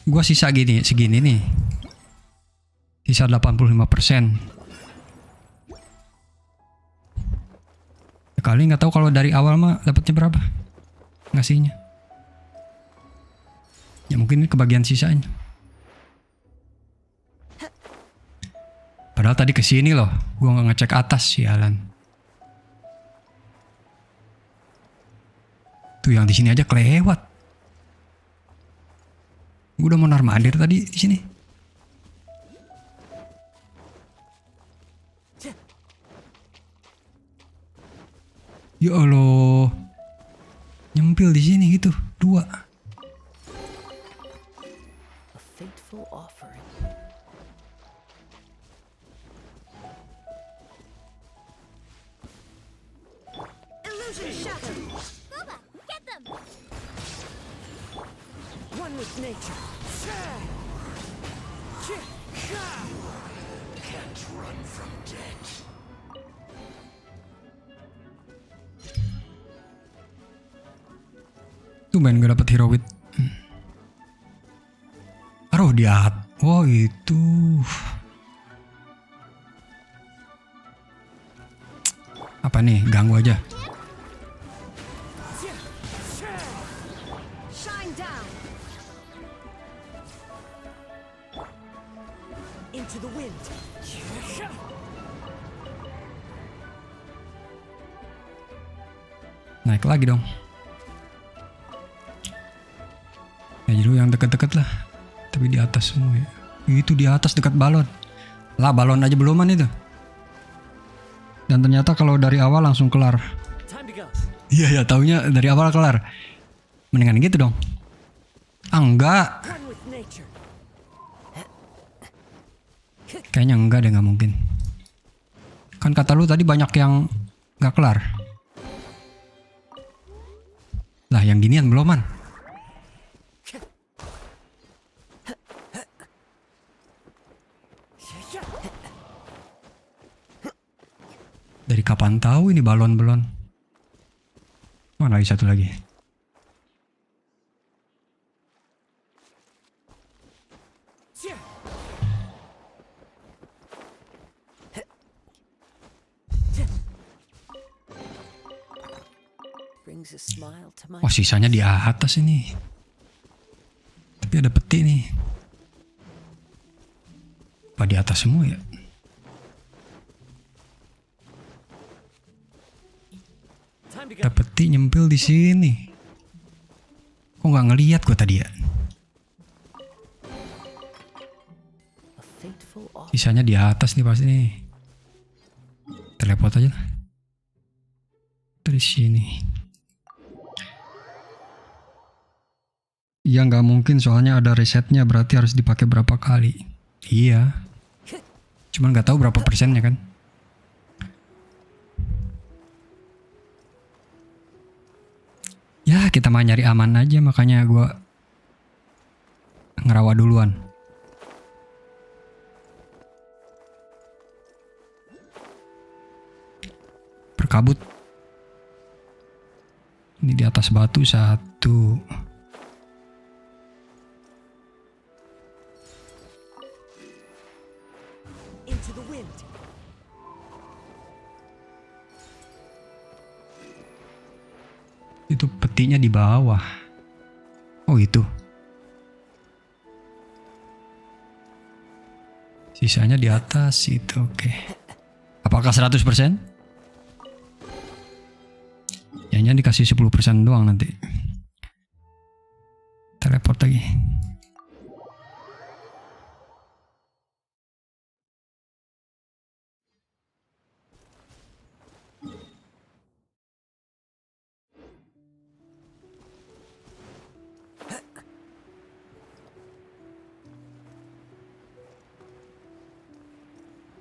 gua sisa segini nih. Sisa 85%. Ya kali nggak tahu kalau dari awal mah dapatnya berapa ngasihnya. Ya mungkin ini kebagian sisanya. Padahal tadi kesini loh, gua nggak ngecek atas, sialan. Tuh yang di sini aja kelewat. Gue udah mau narmadir tadi di sini. Ya Allah, nyempil di sini gitu, 2. A fateful offering. Illusion shattered. Boba, get them. One with nature. Can't run from death. Tuh main gak dapet hero with. Aduh diat. Oh itu. Apa nih? Ganggu aja. Shine down. Into the wind. Naik lagi dong. Ya jadi yang deket-deket lah. Tapi di atas semua ya. Itu di atas dekat balon. Lah balon aja beluman itu. Dan ternyata kalau dari awal langsung kelar. Iya ya, taunya dari awal kelar. Mendingan gitu dong. Ah enggak. Kayaknya enggak deh, nggak mungkin. Kan kata lu tadi banyak yang nggak kelar. Lah yang ginian beluman. Dari kapan tahu ini balon-balon? Mana lagi satu lagi? Oh sisanya di atas ini. Tapi ada peti nih. Apa di atas semua ya? Ada peti nyempil di sini. Kok nggak ngelihat gue tadi ya? fateful offer. Sisanya di atas nih pasti nih. Teleport aja lah. Dari sini. Ya nggak mungkin soalnya ada resetnya, berarti harus dipakai berapa kali. Iya. Cuman nggak tahu berapa persennya kan. Ya kita mah nyari aman aja, makanya gue ngerawa duluan. Berkabut. Ini di atas batu satu. Into the wind. Itu petinya di bawah. Oh itu. Sisanya di atas itu, oke. Apakah 100%? Jangan dikasih 10% doang nanti. Teleport lagi.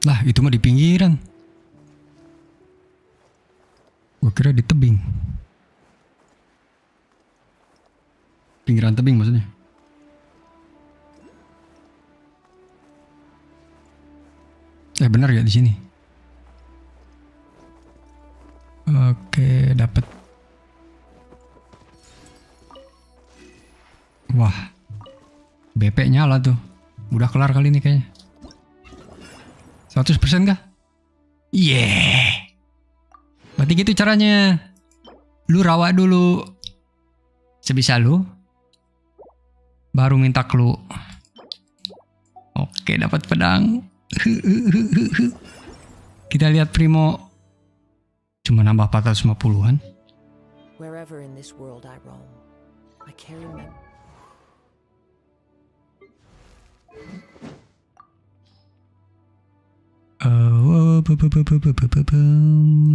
Lah itu mah di pinggiran. Gua kira di tebing. Pinggiran tebing maksudnya. Benar ya di sini. Oke, dapat. Wah. BP nyala tuh. Udah kelar kali ini kayaknya. 100% kah? Yeah. Berarti gitu caranya. Lu rawa dulu. Sebisa lu. Baru minta clue. Oke, dapat pedang. Kita lihat Primo. Cuma nambah 450-an. Wherever in this world I roam, I carry memories.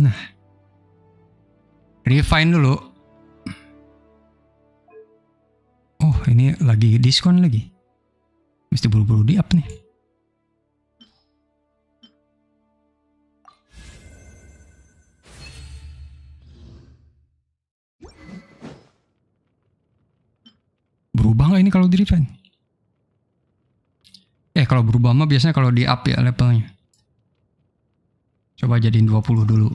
Nah, refine dulu. Oh, ini lagi diskon lagi. Mesti buru-buru di up nih. Berubah nggak ini kalau di refine? Kalau berubah mah biasanya kalau di up ya levelnya. Coba jadiin 20 dulu.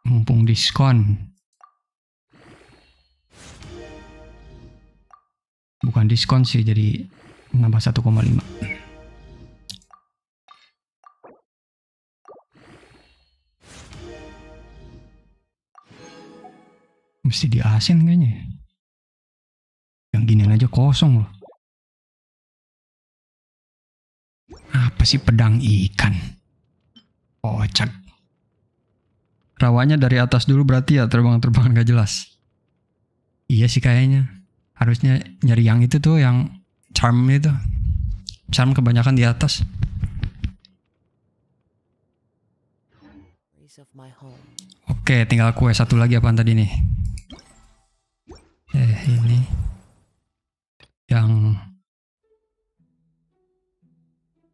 Mumpung diskon. Bukan diskon sih, jadi nambah 1,5. Mesti di asin kayaknya. Yang ginian aja kosong loh. Apa sih pedang ikan? Kocak. Rawanya dari atas dulu berarti ya, terbang-terbangan gak jelas. Iya sih kayaknya. Harusnya nyari yang itu tuh, yang charm itu. Charm kebanyakan di atas. Oke, tinggal kue satu lagi apaan tadi nih? Ini. Yang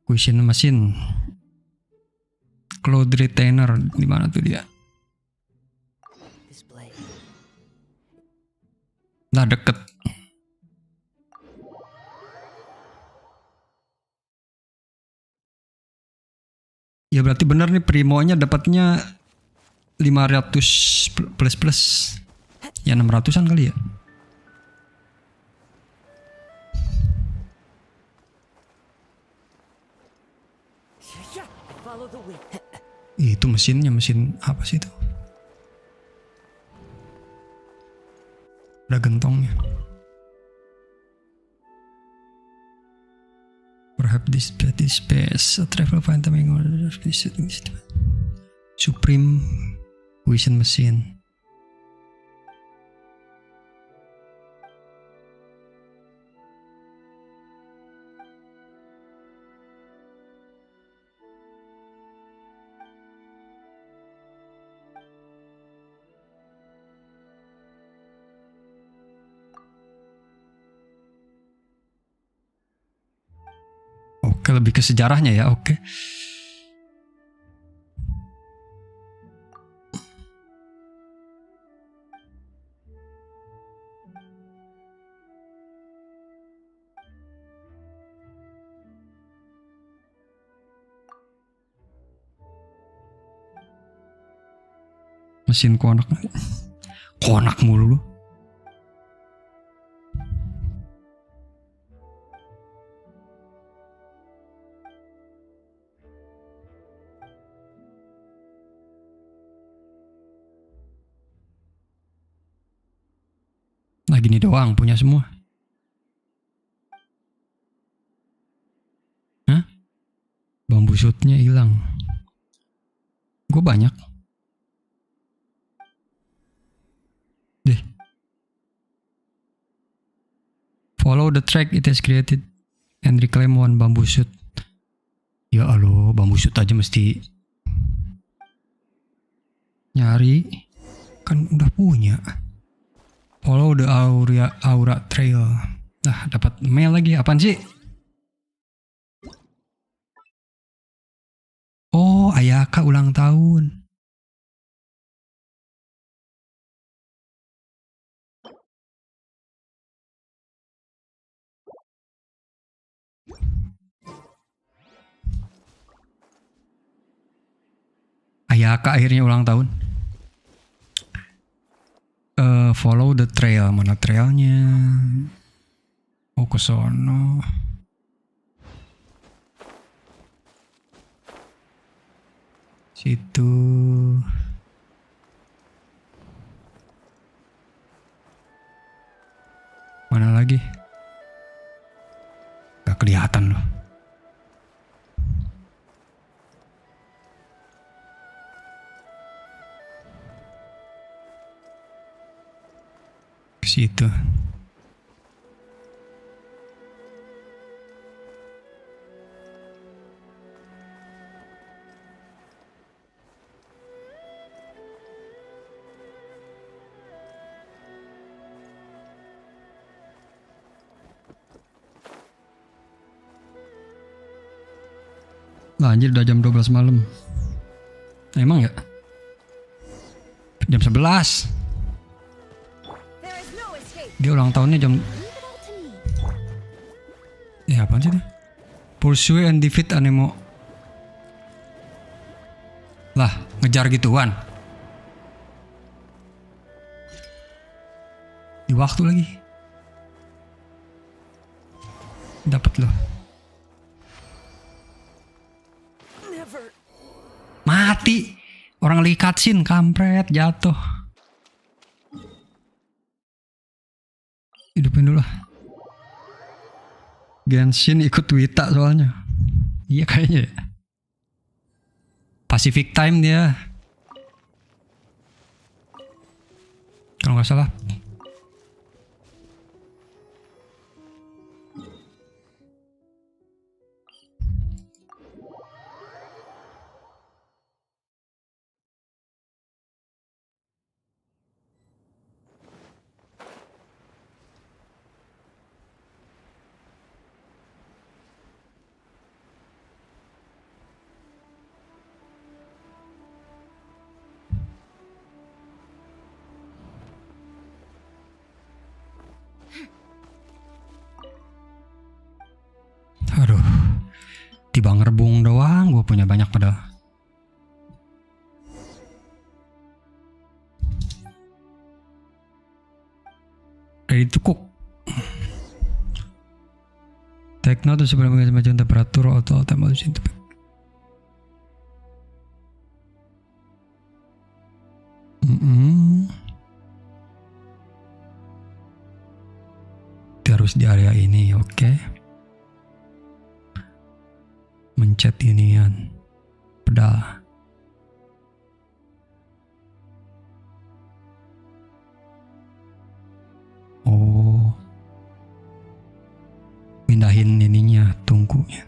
question machine. Cloud retainer, di mana tuh dia? Nah, deket. Ya berarti bener nih, Primonya dapatnya 500 plus. Ya 600-an kali ya. Itu mesinnya, mesin apa sih itu? Ada gentongnya. Perhaps this space a travel phantom order of this Supreme Vision Machine. lebih ke sejarahnya ya, oke. Mesin konak mulu lu. Nah gini doang punya semua. Hah? Bambu shootnya hilang. Gue banyak. Deh. Follow the track it has created and reclaim one bamboo shoot. Ya Allah, bambu shoot aja mesti nyari. Kan udah punya. Follow the aura trail. Nah, dapat mail lagi. Apaan sih? Oh, Ayaka ulang tahun. Ayaka akhirnya ulang tahun. Follow the trail. Mana trailnya? Oh, ke sono. Situ. Mana lagi? Gak kelihatan loh. Ke situ. Lah anjir udah jam 12 malam. Emang ya? Jam 11. Dia ulang tahunnya jam... Ya apaan sih itu? Pursue and defeat Anemo. Lah ngejar gituan. Di waktu lagi. Dapat loh. Mati. Orang lagi cutscene, kampret, jatuh. Hidupin dulu lah. Genshin ikut Wita soalnya. Iya kayaknya ya. Pacific Time dia. Kalau nggak salah. Aduh, tiba ngerebung doang, gue punya banyak padahal. Ready to cook. Take note sebelum mengambil temperatur atau temperatur itu. Harus di area ini, oke. Mencet inian pedal. Oh, pindahin ininya, tungkunya.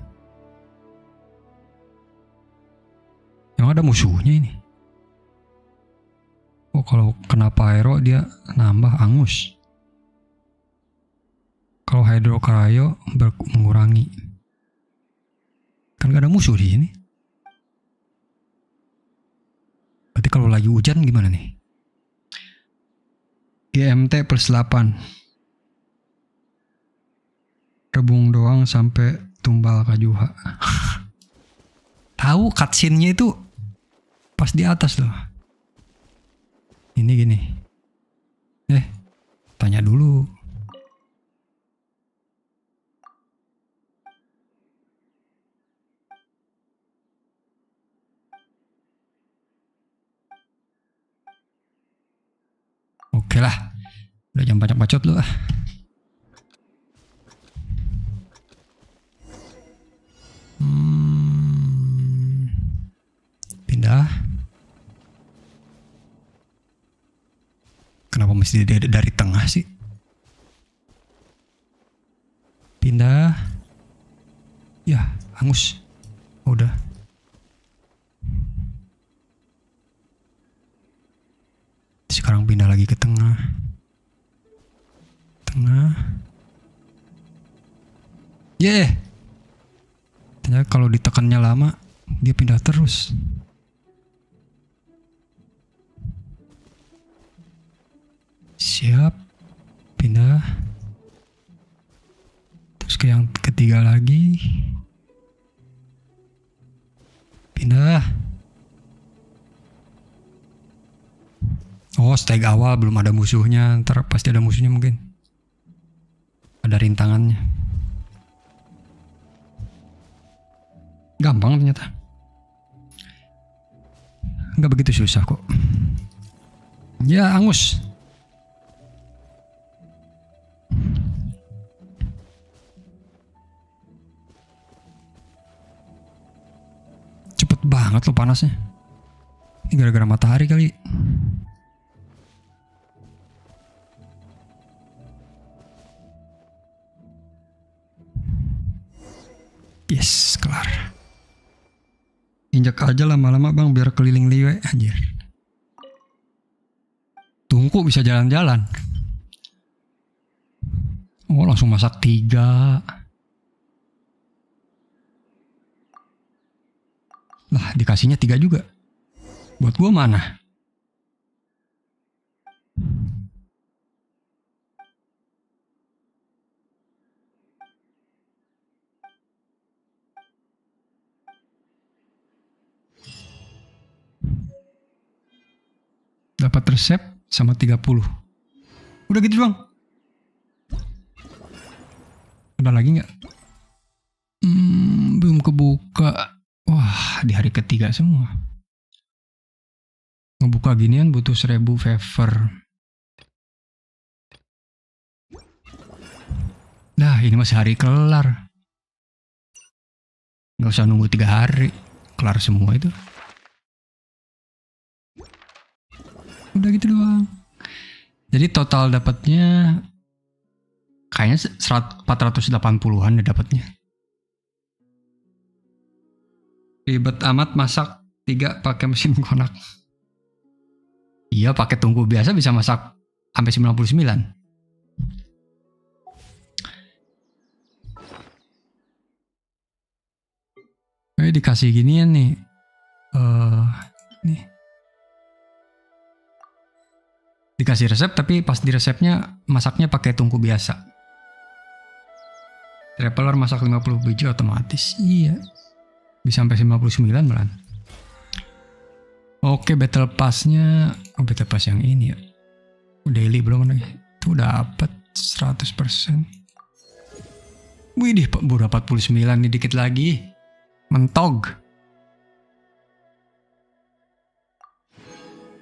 Emang ada musuhnya ini? Oh, kalau kena pyro dia nambah angus. Kalau hydro cryo mengurangi. Kan gak ada musuh di sini. Berarti kalau lagi hujan gimana nih? GMT plus 8. Rebung doang sampai tumbal kajuha. Tahu cutscene-nya itu pas di atas loh. Ini gini. Tanya dulu. Oke lah. Udah jam banyak bacot lu ah. Pindah. Kenapa mesti dari tengah sih? Pindah. Ya, hangus. Udah. Sekarang pindah lagi ke tengah. Tengah. Ternyata kalau ditekannya lama, dia pindah terus. Siap. Pindah. Terus ke yang ketiga lagi. Pindah. Oh, stag awal belum ada musuhnya. Ntar pasti ada musuhnya mungkin. Ada rintangannya. Gampang ternyata. Nggak begitu susah kok. Ya, angus. Cepet banget loh panasnya. Ini gara-gara matahari kali. Yes, kelar. Injak aja lama-lama bang biar keliling liwe anjir. Tungku bisa jalan-jalan. Oh langsung masak 3. Lah dikasihnya 3 juga. Buat gua mana? Dapat resep sama 30. Udah gitu doang. Ada lagi nggak? Belum kebuka. Wah, di hari ketiga semua. Ngebuka ginian butuh 1000 favor. Nah, ini masih hari kelar. Nggak usah nunggu 3 hari. Kelar semua itu. Udah gitu doang. Jadi total dapatnya kayaknya 480-an deh dapatnya. Ribet amat masak 3 pakai mesin konak. Iya, pakai tungku biasa bisa masak sampai 99. Dikasih ginian nih. Nih. Dikasih resep tapi pas di resepnya masaknya pakai tungku biasa. Traveler masak 50 biji otomatis. Iya. Bisa sampai 59 malah. Oke, battle pass-nya. Oh, battle pass yang ini ya. Daily belum lagi. Tuh dapat 100%. Widih, baru 49 nih, dikit lagi. Mentog.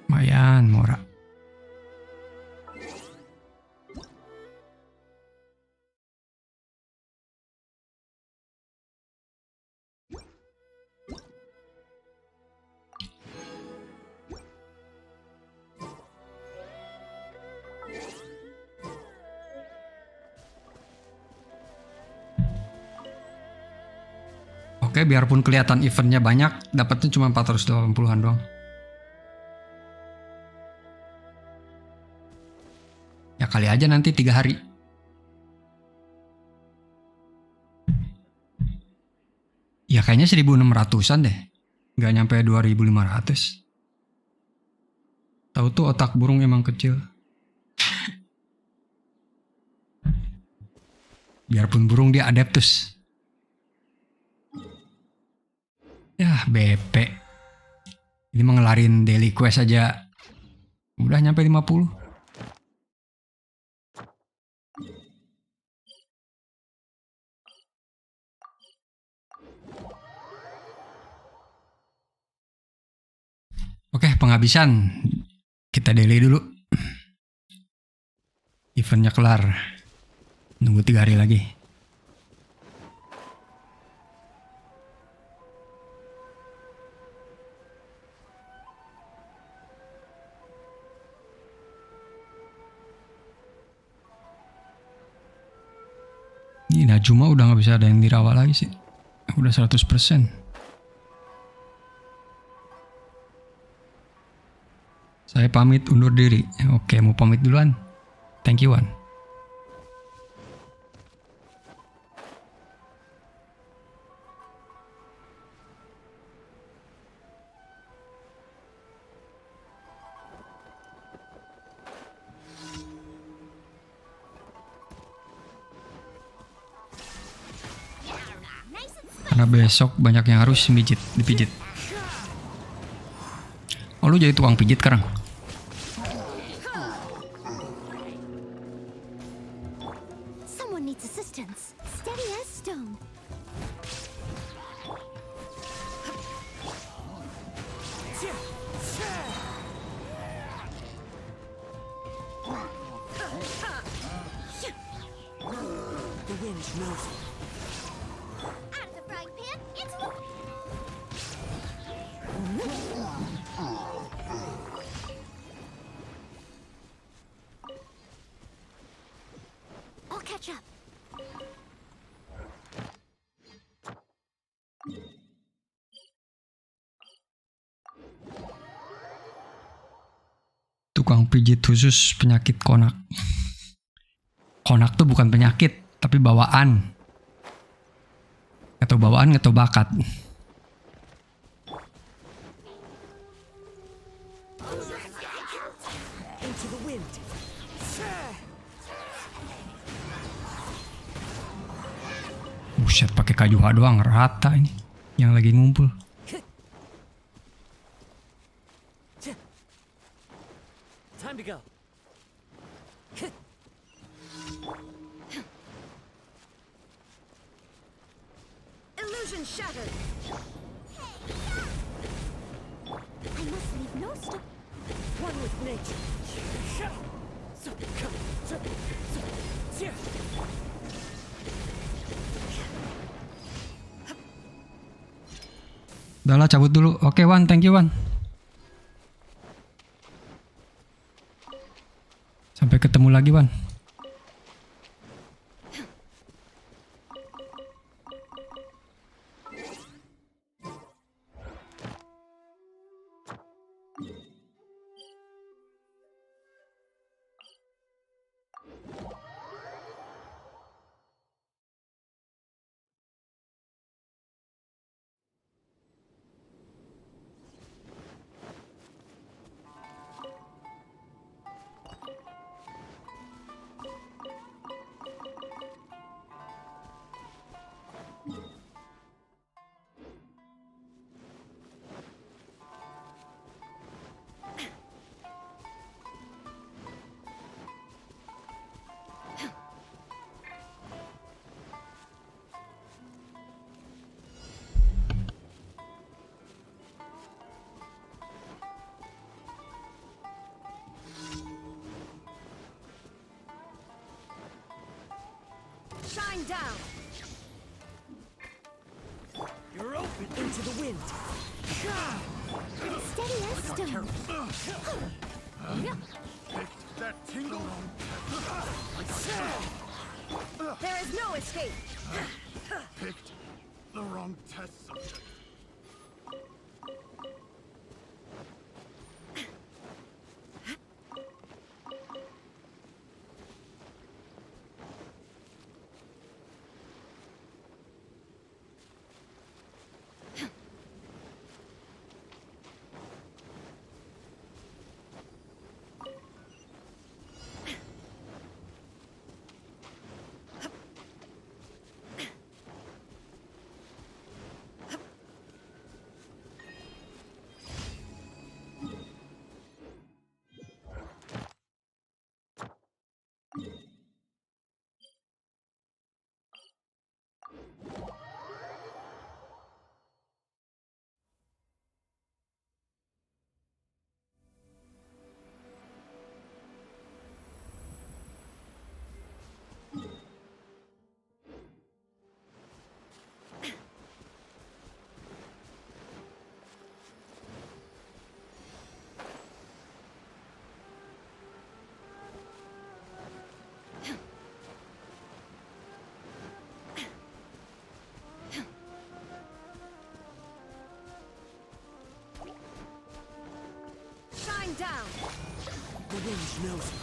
Lumayan, murah. Oke, biarpun kelihatan eventnya banyak, dapatnya cuma 480-an doang. Ya kali aja nanti 3 hari. Ya kayaknya 1600-an deh. Nggak nyampe 2500. Tahu tuh otak burung emang kecil. Biarpun burung dia adeptus. Ya BP. Ini mengelarin daily quest aja. Udah nyampe 50. Oke, penghabisan. Kita daily dulu. Eventnya kelar. Nunggu 3 hari lagi. Ini Najuma udah gak bisa ada yang dirawat lagi sih. Udah 100%. Saya pamit undur diri. Oke, mau pamit duluan. Thank you, Wan. Karena besok banyak yang harus dipijit. Oh, lu jadi tukang pijit sekarang? Someone needs assistance. Steady as stone. The wind knows it. Out of the frying pan, into the... I'll catch up. Tukang pijit khusus penyakit konak. Konak tuh bukan penyakit, tapi bawaan. Atau bawaan atau bakat. Into the wind. Buset, pakai kayu doang rata ini yang lagi ngumpul. Time to go. Illusion shattered. I must leave no stone. One with nature. Udah lah, cabut dulu. Oke, Wan, thank you, Wan. Sampai ketemu lagi, Wan. Shine down. You're open. Into the wind. Steady as stone. That tingle? There is no escape. Picked the wrong test subject. The wind knows me.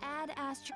Add astro.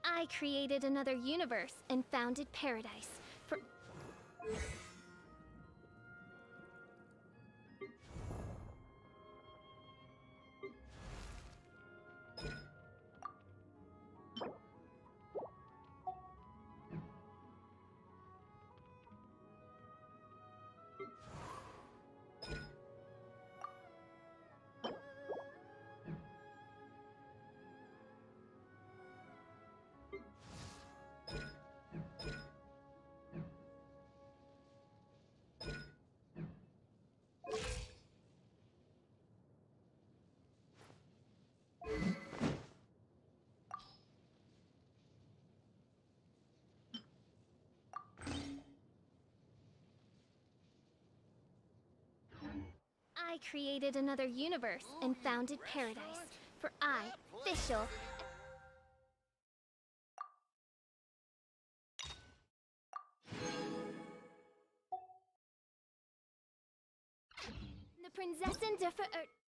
I created another universe and founded paradise. For I created another universe and founded paradise. For I, official. The Prinzessin der Verirrten.